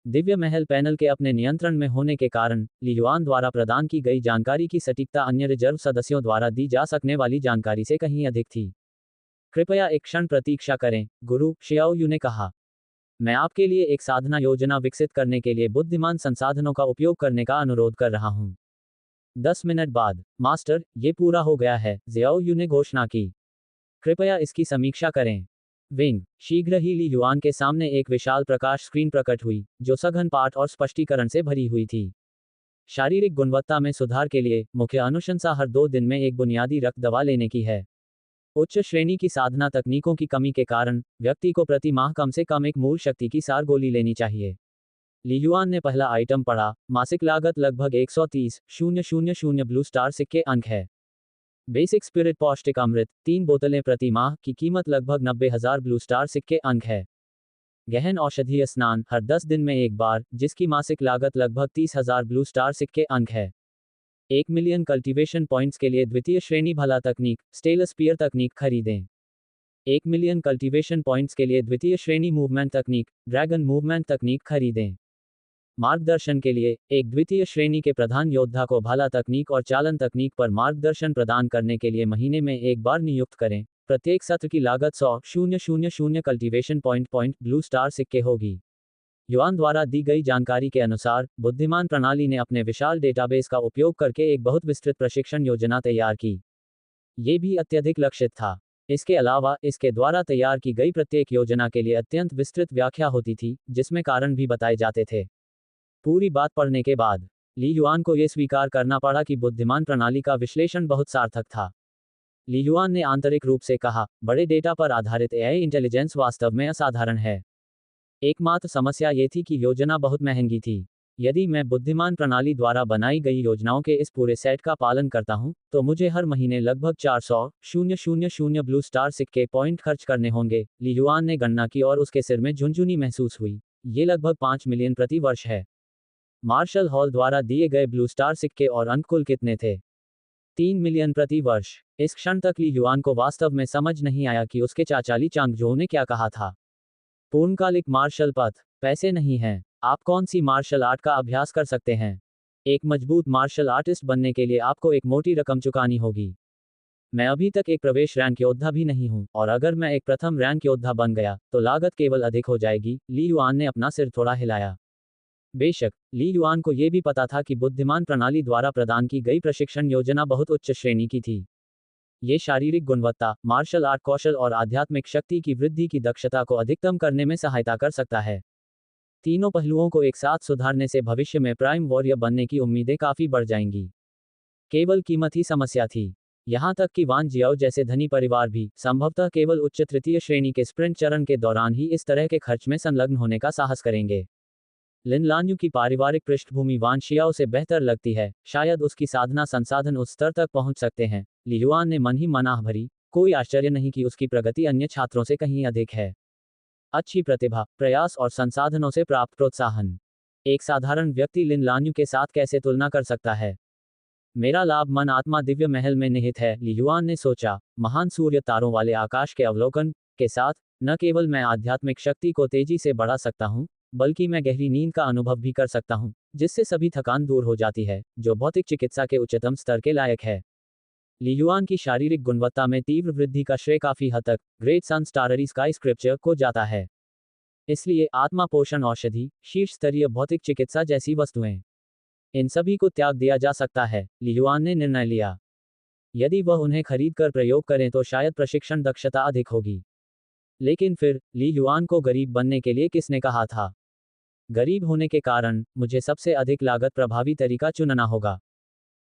दिव्य महल पैनल के अपने नियंत्रण में होने के कारण, ली युआन द्वारा प्रदान की गई जानकारी की सटीकता अन्य रिजर्व सदस्यों द्वारा दी जा सकने वाली जानकारी से कहीं अधिक थी। कृपया एक क्षण प्रतीक्षा करें, गुरु, शियाओ यू ने कहा। मैं आपके लिए एक साधना योजना विकसित करने के लिए बुद्धिमान संसाधनों का उपयोग करने का अनुरोध कर रहा हूं। 10 मिनट बाद, मास्टर, ये पूरा हो गया है, ज़ियाओ यू ने घोषणा की। कृपया इसकी समीक्षा करें। विंग, शीघ्र ही ली युआन के सामने एक विशाल प्रकाश स्क्रीन प्रकट हुई, जो सघन पाठ और स्पष्टीकरण से भरी हुई थी। शारीरिक गुणवत्ता में सुधार के लिए मुख्य अनुशंसा हर 2 दिन में एक बुनियादी रक्त दवा लेने की है। उच्च श्रेणी की साधना तकनीकों की कमी के कारण व्यक्ति को प्रति माह कम से कम एक मूल शक्ति की सार गोली लेनी चाहिए। ली युआन ने पहला आइटम पढ़ा। मासिक लागत लगभग 130,000 ब्लू स्टार सिक्के अंक है। बेसिक स्पिरिट पौष्टिक अमृत 3 बोतलें प्रति माह की कीमत लगभग 90,000 ब्लू स्टार सिक्के अंक है। गहन औषधीय स्नान हर 10 दिन में एक बार, जिसकी मासिक लागत लगभग 30,000 ब्लू स्टार सिक्के अंक है। 1 मिलियन कल्टीवेशन पॉइंट्स के लिए द्वितीय श्रेणी भला तकनीक, स्टेल स्पीयर तकनीक खरीदें। 1 मिलियन कल्टीवेशन पॉइंट्स के लिए द्वितीय श्रेणी मूवमेंट तकनीक, ड्रैगन मूवमेंट तकनीक खरीदें। मार्गदर्शन के लिए एक द्वितीय श्रेणी के प्रधान योद्धा को भाला तकनीक और चालन तकनीक पर मार्गदर्शन प्रदान करने के लिए महीने में एक बार नियुक्त करें। प्रत्येक सत्र की लागत 100,000 कल्टीवेशन पॉइंट ब्लू स्टार सिक्के होगी। युआन द्वारा दी गई जानकारी के अनुसार बुद्धिमान प्रणाली ने अपने विशाल डेटाबेस का उपयोग करके एक बहुत विस्तृत प्रशिक्षण योजना तैयार की। ये भी अत्यधिक लक्षित था। इसके अलावा इसके द्वारा तैयार की गई प्रत्येक योजना के लिए अत्यंत विस्तृत व्याख्या होती थी, जिसमें कारण भी बताए जाते थे। पूरी बात पढ़ने के बाद ली युआन को यह स्वीकार करना पड़ा कि बुद्धिमान प्रणाली का विश्लेषण बहुत सार्थक था। ली युआन ने आंतरिक रूप से कहा, बड़े डेटा पर आधारित एआई इंटेलिजेंस वास्तव में असाधारण है। एकमात्र समस्या ये थी कि योजना बहुत महंगी थी। यदि मैं बुद्धिमान प्रणाली द्वारा बनाई गई योजनाओं के इस पूरे सेट का पालन करता हूं, तो मुझे हर महीने लगभग 400,000 ब्लू स्टार सिक्के पॉइंट खर्च करने होंगे। ली युआन ने गणना की और उसके सिर में झुनझुनी महसूस हुई। ये लगभग 5 मिलियन प्रति वर्ष है। मार्शल हॉल द्वारा दिए गए ब्लू स्टार सिक्के और अंक कुल कितने थे? 3 मिलियन प्रति वर्ष। इस क्षण तक ली युआन को वास्तव में समझ नहीं आया कि उसके चाचा ली चांगजो ने क्या कहा था। पूर्णकालिक मार्शल पथ। पैसे नहीं हैं। आप कौन सी मार्शल आर्ट का अभ्यास कर सकते हैं? एक मजबूत मार्शल आर्टिस्ट बनने के लिए आपको एक मोटी रकम चुकानी होगी। मैं अभी तक एक प्रवेश रैंक योद्धा भी नहीं हूं, और अगर मैं एक प्रथम रैंक योद्धा बन गया, तो लागत केवल अधिक हो जाएगी। ली युआन ने अपना सिर थोड़ा हिलाया। बेशक, ली युआन को यह भी पता था कि बुद्धिमान प्रणाली द्वारा प्रदान की गई प्रशिक्षण योजना बहुत उच्च श्रेणी की थी। ये शारीरिक गुणवत्ता, मार्शल आर्ट कौशल और आध्यात्मिक शक्ति की वृद्धि की दक्षता को अधिकतम करने में सहायता कर सकता है। तीनों पहलुओं को एक साथ सुधारने से भविष्य में प्राइम वॉरियर बनने की उम्मीदें काफी बढ़ जाएंगी। केवल कीमत ही समस्या थी। यहां तक कि वान जियाओ जैसे धनी परिवार भी संभवतः केवल उच्च तृतीय श्रेणी के स्प्रिंट चरण के दौरान ही इस तरह के खर्च में संलग्न होने का साहस करेंगे। लिन लान्यू की पारिवारिक पृष्ठभूमि वान शियाओ से बेहतर लगती है, शायद उसकी साधना संसाधन उस स्तर तक पहुंच सकते हैं। ली युआन ने मन ही मन आह भरी। कोई आश्चर्य नहीं कि उसकी प्रगति अन्य छात्रों से कहीं अधिक है। अच्छी प्रतिभा, प्रयास और संसाधनों से प्राप्त प्रोत्साहन। एक साधारण व्यक्ति लिन लान्यू के साथ कैसे तुलना कर सकता है? मेरा लाभ मन आत्मा दिव्य महल में निहित है, ली युआन ने सोचा। महान सूर्य तारों वाले आकाश के अवलोकन के साथ न केवल मैं आध्यात्मिक शक्ति को तेजी से बढ़ा सकता हूं, बल्कि मैं गहरी नींद का अनुभव भी कर सकता हूं, जिससे सभी थकान दूर हो जाती है, जो भौतिक चिकित्सा के उच्चतम स्तर के लायक है। ली युआन की शारीरिक गुणवत्ता में तीव्र वृद्धि का श्रेय काफी हद तक ग्रेट सन स्टाररी स्काई स्क्रिप्चर को जाता है। इसलिए आत्मा पोषण औषधि, शीर्ष स्तरीय भौतिक चिकित्सा जैसी वस्तुएं, इन सभी को त्याग दिया जा सकता है। ली युआन ने निर्णय लिया। यदि वह उन्हें खरीद कर प्रयोग करें तो शायद प्रशिक्षण दक्षता अधिक होगी। लेकिन फिर ली युआन को गरीब बनने के लिए किसने कहा था? गरीब होने के कारण मुझे सबसे अधिक लागत प्रभावी तरीका चुनना होगा।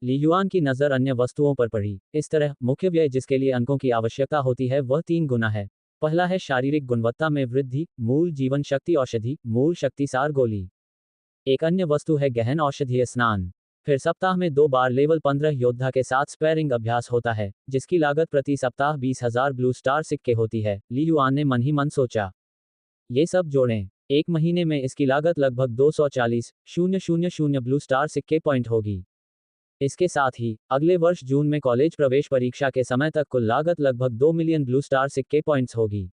ली युआन की नज़र अन्य वस्तुओं पर पड़ी। इस तरह मुख्य व्यय जिसके लिए अंकों की आवश्यकता होती है वह 3 गुना है। पहला है शारीरिक गुणवत्ता में वृद्धि, मूल जीवन शक्ति औषधि, मूल शक्तिसार गोली। एक अन्य वस्तु है गहन औषधीय स्नान। फिर सप्ताह में 2 बार लेवल 15 योद्धा के साथ स्पैरिंग अभ्यास होता है, जिसकी लागत प्रति सप्ताह 20,000 ब्लू स्टार सिक्के होती है। ली युआन ने मन ही मन सोचा। ये सब जोड़ें, एक महीने में इसकी लागत लगभग 240,000 ब्लू स्टार सिक्के पॉइंट होगी। इसके साथ ही अगले वर्ष जून में कॉलेज प्रवेश परीक्षा के समय तक कुल लागत लगभग 2 मिलियन ब्लू स्टार सिक्के पॉइंट्स होगी।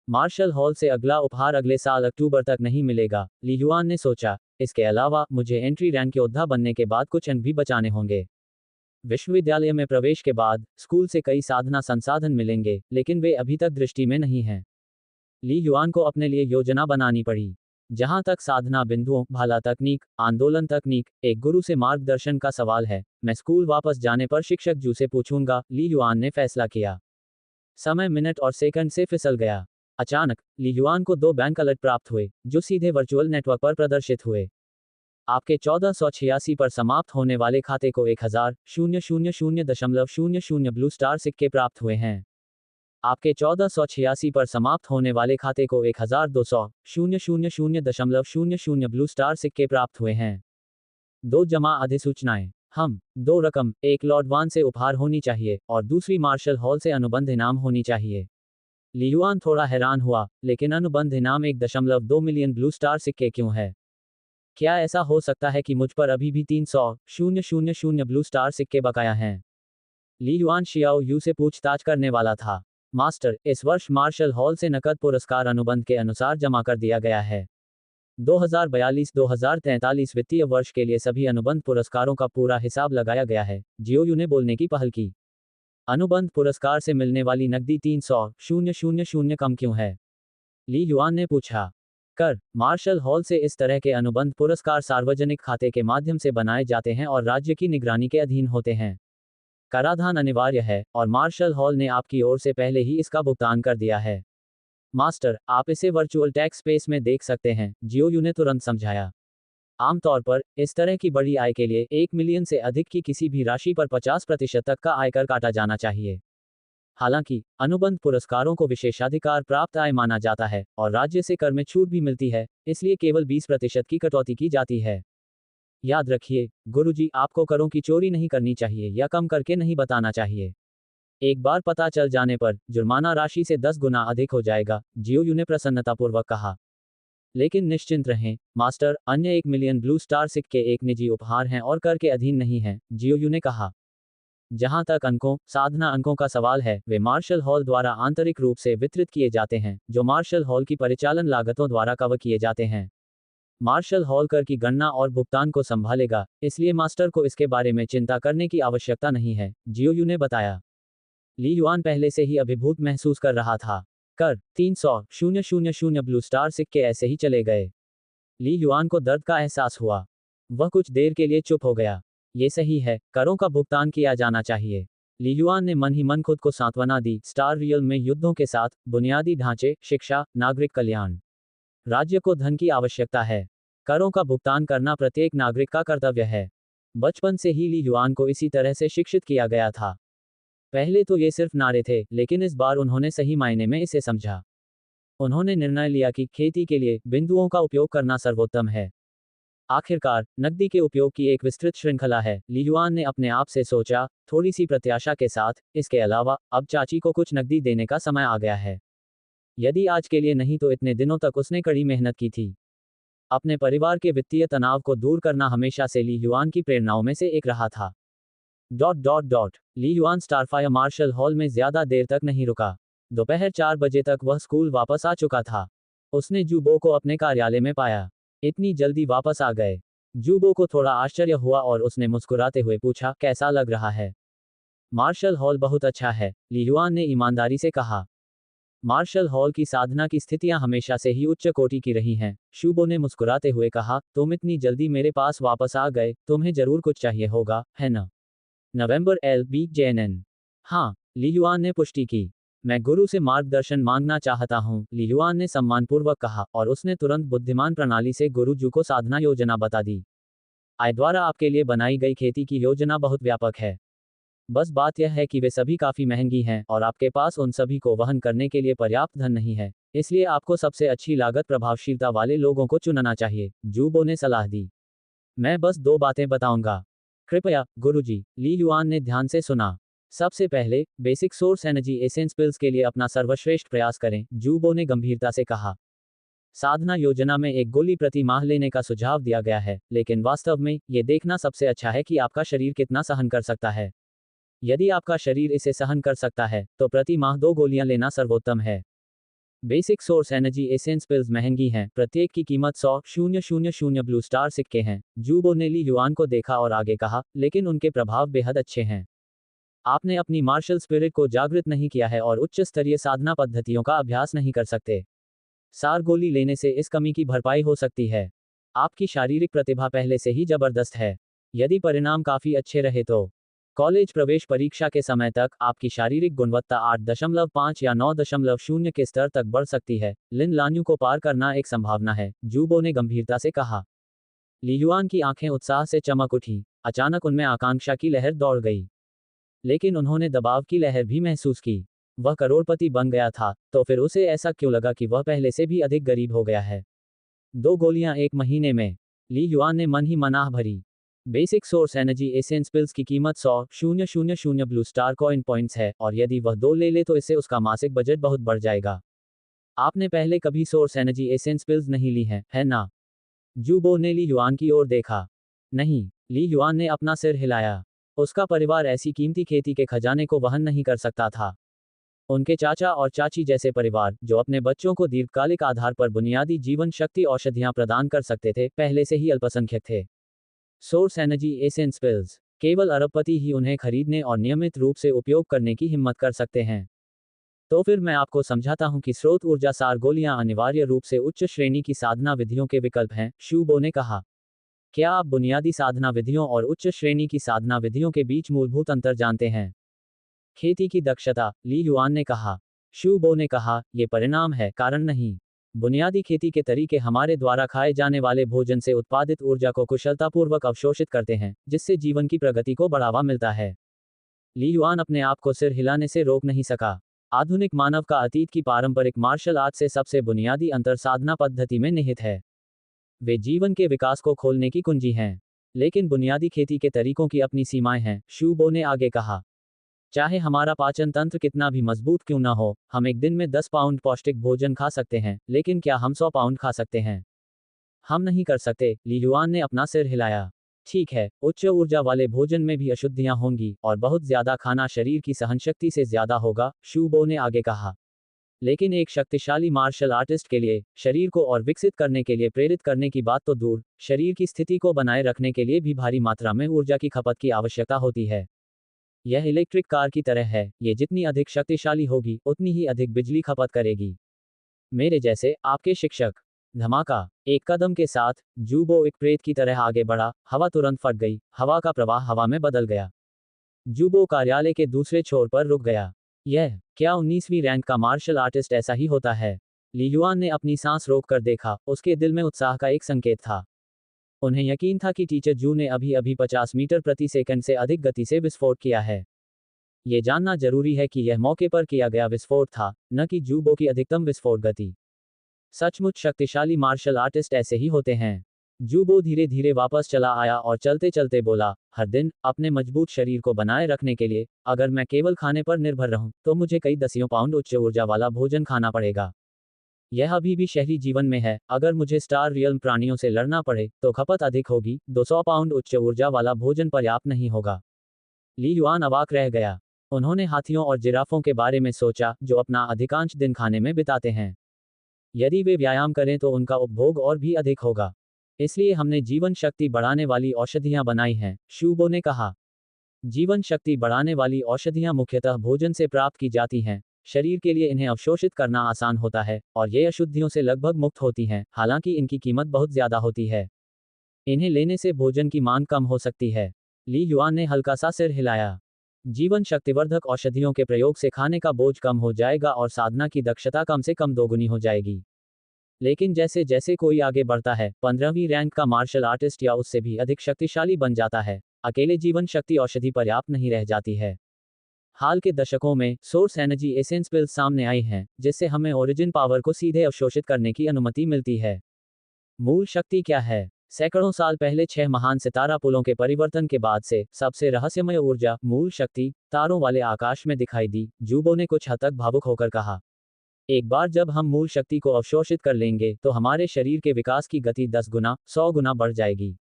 मार्शल हॉल से अगला उपहार अगले साल अक्टूबर तक नहीं मिलेगा, ली युआन ने सोचा। इसके अलावा मुझे एंट्री रैंक योद्धा बनने के बाद कुछ अंक भी बचाने होंगे। विश्वविद्यालय में प्रवेश के बाद स्कूल से कई साधना संसाधन मिलेंगे, लेकिन वे अभी तक दृष्टि में नहीं हैं। ली युआन को अपने लिए योजना बनानी पड़ी। जहां तक साधना बिंदुओं, भाला तकनीक, आंदोलन तकनीक, एक गुरु से मार्गदर्शन का सवाल है, मैं स्कूल वापस जाने पर शिक्षक जू से पूछूंगा, ली युआन ने फैसला किया। समय मिनट और सेकंड से फिसल गया। अचानक ली युआन को 2 बैंक अलर्ट प्राप्त हुए, जो सीधे वर्चुअल नेटवर्क पर प्रदर्शित हुए। आपके 1486 पर समाप्त होने वाले खाते को 1000,000.00 ब्लू स्टार सिक्के प्राप्त हुए हैं। आपके 1486 पर समाप्त होने वाले खाते को 1200,000.00 ब्लू स्टार सिक्के प्राप्त हुए हैं। 2 जमा अधिसूचनाएं। 2 रकम, एक लॉर्ड वान से उपहार होनी चाहिए और दूसरी मार्शल हॉल से अनुबंध इनाम होनी चाहिए। ली युआन थोड़ा हैरान हुआ, लेकिन अनुबंध इनाम 1.2 मिलियन ब्लू स्टार सिक्के क्यों है? क्या ऐसा हो सकता है कि मुझ पर अभी भी 300,000 ब्लू स्टार सिक्के बकाया हैं? ली युआन शियाओ यू से पूछताछ करने वाला था। मास्टर, इस वर्ष मार्शल हॉल से नकद पुरस्कार अनुबंध के अनुसार जमा कर दिया गया है। 2042-2043 वित्तीय वर्ष के लिए सभी अनुबंध पुरस्कारों का पूरा हिसाब लगाया गया है, जियो यू ने बोलने की पहल की। अनुबंध पुरस्कार से मिलने वाली नकदी 300,000 कम क्यों है? ली युआन ने पूछा। कर मार्शल हॉल से इस तरह के अनुबंध पुरस्कार सार्वजनिक खाते के माध्यम से बनाए जाते हैं और राज्य की निगरानी के अधीन होते हैं। कराधान अनिवार्य है और मार्शल हॉल ने आपकी ओर से पहले ही इसका भुगतान कर दिया है। मास्टर, आप इसे वर्चुअल टैक्स स्पेस में देख सकते हैं, जियोयू ने तुरंत समझाया। आमतौर पर इस तरह की बड़ी आय के लिए 1 मिलियन से अधिक की किसी भी राशि पर 50% तक का आयकर काटा जाना चाहिए। हालांकि अनुबंध पुरस्कारों को विशेषाधिकार प्राप्त आय माना जाता है और राज्य से कर में छूट भी मिलती है, इसलिए केवल 20% की कटौती की जाती है। याद रखिए गुरुजी, आपको करों की चोरी नहीं करनी चाहिए या कम करके नहीं बताना चाहिए। एक बार पता चल जाने पर जुर्माना राशि से 10 गुना अधिक हो जाएगा, जियोयू ने प्रसन्नतापूर्वक कहा। लेकिन निश्चिंत रहें मास्टर, अन्य 1 मिलियन ब्लू स्टार सिक्के एक निजी उपहार हैं और कर के अधीन नहीं हैं, जियोयू ने कहा। जहां तक अंकों, साधना अंकों का सवाल है, वे मार्शल हॉल द्वारा आंतरिक रूप से वितरित किए जाते हैं, जो मार्शल हॉल की परिचालन लागतों द्वारा कवर किए जाते हैं। मार्शल हॉल कर की गणना और भुगतान को संभालेगा, इसलिए मास्टर को इसके बारे में चिंता करने की आवश्यकता नहीं है, जियोयू ने बताया। ली युआन पहले से ही अभिभूत महसूस कर रहा था। कर 300,000 ब्लू स्टार सिक्के ऐसे ही चले गए। ली युआन को दर्द का एहसास हुआ। वह कुछ देर के लिए चुप हो गया। ये सही है, करों का भुगतान किया जाना चाहिए। ली युआन ने मन ही मन खुद को सांत्वना दी। स्टार रियल में युद्धों के साथ बुनियादी ढांचे, शिक्षा, नागरिक कल्याण, राज्य को धन की आवश्यकता है। करों का भुगतान करना प्रत्येक नागरिक का कर्तव्य है। बचपन से ही ली युआन को इसी तरह से शिक्षित किया गया था। पहले तो ये सिर्फ नारे थे, लेकिन इस बार उन्होंने सही मायने में इसे समझा। उन्होंने निर्णय लिया कि खेती के लिए बिंदुओं का उपयोग करना सर्वोत्तम है। आखिरकार नकदी के उपयोग की एक विस्तृत श्रृंखला है, ली युआन ने अपने आप से सोचा, थोड़ी सी प्रत्याशा के साथ। इसके अलावा अब चाची को कुछ नकदी देने का समय आ गया है। यदि आज के लिए नहीं तो इतने दिनों तक उसने कड़ी मेहनत की थी। अपने परिवार के वित्तीय तनाव को दूर करना हमेशा से ली युआन की प्रेरणाओं में से एक रहा था। ली युआन स्टारफायर मार्शल हॉल में ज्यादा देर तक नहीं रुका। दोपहर 4 बजे तक वह स्कूल वापस आ चुका था। उसने जूबो को अपने कार्यालय में पाया। इतनी जल्दी वापस आ गए? जूबो को थोड़ा आश्चर्य हुआ और उसने मुस्कुराते हुए पूछा, कैसा लग रहा है? मार्शल हॉल बहुत अच्छा है, ली युआन ने ईमानदारी से कहा। मार्शल हॉल की साधना की स्थितियां हमेशा से ही उच्च कोटि की रही हैं, शूबो ने मुस्कुराते हुए कहा। तुम इतनी जल्दी मेरे पास वापस आ गए, तुम्हें जरूर कुछ चाहिए होगा, है ना? नवंबर LBJNN। हाँ, ली युआन ने पुष्टि की। मैं गुरु से मार्गदर्शन मांगना चाहता हूँ, ली युआन ने सम्मानपूर्वक कहा और उसने तुरंत बुद्धिमान प्रणाली से गुरुजू को साधना योजना बता दी। आय द्वारा आपके लिए बनाई गई खेती की योजना बहुत व्यापक है। बस बात यह है कि वे सभी काफी महंगी हैं और आपके पास उन सभी को वहन करने के लिए पर्याप्त धन नहीं है, इसलिए आपको सबसे अच्छी लागत प्रभावशीलता वाले लोगों को चुनना चाहिए, जूबो ने सलाह दी। मैं बस 2 बातें बताऊंगा। कृपया, गुरुजी, ली युआन ने ध्यान से सुना। सबसे पहले, बेसिक सोर्स एनर्जी एसेंशियल्स के लिए अपना सर्वश्रेष्ठ प्रयास करें, जूबो ने गंभीरता से कहा। साधना योजना में 1 गोली प्रति माह लेने का सुझाव दिया गया है, लेकिन वास्तव में ये देखना सबसे अच्छा है कि आपका शरीर कितना सहन कर सकता है। यदि आपका शरीर इसे सहन कर सकता है, तो प्रति माह 2 गोलियां लेना सर्वोत्तम है। बेसिक सोर्स एनर्जी एसेंशियल्स महंगी हैं, प्रत्येक की कीमत 100,000 ब्लू स्टार सिक्के हैं। जूबो ने ली युआन को देखा और आगे कहा, लेकिन उनके प्रभाव बेहद अच्छे हैं। आपने अपनी मार्शल स्पिरिट को जागृत नहीं किया है और उच्च स्तरीय साधना पद्धतियों का अभ्यास नहीं कर सकते। सार गोली लेने से इस कमी की भरपाई हो सकती है। आपकी शारीरिक प्रतिभा पहले से ही जबरदस्त है। यदि परिणाम काफी अच्छे रहे तो कॉलेज प्रवेश परीक्षा के समय तक आपकी शारीरिक गुणवत्ता 8.5 या 9.0 के स्तर तक बढ़ सकती है। लिन लान्यू को पार करना एक संभावना है, जूबो ने गंभीरता से कहा। ली युआन की आंखें उत्साह से चमक उठी। अचानक उनमें आकांक्षा की लहर दौड़ गई। लेकिन उन्होंने दबाव की लहर भी महसूस की। वह करोड़पति बन गया था, तो फिर उसे ऐसा क्यों लगा कि वह पहले से भी अधिक गरीब हो गया है? 2 गोलियां 1 महीने में? ली युआन ने मन ही मन आह भरी। बेसिक सोर्स एनर्जी एसेंशियल्स की कीमत 100,000 ब्लू स्टार कॉइन पॉइंट्स है और यदि वह 2 ले तो इससे उसका मासिक बजट बहुत बढ़ जाएगा। आपने पहले कभी सोर्स एनर्जी एसेंशियल्स नहीं ली है ना? जूबो ने ली युआन की ओर देखा। नहीं, ली युआन ने अपना सिर हिलाया। उसका परिवार ऐसी कीमती खेती के खजाने को वहन नहीं कर सकता था। उनके चाचा और चाची जैसे परिवार, जो अपने बच्चों को दीर्घकालिक आधार पर बुनियादी जीवन शक्ति औषधियां प्रदान कर सकते थे, पहले से ही अल्पसंख्यक थे। सोर्स एनर्जी एसेंशियल्स केवल अरबपति ही उन्हें खरीदने और नियमित रूप से उपयोग करने की हिम्मत कर सकते हैं। तो फिर मैं आपको समझाता हूं कि स्रोत ऊर्जा सार गोलियां अनिवार्य रूप से उच्च श्रेणी की साधना विधियों के विकल्प हैं, शूबो ने कहा। क्या आप बुनियादी साधना विधियों और उच्च श्रेणी की साधना विधियों के बीच मूलभूत अंतर जानते हैं? खेती की दक्षता, ली युआन ने कहा। शूबो ने कहा, ये परिणाम है, कारण नहीं। बुनियादी खेती के तरीके हमारे द्वारा खाए जाने वाले भोजन से उत्पादित ऊर्जा को कुशलतापूर्वक अवशोषित करते हैं, जिससे जीवन की प्रगति को बढ़ावा मिलता है। ली युआन अपने आप को सिर हिलाने से रोक नहीं सका। आधुनिक मानव का अतीत की पारंपरिक मार्शल आर्ट से सबसे बुनियादी अंतर साधना पद्धति में निहित है। वे जीवन के विकास को खोलने की कुंजी हैं। लेकिन बुनियादी खेती के तरीकों की अपनी सीमाएं हैं, शूबो ने आगे कहा। चाहे हमारा पाचन तंत्र कितना भी मजबूत क्यों ना हो, हम एक दिन में 10 पाउंड पौष्टिक भोजन खा सकते हैं, लेकिन क्या हम 100 पाउंड खा सकते हैं? हम नहीं कर सकते, ली युआन ने अपना सिर हिलाया। ठीक है, उच्च ऊर्जा वाले भोजन में भी अशुद्धियां होंगी, और बहुत ज्यादा खाना शरीर की सहनशक्ति से ज्यादा होगा, शूबो ने आगे कहा। लेकिन एक शक्तिशाली मार्शल आर्टिस्ट के लिए, शरीर को और विकसित करने के लिए प्रेरित करने की बात तो दूर, शरीर की स्थिति को बनाए रखने के लिए भी भारी मात्रा में ऊर्जा की खपत की आवश्यकता होती है। यह इलेक्ट्रिक कार की तरह है, ये जितनी अधिक शक्तिशाली होगी, उतनी ही अधिक बिजली खपत करेगी। मेरे जैसे, आपके शिक्षक। धमाका। एक कदम के साथ, जूबो एक प्रेत की तरह आगे बढ़ा, हवा तुरंत फट गई, हवा का प्रवाह हवा में बदल गया। जूबो कार्यालय के दूसरे छोर पर रुक गया। क्या 19वीं रैंक का मार्शल आर्टिस्ट ऐसा ही होता है? ली युआन ने अपनी सांस रोक कर देखा, उसके दिल में उत्साह का एक संकेत था। उन्हें यकीन था कि टीचर जू ने अभी अभी 50 मीटर प्रति सेकंड से अधिक गति से विस्फोट किया है। ये जानना जरूरी है कि यह मौके पर किया गया विस्फोट था, न कि जूबो की अधिकतम विस्फोट गति। सचमुच शक्तिशाली मार्शल आर्टिस्ट ऐसे ही होते हैं। जूबो धीरे धीरे वापस चला आया और चलते चलते बोला, हर दिन, अपने मजबूत शरीर को बनाए रखने के लिए, अगर मैं केवल खाने पर निर्भर रहूं, तो मुझे कई दसियों पाउंड उच्च ऊर्जा वाला भोजन खाना पड़ेगा। यह अभी भी शहरी जीवन में है, अगर मुझे स्टार रियल प्राणियों से लड़ना पड़े, तो खपत अधिक होगी, 200 पाउंड उच्च ऊर्जा वाला भोजन पर्याप्त नहीं होगा। ली युआन अवाक रह गया। उन्होंने हाथियों और जिराफों के बारे में सोचा, जो अपना अधिकांश दिन खाने में बिताते हैं। यदि वे व्यायाम करें तो उनका उपभोग और भी अधिक होगा। इसलिए हमने जीवन शक्ति बढ़ाने वाली औषधियां बनाई हैं, शूबो ने कहा। जीवन शक्ति बढ़ाने वाली औषधियां मुख्यतः भोजन से प्राप्त की जाती हैं। शरीर के लिए इन्हें अवशोषित करना आसान होता है, और ये अशुद्धियों से लगभग मुक्त होती हैं, हालांकि इनकी कीमत बहुत ज्यादा होती है। इन्हें लेने से भोजन की मांग कम हो सकती है। ली युआन ने हल्का सा सिर हिलाया। जीवन शक्तिवर्धक औषधियों के प्रयोग से खाने का बोझ कम हो जाएगा और साधना की दक्षता कम से कम दोगुनी हो जाएगी। लेकिन जैसे जैसे कोई आगे बढ़ता है, 15वीं रैंक का मार्शल आर्टिस्ट या उससे भी अधिक शक्तिशाली बन जाता है, अकेले जीवन शक्ति औषधि पर्याप्त नहीं रह जाती है। हाल के दशकों में सोर्स एनर्जी एसेंस पिल्स सामने आई हैं, जिससे हमें ओरिजिन पावर को सीधे अवशोषित करने की अनुमति मिलती है। मूल शक्ति क्या है? सैकड़ों साल पहले 6 महान सितारा पुलों के परिवर्तन के बाद से सबसे रहस्यमय ऊर्जा, मूल शक्ति, तारों वाले आकाश में दिखाई दी, जूबो ने कुछ हद तक भावुक होकर कहा। एक बार जब हम मूल शक्ति को अवशोषित कर लेंगे, तो हमारे शरीर के विकास की गति 10 गुना, 100 गुना बढ़ जाएगी।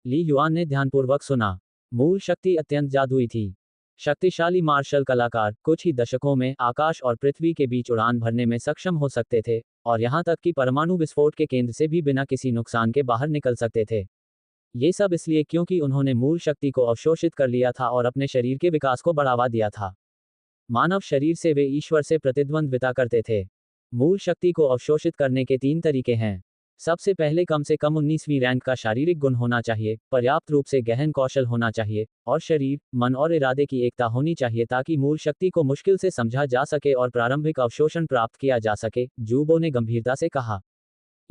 ली युआन ने ध्यानपूर्वक सुना। मूल शक्ति अत्यंत जादुई थी। शक्तिशाली मार्शल कलाकार कुछ ही दशकों में आकाश और पृथ्वी के बीच उड़ान भरने में सक्षम हो सकते थे, और यहां तक कि परमाणु विस्फोट के केंद्र से भी बिना किसी नुकसान के बाहर निकल सकते थे। ये सब इसलिए क्योंकि उन्होंने मूल शक्ति को अवशोषित कर लिया था और अपने शरीर के विकास को बढ़ावा दिया था। मानव शरीर से वे ईश्वर से प्रतिद्वंद्विता करते थे। मूल शक्ति को अवशोषित करने के 3 तरीके हैं। सबसे पहले, कम से कम 19वीं रैंक का शारीरिक गुण होना चाहिए, पर्याप्त रूप से गहन कौशल होना चाहिए, और शरीर, मन और इरादे की एकता होनी चाहिए ताकि मूल शक्ति को मुश्किल से समझा जा सके और प्रारंभिक अवशोषण प्राप्त किया जा सके, जूबो ने गंभीरता से कहा।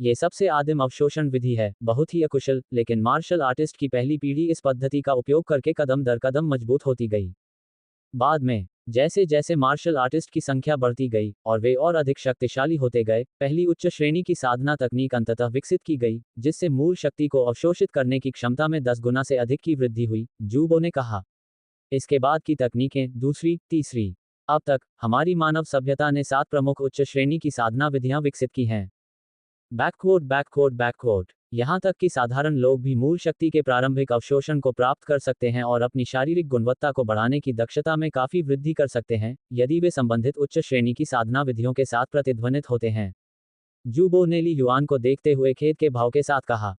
ये सबसे आदिम अवशोषण विधि है, बहुत ही अकुशल, लेकिन मार्शल आर्टिस्ट की पहली पीढ़ी इस पद्धति का उपयोग करके कदम दर कदम मजबूत होती गई। बाद में, जैसे जैसे मार्शल आर्टिस्ट की संख्या बढ़ती गई और वे और अधिक शक्तिशाली होते गए, पहली उच्च श्रेणी की साधना तकनीक अंततः विकसित की गई, जिससे मूल शक्ति को अवशोषित करने की क्षमता में 10 गुना से अधिक की वृद्धि हुई, जूबो ने कहा। इसके बाद की तकनीकें, दूसरी, तीसरी। अब तक, हमारी मानव सभ्यता ने 7 प्रमुख उच्च श्रेणी की साधना विधियां विकसित की हैं। Backward backward backward. यहाँ तक कि साधारण लोग भी मूल शक्ति के प्रारंभिक अवशोषण को प्राप्त कर सकते हैं और अपनी शारीरिक गुणवत्ता को बढ़ाने की दक्षता में काफी वृद्धि कर सकते हैं, यदि वे संबंधित उच्च श्रेणी की साधना विधियों के साथ प्रतिध्वनित होते हैं। जूबो ने ली युआन को देखते हुए खेद के भाव के साथ कहा।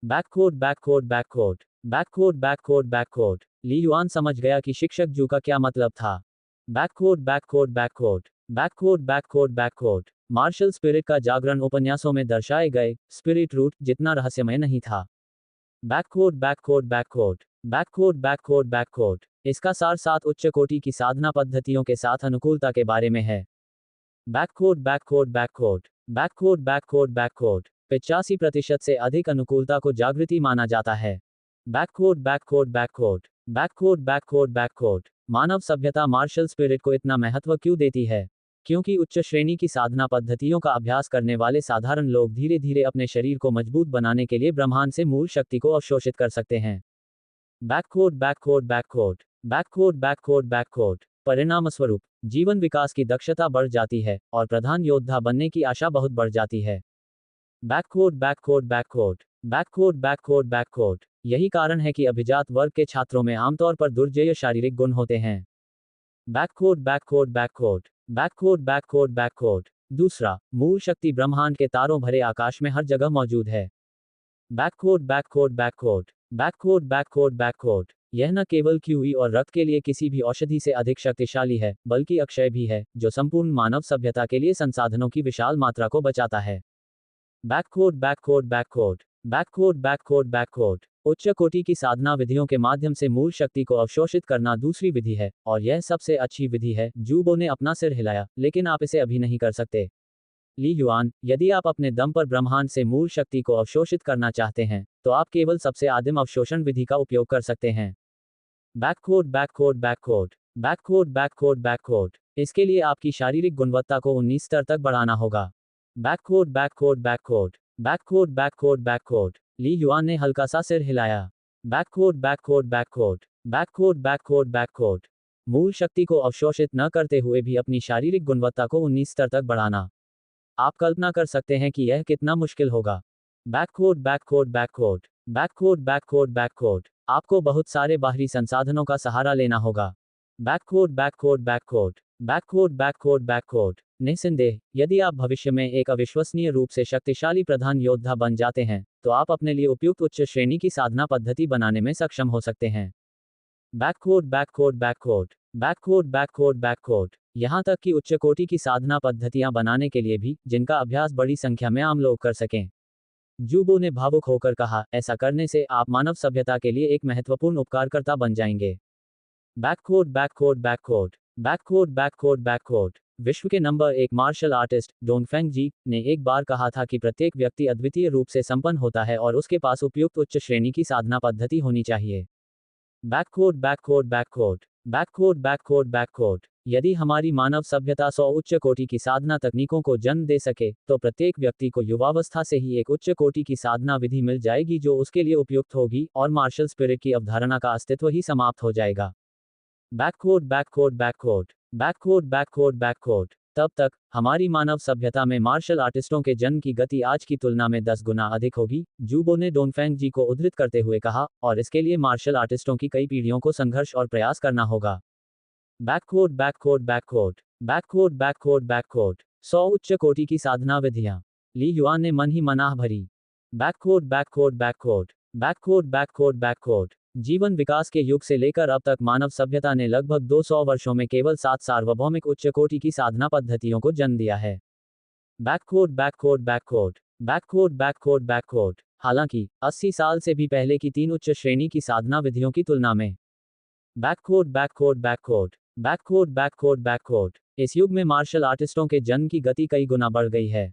Backward backward backward. बैककोट बैककोट बैककोट। ली युआन समझ गया कि शिक्षक जू का क्या मतलब था। बैककोट बैककोट बैककोट। बैककोट बैककोट बैककोट। मार्शल स्पिरिट का जागरण उपन्यासों में दर्शाए गए स्पिरिट रूट जितना रहस्यमय नहीं था। बैककोट बैककोट बैककोट। बैककोट बैककोट बैककोट। इसका सार 7 उच्च कोटि की साधना पद्धतियों के साथ अनुकूलता के बारे में है। बैककोट बैककोट बैककोट। बैककोट बैककोट बैककोट। 85% से अधिक अनुकूलता को जागृति माना जाता है। बैककोट बैककोट बैककोट। बैककोट बैककोट बैककोट। मानव सभ्यता मार्शल स्पिरिट को इतना महत्व क्यों देती है? क्योंकि उच्च श्रेणी की साधना पद्धतियों का अभ्यास करने वाले साधारण लोग धीरे धीरे अपने शरीर को मजबूत बनाने के लिए ब्रह्मांड से मूल शक्ति को अवशोषित कर सकते हैं। बैककोट बैककोट बैककोट। बैककोट बैककोट बैककोट। परिणामस्वरूप जीवन विकास की दक्षता बढ़ जाती है और प्रधान योद्धा बनने की आशा बहुत बढ़ जाती है। बैककोट बैककोट बैककोट। बैककोट बैककोट बैककोट। यही कारण है कि अभिजात वर्ग के छात्रों में आमतौर पर दुर्जेय शारीरिक गुण होते हैं। बैककोट बैककोट बैककोट। बैककोट बैककोट बैककोट। दूसरा, मूल शक्ति ब्रह्मांड के तारों भरे आकाश में हर जगह मौजूद है। बैककोट बैककोट बैककोट। बैककोट बैककोट बैककोट। यह न केवल क्यूई और रक्त के लिए किसी भी औषधि से अधिक शक्तिशाली है, बल्कि अक्षय भी है, जो संपूर्ण मानव सभ्यता के लिए संसाधनों की विशाल मात्रा को बचाता है। बैककोट बैककोट बैककोट। बैककोट बैककोट बैककोट। उच्च कोटि की साधना विधियों के माध्यम से मूल शक्ति को अवशोषित करना दूसरी विधि है, और यह सबसे अच्छी विधि है। जूबो ने अपना सिर हिलाया, लेकिन आप इसे अभी नहीं कर सकते। ली युआन, यदि आप अपने दम पर ब्रह्मांड से मूल शक्ति को अवशोषित करना चाहते हैं, तो आप केवल सबसे आदिम अवशोषण विधि का उपयोग कर सकते हैं। बैककोट बैककोट बैककोट। बैककोट बैककोट बैककोट। इसके लिए आपकी शारीरिक गुणवत्ता को 19 स्तर तक बढ़ाना होगा। बैककोट बैककोट बैककोट। बैककोट बैककोट बैककोट। ली युआन ने हल्का सा सिर हिलाया। बैककोट बैककोट बैककोट। बैककोट बैककोट बैककोट। मूल शक्ति को अवशोषित न करते हुए भी अपनी शारीरिक गुणवत्ता को 19 स्तर तक बढ़ाना। आप कल्पना कर सकते हैं कि यह कितना मुश्किल होगा। बैककोट बैककोट बैककोट। बैककोट बैककोट बैककोट। आपको बहुत सारे बाहरी संसाधनों का सहारा लेना होगा। बैककोट बैककोट बैककोट। बैककोट बैककोट बैककोट। निस्संदेह, यदि आप भविष्य में एक अविश्वसनीय रूप से शक्तिशाली प्रधान योद्धा बन जाते हैं, तो आप अपने लिए उपयुक्त उच्च श्रेणी की साधना पद्धति बनाने में सक्षम हो सकते हैं। बैककोट बैककोट बैककोट। बैककोट बैककोट बैककोट। यहाँ तक कि उच्च कोटि की साधना पद्धतियां बनाने के लिए भी, जिनका अभ्यास बड़ी संख्या में आम लोग कर सकें। जूबो ने भावुक होकर कहा, ऐसा करने से आप मानव सभ्यता के लिए एक महत्वपूर्ण उपकारकर्ता बन जाएंगे। बैककोट बैककोट बैककोट। बैककोट बैककोट बैककोट। विश्व के नंबर 1 मार्शल आर्टिस्ट डोंगफेंग जी ने एक बार कहा था कि प्रत्येक व्यक्ति अद्वितीय रूप से संपन्न होता है और उसके पास उपयुक्त उच्च श्रेणी की साधना पद्धति होनी चाहिए। बैककोट बैककोट बैककोट। बैककोट बैककोट बैककोट। यदि हमारी मानव सभ्यता 100 उच्च कोटि की साधना तकनीकों को जन्म दे सके, तो प्रत्येक व्यक्ति को युवावस्था से ही एक उच्च कोटि की साधना विधि मिल जाएगी जो उसके लिए उपयुक्त होगी, और मार्शल स्पिरिट की अवधारणा का अस्तित्व ही समाप्त हो जाएगा। बैककोट बैककोट बैककोट। बैककोट बैककोट बैककोट। तब तक हमारी मानव सभ्यता में मार्शल आर्टिस्टों के जन्म की गति आज की तुलना में 10 गुना अधिक होगी, जूबो ने डोंगफेंग जी को उद्धृत करते हुए कहा, और इसके लिए मार्शल आर्टिस्टों की कई पीढ़ियों को संघर्ष और प्रयास करना होगा। बैककोट बैककोट बैककोट। बैककोट बैककोट बैककोट। 100 उच्च कोटि की साधना विधियां। ली युआन ने मन ही मनाह भरी। बैककोट बैककोट बैककोट। बैककोट बैककोट बैककोट। जीवन विकास के युग से लेकर अब तक मानव सभ्यता ने लगभग 200 वर्षों में केवल 7 सार्वभौमिक उच्च कोटि की साधना पद्धतियों को जन्म दिया है। बैककोट बैककोट बैककोट। बैककोट बैककोट बैककोट। हालांकि 80 साल से भी पहले की 3 उच्च श्रेणी की साधना विधियों की तुलना में। बैककोट बैककोट बैककोट। बैककोट बैककोट बैककोट। इस युग में मार्शल आर्टिस्टों के जन्म की गति कई गुना बढ़ गई है।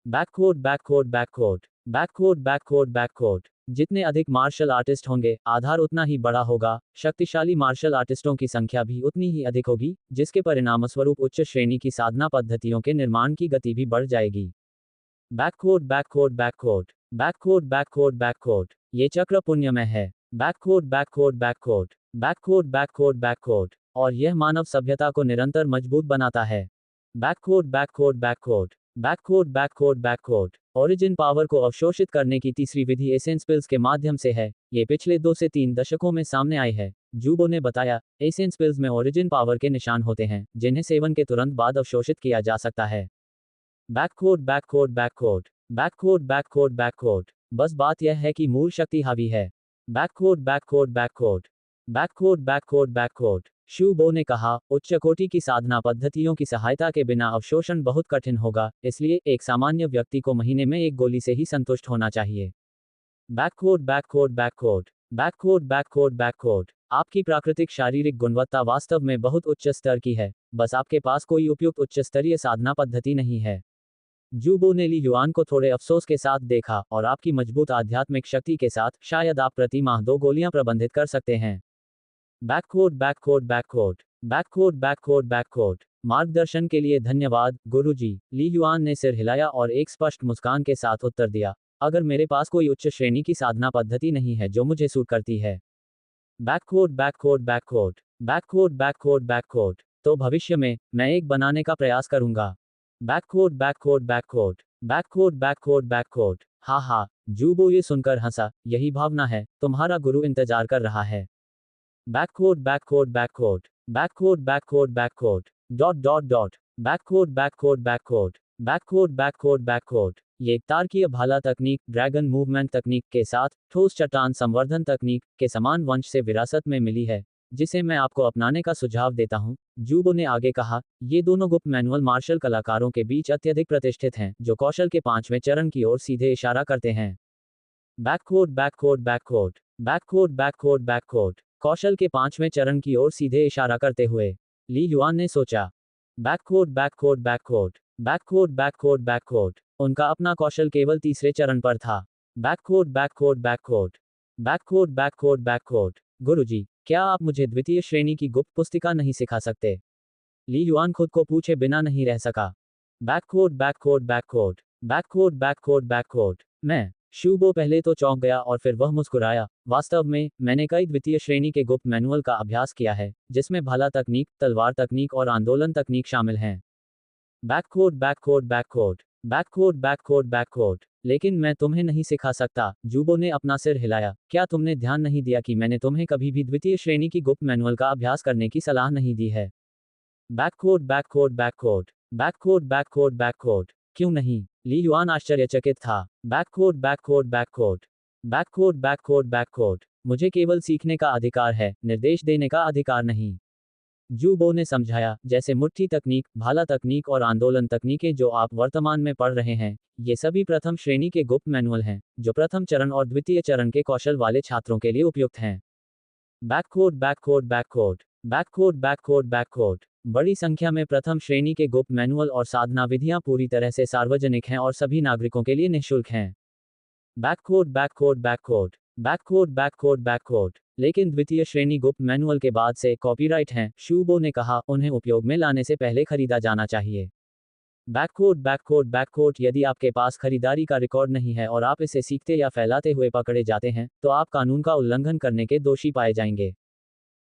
बैककोट बैककोट बैककोट। बैककोट बैककोट बैककोट। जितने अधिक मार्शल आर्टिस्ट होंगे, आधार उतना ही बड़ा होगा, शक्तिशाली मार्शल आर्टिस्टों की संख्या भी उतनी ही अधिक होगी, जिसके परिणामस्वरूप उच्च श्रेणी की साधना पद्धतियों के निर्माण की गति भी बढ़ जाएगी। बैककोट बैककोट बैककोट। बैककोट बैककोट बैककोट। ये चक्र पुण्यमय है। बैककोट बैककोट बैककोट। बैककोट बैककोट बैककोट। और यह मानव सभ्यता को निरंतर मजबूत बनाता है। बैककोट बैककोट बैककोट। बैककोट बैककोट बैककोट। ओरिजिन पावर को अवशोषित करने की तीसरी विधि एसेंस पिल्स के माध्यम से है। ये पिछले 2 से 3 दशकों में सामने आई है। जूबो ने बताया, एसेंस पिल्स में ओरिजिन पावर के निशान होते हैं, जिन्हें सेवन के तुरंत बाद अवशोषित किया जा सकता है। बैककोट बैककोट बैककोट। बैककोट बैककोट बैककोट। बस बात यह है कि मूल शक्ति हावी है। बैककोट बैककोट बैककोट बैककोट बैककोट बैककोट शूबो ने कहा, उच्च कोटि की साधना पद्धतियों की सहायता के बिना अवशोषण बहुत कठिन होगा, इसलिए एक सामान्य व्यक्ति को महीने में एक गोली से ही संतुष्ट होना चाहिए। बैककोट बैककोट बैककोट बैककोट बैककोट बैककोट आपकी प्राकृतिक शारीरिक गुणवत्ता वास्तव में बहुत उच्च स्तर की है, बस आपके पास कोई उपयुक्त उच्च स्तरीय साधना पद्धति नहीं है। जूबो ने ली युआन को थोड़े अफसोस के साथ देखा, और आपकी मजबूत आध्यात्मिक शक्ति के साथ शायद आप प्रति माह 2 गोलियां प्रबंधित कर सकते हैं। बैककोट बैककोट बैककोट बैककोट बैककोट बैककोट मार्गदर्शन के लिए धन्यवाद गुरुजी। ली युआन ने सिर हिलाया और एक स्पष्ट मुस्कान के साथ उत्तर दिया, अगर मेरे पास कोई उच्च श्रेणी की साधना पद्धति नहीं है जो मुझे सूट करती है। बैककोट बैककोट बैककोट बैककोट बैककोट बैककोट तो भविष्य में मैं एक बनाने का प्रयास करूंगा। बैककोट बैककोट बैककोट बैककोट बैककोट बैककोट हा हा। जूबो ये सुनकर हंसा, यही भावना है, तुम्हारा गुरु इंतजार कर रहा है। बैककोट बैककोट बैककोट बैककोट बैककोट बैककोट डॉट डॉट डॉट बैककोट बैककोट बैककोट बैककोट बैककोट बैककोट ये तारकीय भाला तकनीक ड्रैगन मूवमेंट तकनीक के साथ ठोस चट्टान संवर्धन तकनीक के समान वंश से विरासत में मिली है, जिसे मैं आपको अपनाने का सुझाव देता हूं। जूबो ने आगे कहा, ये दोनों गुप्त मैनुअल मार्शल कलाकारों के बीच अत्यधिक प्रतिष्ठित हैं, जो कौशल के 5वें चरण की ओर सीधे इशारा करते हैं। बैककोट बैककोट बैककोट बैककोट बैककोट बैककोट कौशल के 5वें चरण की ओर सीधे इशारा करते हुए ली युआन ने सोचा। बैककोट बैककोट बैककोट बैककोट बैककोट बैककोट उनका अपना कौशल केवल 3रे चरण पर था। बैककोट बैककोट बैककोट बैककोट बैककोट बैककोट गुरुजी, क्या आप मुझे द्वितीय श्रेणी की गुप्त पुस्तिका नहीं सिखा सकते? ली युआन खुद को पूछे बिना नहीं रह सका। बैककोट बैककोट बैककोट बैककोट बैककोट बैककोट मैं शूबो पहले तो चौंक गया और फिर वह मुस्कुराया। वास्तव में मैंने कई द्वितीय श्रेणी के गुप्त मैनुअल का अभ्यास किया है, जिसमें भाला तकनीक, तलवार तकनीक और आंदोलन तकनीक शामिल हैं। बैककोट बैककोट बैककोट बैककोट बैककोट बैककोट लेकिन मैं तुम्हें नहीं सिखा सकता। जूबो ने अपना सिर हिलाया, क्या तुमने ध्यान नहीं दिया कि मैंने तुम्हें कभी भी द्वितीय श्रेणी की गुप्त मैनुअल का अभ्यास करने की सलाह नहीं दी है? बैककोट बैककोट बैककोट बैककोट बैककोट बैककोट क्यों नहीं? ली युआन आश्चर्यचकित था। बैककोट बैककोट बैककोट बैककोट बैककोट बैककोट मुझे केवल सीखने का अधिकार है, निर्देश देने का अधिकार नहीं। जूबो ने समझाया, जैसे मुट्ठी तकनीक, भाला तकनीक और आंदोलन तकनीकें जो आप वर्तमान में पढ़ रहे हैं, ये सभी प्रथम श्रेणी के गुप्त मैनुअल हैं, जो प्रथम चरण और द्वितीय चरण के कौशल वाले छात्रों के लिए उपयुक्त हैं। बैककोट बैककोट बैककोट बैककोट बैककोट बैककोट बड़ी संख्या में प्रथम श्रेणी के गुप्त मैनुअल और साधना विधियां पूरी तरह से सार्वजनिक हैं और सभी नागरिकों के लिए निःशुल्क हैं। बैककोट बैककोट बैककोट बैककोट बैककोट बैककोट लेकिन द्वितीय श्रेणी गुप्त मैनुअल के बाद से कॉपीराइट हैं, शूबो ने कहा, उन्हें उपयोग में लाने से पहले खरीदा जाना चाहिए। बैककोट बैककोट बैककोट यदि आपके पास खरीदारी का रिकॉर्ड नहीं है और आप इसे सीखते या फैलाते हुए पकड़े जाते हैं, तो आप कानून का उल्लंघन करने के दोषी पाए जाएंगे।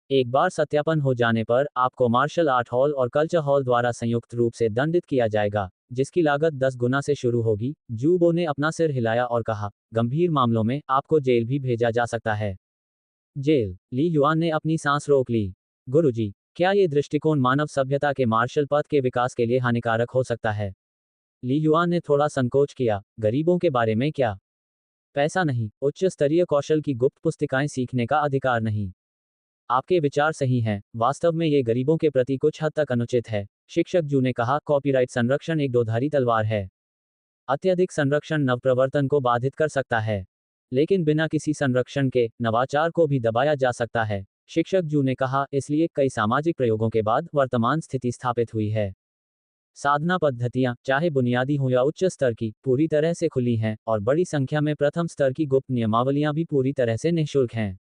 एक बार सत्यापन हो जाने पर आपको मार्शल आर्ट हॉल और कल्चर हॉल द्वारा संयुक्त रूप से दंडित किया जाएगा, जिसकी लागत 10 गुना से शुरू होगी। जूबो ने अपना सिर हिलाया और कहा, गंभीर मामलों में आपको जेल भी भेजा जा सकता है। जेल? ली युआन ने अपनी सांस रोक ली। गुरुजी, क्या ये दृष्टिकोण मानव सभ्यता के मार्शल पथ के विकास के लिए हानिकारक हो सकता है? ली युआन ने थोड़ा संकोच किया। गरीबों के बारे में क्या? पैसा नहीं, उच्च स्तरीय कौशल की गुप्त पुस्तिकाएं सीखने का अधिकार नहीं। आपके विचार सही हैं, वास्तव में ये गरीबों के प्रति कुछ हद तक अनुचित है। शिक्षक जू ने कहा, कॉपीराइट संरक्षण एक दोधारी तलवार है। अत्यधिक संरक्षण नवप्रवर्तन को बाधित कर सकता है, लेकिन बिना किसी संरक्षण के नवाचार को भी दबाया जा सकता है। शिक्षक जू ने कहा, इसलिए कई सामाजिक प्रयोगों के बाद वर्तमान स्थिति स्थापित हुई है। साधना पद्धतियां, चाहे बुनियादी हो या उच्च स्तर की, पूरी तरह से खुली हैं, और बड़ी संख्या में प्रथम स्तर की गुप्त नियमावलियां भी पूरी तरह से निःशुल्क हैं।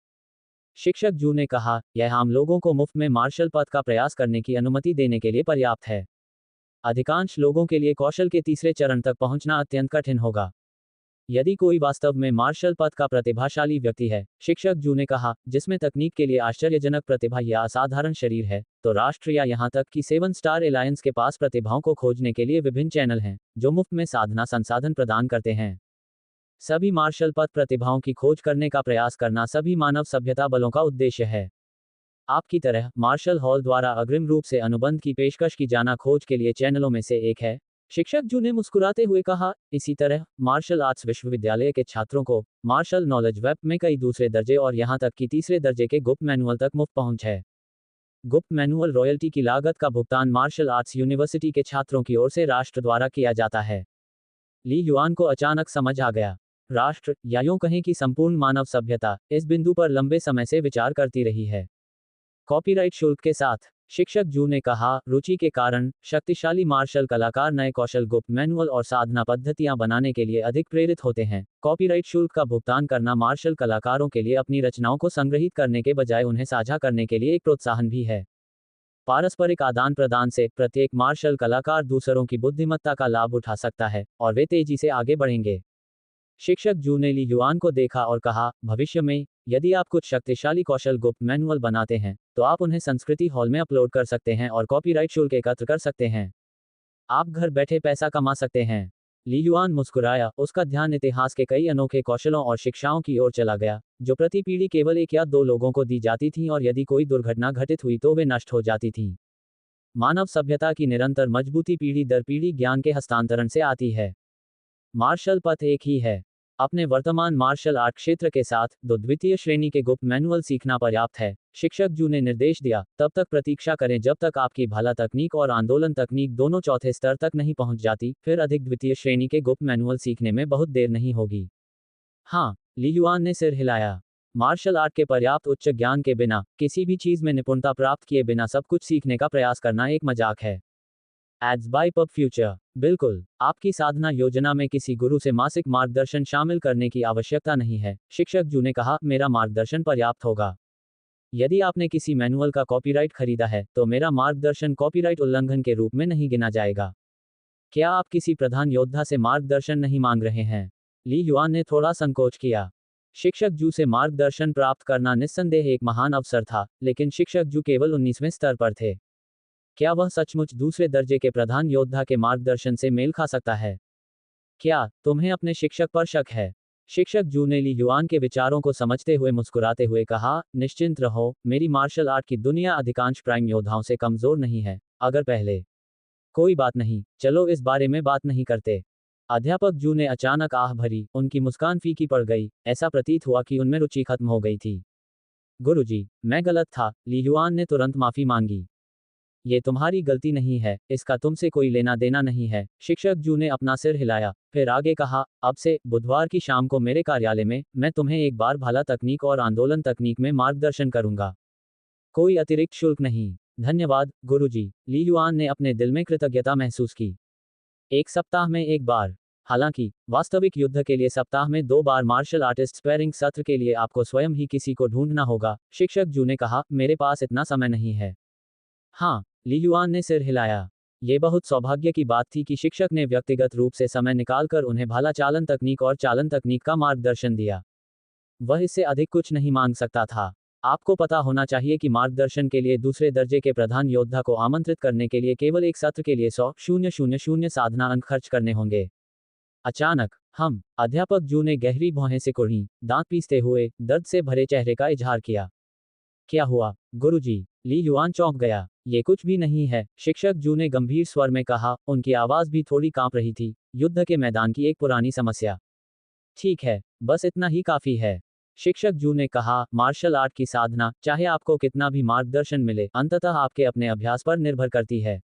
शिक्षक जू ने कहा, यह आम लोगों को मुफ्त में मार्शल पथ का प्रयास करने की अनुमति देने के लिए पर्याप्त है। अधिकांश लोगों के लिए कौशल के 3रे चरण तक पहुंचना अत्यंत कठिन होगा। यदि कोई वास्तव में मार्शल पथ का प्रतिभाशाली व्यक्ति है, शिक्षक जू ने कहा, जिसमें तकनीक के लिए आश्चर्यजनक प्रतिभा या असाधारण शरीर है, तो राष्ट्र या यहां तक कि 7 स्टार एलायंस के पास प्रतिभाओं को खोजने के लिए विभिन्न चैनल हैं, जो मुफ्त में साधना संसाधन प्रदान करते हैं। सभी मार्शल पथ प्रतिभाओं की खोज करने का प्रयास करना सभी मानव सभ्यता बलों का उद्देश्य है। आपकी तरह मार्शल हॉल द्वारा अग्रिम रूप से अनुबंध की पेशकश की जाना खोज के लिए चैनलों में से एक है। शिक्षक जू ने मुस्कुराते हुए कहा, इसी तरह मार्शल आर्ट्स विश्वविद्यालय के छात्रों को मार्शल नॉलेज वेब में कई दूसरे दर्जे और यहां तक कि तीसरे दर्जे के गुप्त मैनुअल तक मुफ्त पहुंच है। गुप्त मैनुअल रॉयल्टी की लागत का भुगतान मार्शल आर्ट्स यूनिवर्सिटी के छात्रों की ओर से राष्ट्र द्वारा किया जाता है। ली युआन को अचानक समझ आ गया। राष्ट्र, या यूं कहें कि संपूर्ण मानव सभ्यता, इस बिंदु पर लंबे समय से विचार करती रही है। कॉपीराइट शुल्क के साथ, शिक्षक जू ने कहा, रुचि के कारण शक्तिशाली मार्शल कलाकार नए कौशल, गुप्त मैनुअल और साधना पद्धतियां बनाने के लिए अधिक प्रेरित होते हैं। कॉपीराइट शुल्क का भुगतान करना मार्शल कलाकारों के लिए अपनी रचनाओं को संग्रहित करने के बजाय उन्हें साझा करने के लिए एक प्रोत्साहन भी है। पारस्परिक आदान प्रदान से प्रत्येक मार्शल कलाकार दूसरों की बुद्धिमत्ता का लाभ उठा सकता है और वे तेजी से आगे बढ़ेंगे। शिक्षक जू ने ली युआन को देखा और कहा, भविष्य में यदि आप कुछ शक्तिशाली कौशल गुप्त मैनुअल बनाते हैं तो आप उन्हें संस्कृति हॉल में अपलोड कर सकते हैं और कॉपीराइट शुल्क एकत्र कर सकते हैं। आप घर बैठे पैसा कमा सकते हैं। ली युआन मुस्कुराया, उसका ध्यान इतिहास के कई अनोखे कौशलों और शिक्षाओं की ओर चला गया जो प्रति पीढ़ी केवल एक या दो लोगों को दी जाती थीं और यदि कोई दुर्घटना घटित हुई तो वे नष्ट हो जाती थीं। मानव सभ्यता की निरंतर मजबूती पीढ़ी दर पीढ़ी ज्ञान के हस्तांतरण से आती है। मार्शल पथ एक ही है। अपने वर्तमान मार्शल आर्ट क्षेत्र के साथ दो द्वितीय श्रेणी के गुप्त मैनुअल सीखना पर्याप्त है, शिक्षक जू ने निर्देश दिया। तब तक प्रतीक्षा करें जब तक आपकी भाला तकनीक और आंदोलन तकनीक दोनों चौथे स्तर तक नहीं पहुंच जाती, फिर अधिक द्वितीय श्रेणी के गुप्त मैनुअल सीखने में बहुत देर नहीं होगी। हाँ, ली युआन ने सिर हिलाया। मार्शल आर्ट के पर्याप्त उच्च ज्ञान के बिना, किसी भी चीज में निपुणता प्राप्त किए बिना सब कुछ सीखने का प्रयास करना एक मजाक है। Ads by Pub Future. बिल्कुल, आपकी साधना योजना में किसी गुरु से मासिक मार्गदर्शन शामिल करने की आवश्यकता नहीं है, शिक्षक जू ने कहा, मेरा मार्गदर्शन पर्याप्त होगा। यदि आपने किसी मैनुअल का कॉपीराइट खरीदा है तो मेरा मार्गदर्शन कॉपीराइट उल्लंघन के रूप में नहीं गिना जाएगा। क्या आप किसी प्रधान योद्धा से मार्गदर्शन नहीं मांग रहे हैं? ली युआन ने थोड़ा संकोच किया। शिक्षक जू से मार्गदर्शन प्राप्त करना निस्संदेह एक महान अवसर था, लेकिन शिक्षक जू केवल 19वें स्तर पर थे। क्या वह सचमुच दूसरे दर्जे के प्रधान योद्धा के मार्गदर्शन से मेल खा सकता है? क्या तुम्हें अपने शिक्षक पर शक है? शिक्षक जू ने ली युआन के विचारों को समझते हुए मुस्कुराते हुए कहा, निश्चिंत रहो, मेरी मार्शल आर्ट की दुनिया अधिकांश प्राइम योद्धाओं से कमजोर नहीं है। अगर पहले कोई बात नहीं, चलो इस बारे में बात नहीं करते। अध्यापक जू ने अचानक आह भरी, उनकी मुस्कान फीकी पड़ गई, ऐसा प्रतीत हुआ कि उनमें रुचि खत्म हो गई थी। गुरुजी, मैं गलत था, ली युआन ने तुरंत माफी मांगी। ये तुम्हारी गलती नहीं है, इसका तुमसे कोई लेना देना नहीं है, शिक्षक जू ने अपना सिर हिलाया, फिर आगे कहा, अब से बुधवार की शाम को मेरे कार्यालय में मैं तुम्हें एक बार भाला तकनीक और आंदोलन तकनीक में मार्गदर्शन करूंगा। कोई अतिरिक्त शुल्क नहीं। धन्यवाद, गुरुजी, ली युआन ने अपने दिल में कृतज्ञता महसूस की। एक सप्ताह में एक बार। हालांकि वास्तविक युद्ध के लिए सप्ताह में 2 बार मार्शल आर्टिस्ट स्पैरिंग सत्र के लिए आपको स्वयं ही किसी को ढूंढना होगा, शिक्षक जू ने कहा, मेरे पास इतना समय नहीं है। हाँ, ली युआन ने सिर हिलाया। ये बहुत सौभाग्य की बात थी कि शिक्षक ने व्यक्तिगत रूप से समय निकालकर उन्हें भाला चालन तकनीक और चालन तकनीक का मार्गदर्शन दिया। वह इससे अधिक कुछ नहीं मांग सकता था। आपको पता होना चाहिए कि मार्गदर्शन के लिए दूसरे दर्जे के प्रधान योद्धा को आमंत्रित करने के लिए केवल एक सत्र के लिए 100,000 साधना अंक खर्च करने होंगे। अचानक, अध्यापक जू ने गहरी भौहें सिकुड़ी, दांत पीसते हुए दर्द से भरे चेहरे का इजहार किया। क्या हुआ, गुरुजी? ली युआन चौंक गया। ये कुछ भी नहीं है, शिक्षक जू ने गंभीर स्वर में कहा, उनकी आवाज भी थोड़ी कांप रही थी, युद्ध के मैदान की एक पुरानी समस्या। ठीक है, बस इतना ही काफी है। शिक्षक जू ने कहा, मार्शल आर्ट की साधना, चाहे आपको कितना भी मार्गदर्शन मिले, अंततः आपके अपने अभ्यास पर निर्भर करती है।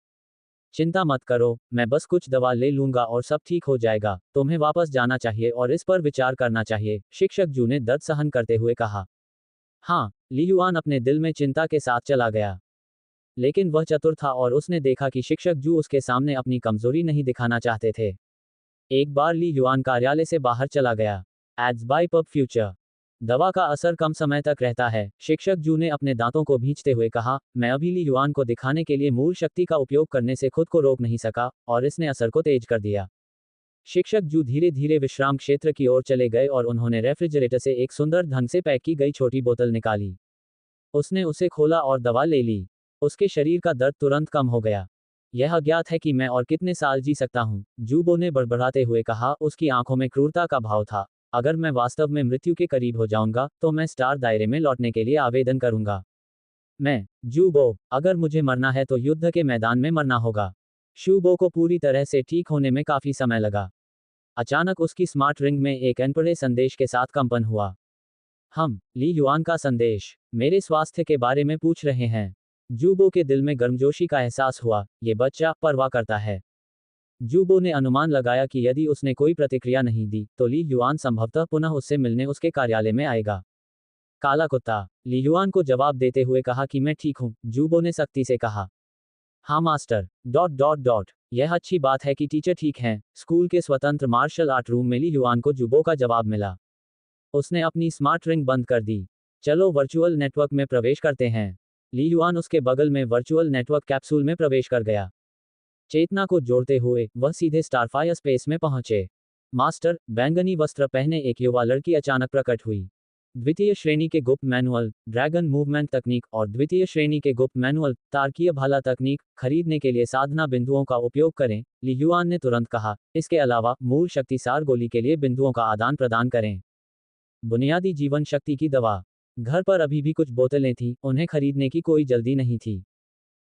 चिंता मत करो, मैं बस कुछ दवा ले लूंगा और सब ठीक हो जाएगा। तुम्हें वापस जाना चाहिए और इस पर विचार करना चाहिए, शिक्षक जू ने दर्द सहन करते हुए कहा। हाँ, ली युआन अपने दिल में चिंता के साथ चला गया। लेकिन वह चतुर था और उसने देखा कि शिक्षक जू उसके सामने अपनी कमजोरी नहीं दिखाना चाहते थे। एक बार ली युआन कार्यालय से बाहर चला गया। Ads by Pub Future. दवा का असर कम समय तक रहता है, शिक्षक जू ने अपने दांतों को भींचते हुए कहा, मैं अभी ली युआन को दिखाने के लिए मूल शक्ति का उपयोग करने से खुद को रोक नहीं सका, और इसने असर को तेज कर दिया। शिक्षक जू धीरे धीरे विश्राम क्षेत्र की ओर चले गए और उन्होंने रेफ्रिजरेटर से एक सुंदर ढंग से पैक की गई छोटी बोतल निकाली। उसने उसे खोला और दवा ले ली। उसके शरीर का दर्द तुरंत कम हो गया। यह अज्ञात है कि मैं और कितने साल जी सकता हूँ, जूबो ने बड़बड़ाते हुए कहा, उसकी आंखों में क्रूरता का भाव था। अगर मैं वास्तव में मृत्यु के करीब हो जाऊंगा तो मैं स्टार दायरे में लौटने के लिए आवेदन करूंगा। मैं, जूबो, अगर मुझे मरना है तो युद्ध के मैदान में मरना होगा। शूबो को पूरी तरह से ठीक होने में काफी समय लगा। अचानक उसकी स्मार्ट रिंग में एक अनपढ़े संदेश के साथ कंपन हुआ। हम, ली युआन का संदेश, मेरे स्वास्थ्य के बारे में पूछ रहे हैं। जूबो के दिल में गर्मजोशी का एहसास हुआ, ये बच्चा परवाह करता है। जूबो ने अनुमान लगाया कि यदि उसने कोई प्रतिक्रिया नहीं दी, तो ली युआन संभवतः पुनः उससे मिलने उसके कार्यालय में आएगा। काला कुत्ता, ली युआन को जवाब देते हुए कहा कि मैं ठीक हूं, जूबो ने सख्ती से कहा। हाँ मास्टर, यह अच्छी बात है कि टीचर ठीक हैं। स्कूल के स्वतंत्र मार्शल आर्ट रूम में ली युआन को जूबो का जवाब मिला। उसने अपनी स्मार्ट रिंग बंद कर दी। चलो वर्चुअल नेटवर्क में प्रवेश करते हैं। ली युआन उसके बगल में वर्चुअल नेटवर्क कैप्सूल में प्रवेश कर गया। चेतना को जोड़ते हुए वह सीधे स्टारफायर स्पेस में पहुंचे। मास्टर, बैंगनी वस्त्र पहने एक युवा लड़की अचानक प्रकट हुई। द्वितीय श्रेणी के गुप्त मैनुअल, ड्रैगन मूवमेंट तकनीक और द्वितीय श्रेणी के गुप्त मैनुअल, तारकीय भाला तकनीक, खरीदने के लिए साधना बिंदुओं का उपयोग करें, ली युआन ने तुरंत कहा। इसके अलावा मूल शक्तिसार गोली के लिए बिंदुओं का आदान प्रदान करें। बुनियादी जीवन शक्ति की दवा। घर पर अभी भी कुछ बोतलें थीं, उन्हें खरीदने की कोई जल्दी नहीं थी।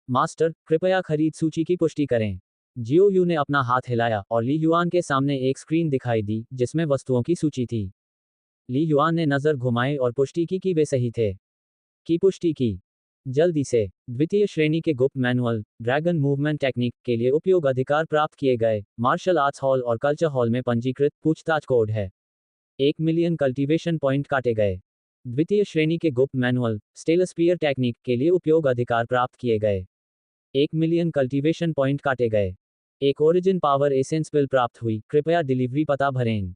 मास्टर, कृपया खरीद सूची की पुष्टि करें। जियो यू ने अपना हाथ हिलाया और ली युआन के सामने एक स्क्रीन दिखाई दी जिसमें वस्तुओं की सूची थी। ली युआन ने नजर घुमाई और पुष्टि की कि वे सही थे। की पुष्टि की। जल्दी से, द्वितीय श्रेणी के गुप्त मैनुअल, ड्रैगन मूवमेंट टेक्निक के लिए उपयोग अधिकार प्राप्त किए गए, मार्शल आर्ट्स हॉल और कल्चर हॉल में पंजीकृत पूछताछ कोड है। 1 मिलियन कल्टीवेशन पॉइंट काटे गए। द्वितीय श्रेणी के गुप्त मैनुअल, स्टेलस्पियर टेक्निक के लिए उपयोग अधिकार प्राप्त किए गए। 1 मिलियन कल्टीवेशन पॉइंट काटे गए। एक ओरिजिन पावर एसेंस बिल प्राप्त हुई, कृपया डिलीवरी पता भरें।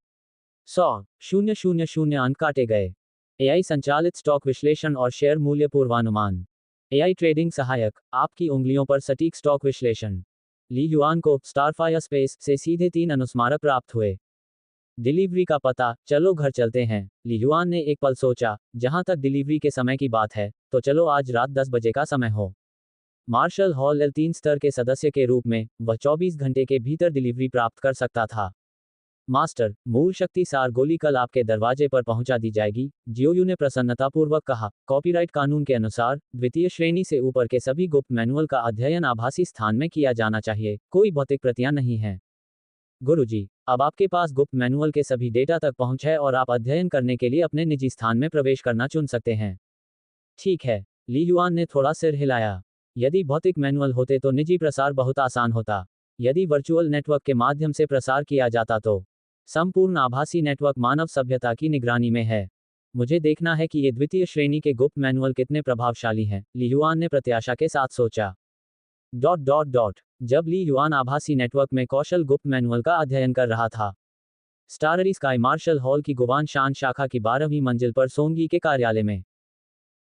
100,000 अंक काटे गए। एआई संचालित स्टॉक विश्लेषण और शेयर मूल्य पूर्वानुमान। एआई ट्रेडिंग सहायक, आपकी उंगलियों पर सटीक स्टॉक विश्लेषण। ली युआन को स्टारफायर स्पेस से सीधे 3 अनुस्मारक प्राप्त हुए। डिलीवरी का पता, चलो घर चलते हैं। ली युआन ने एक पल सोचा, जहां तक डिलीवरी के समय की बात है, तो चलो आज रात 10 बजे का समय हो। मार्शल हॉल L3 स्तर के सदस्य के रूप में वह 24 घंटे के भीतर डिलीवरी प्राप्त कर सकता था। मास्टर, मूल शक्ति सार गोली कल आपके दरवाजे पर पहुंचा दी जाएगी, जियोयू ने प्रसन्नतापूर्वक कहा। कॉपीराइट कानून के अनुसार द्वितीय श्रेणी से ऊपर के सभी गुप्त मैनुअल का अध्ययन आभासी स्थान में किया जाना चाहिए, कोई भौतिक प्रतियां नहीं है। गुरुजी, अब आपके पास गुप्त मैनुअल के सभी डेटा तक पहुंच है और आप अध्ययन करने के लिए अपने निजी स्थान में प्रवेश करना चुन सकते हैं। ठीक है, ली युआन ने थोड़ा सिर हिलाया। यदि भौतिक मैनुअल होते तो निजी प्रसार बहुत आसान होता। यदि वर्चुअल नेटवर्क के माध्यम से प्रसार किया जाता तो संपूर्ण आभासी नेटवर्क मानव सभ्यता की निगरानी में है। मुझे देखना है कि ये द्वितीय श्रेणी के गुप्त मैनुअल कितने प्रभावशाली हैं, ली युआन ने प्रत्याशा के साथ सोचा। जब ली युआन आभासी नेटवर्क में कौशल गुप्त मैनुअल का अध्ययन कर रहा था, स्टाररी स्काई मार्शल हॉल की गुवान शान शाखा की 12वीं मंजिल पर सोंगी के कार्यालय में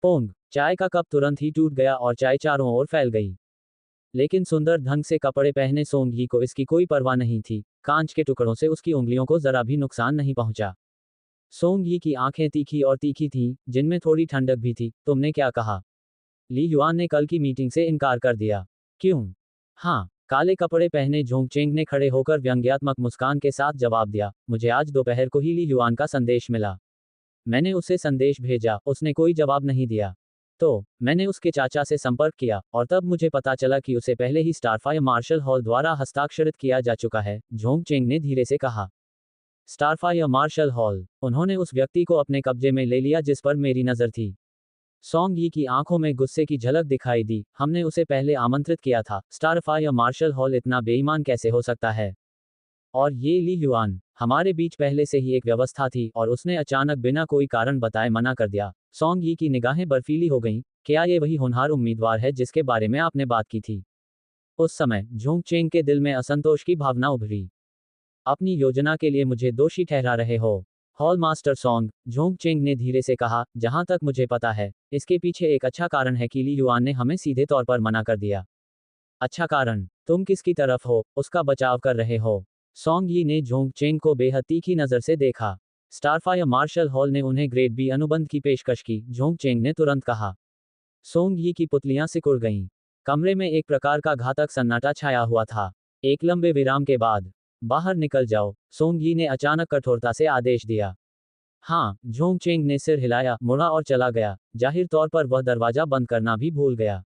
पोंग, चाय का कप तुरंत ही टूट गया और चाय चारों ओर फैल गई। लेकिन सुंदर ढंग से कपड़े पहने सोंगी को इसकी कोई परवाह नहीं थी। कांच के टुकड़ों से उसकी उंगलियों को जरा भी नुकसान नहीं पहुंचा। सोंगी की आंखें तीखी और तीखी थीं, जिनमें थोड़ी ठंडक भी थी। तुमने क्या कहा? ली युआन ने कल की मीटिंग से इनकार कर दिया। क्यों? हाँ, काले कपड़े पहने झोंगचेंग ने खड़े होकर व्यंग्यात्मक मुस्कान के साथ जवाब दिया। मुझे आज दोपहर को ही ली युआन का संदेश मिला। मैंने उसे संदेश भेजा, उसने कोई जवाब नहीं दिया। तो मैंने उसके चाचा से संपर्क किया और तब मुझे पता चला कि उसे पहले ही स्टारफायर मार्शल हॉल द्वारा हस्ताक्षरित किया जा चुका है, झोंगचेंग ने धीरे से कहा। स्टारफायर मार्शल हॉल, उन्होंने उस व्यक्ति को अपने कब्जे में ले लिया जिस पर मेरी नजर थी। सोंग यी की आंखों में गुस्से की झलक दिखाई दी। हमने उसे पहले आमंत्रित किया था। स्टारफायर मार्शल हॉल इतना बेईमान कैसे हो सकता है? और ये ली युआन, हमारे बीच पहले से ही एक व्यवस्था थी और उसने अचानक बिना कोई कारण बताए मना कर दिया। सोंग यी की निगाहें बर्फीली हो गईं। क्या ये वही होनहार उम्मीदवार है जिसके बारे में आपने बात की थी? उस समय झोंगचेंग के दिल में असंतोष की भावना उभरी। अपनी योजना के लिए मुझे दोषी ठहरा रहे हो? हॉल मास्टर सोंग, झोंगचेंग ने धीरे से कहा, जहां तक मुझे पता है, इसके पीछे एक अच्छा कारण है कि ली युआन ने हमें सीधे तौर पर मना कर दिया। अच्छा कारण? तुम किसकी तरफ हो, उसका बचाव कर रहे हो? सोंग यी ने झोंगचेंग को बेहद तीखी नजर से देखा। स्टारफायर मार्शल हॉल ने उन्हें ग्रेड बी अनुबंध की पेशकश की, झोंगचेंग ने तुरंत कहा। सोंग यी की पुतलियां सिकुड़ गईं। कमरे में एक प्रकार का घातक सन्नाटा छाया हुआ था। एक लंबे विराम के बाद, बाहर निकल जाओ, सोंग यी ने अचानक कठोरता से आदेश दिया। हाँ, झोंगचेंग ने सिर हिलाया, मुड़ा और चला गया। जाहिर तौर पर वह दरवाजा बंद करना भी भूल गया।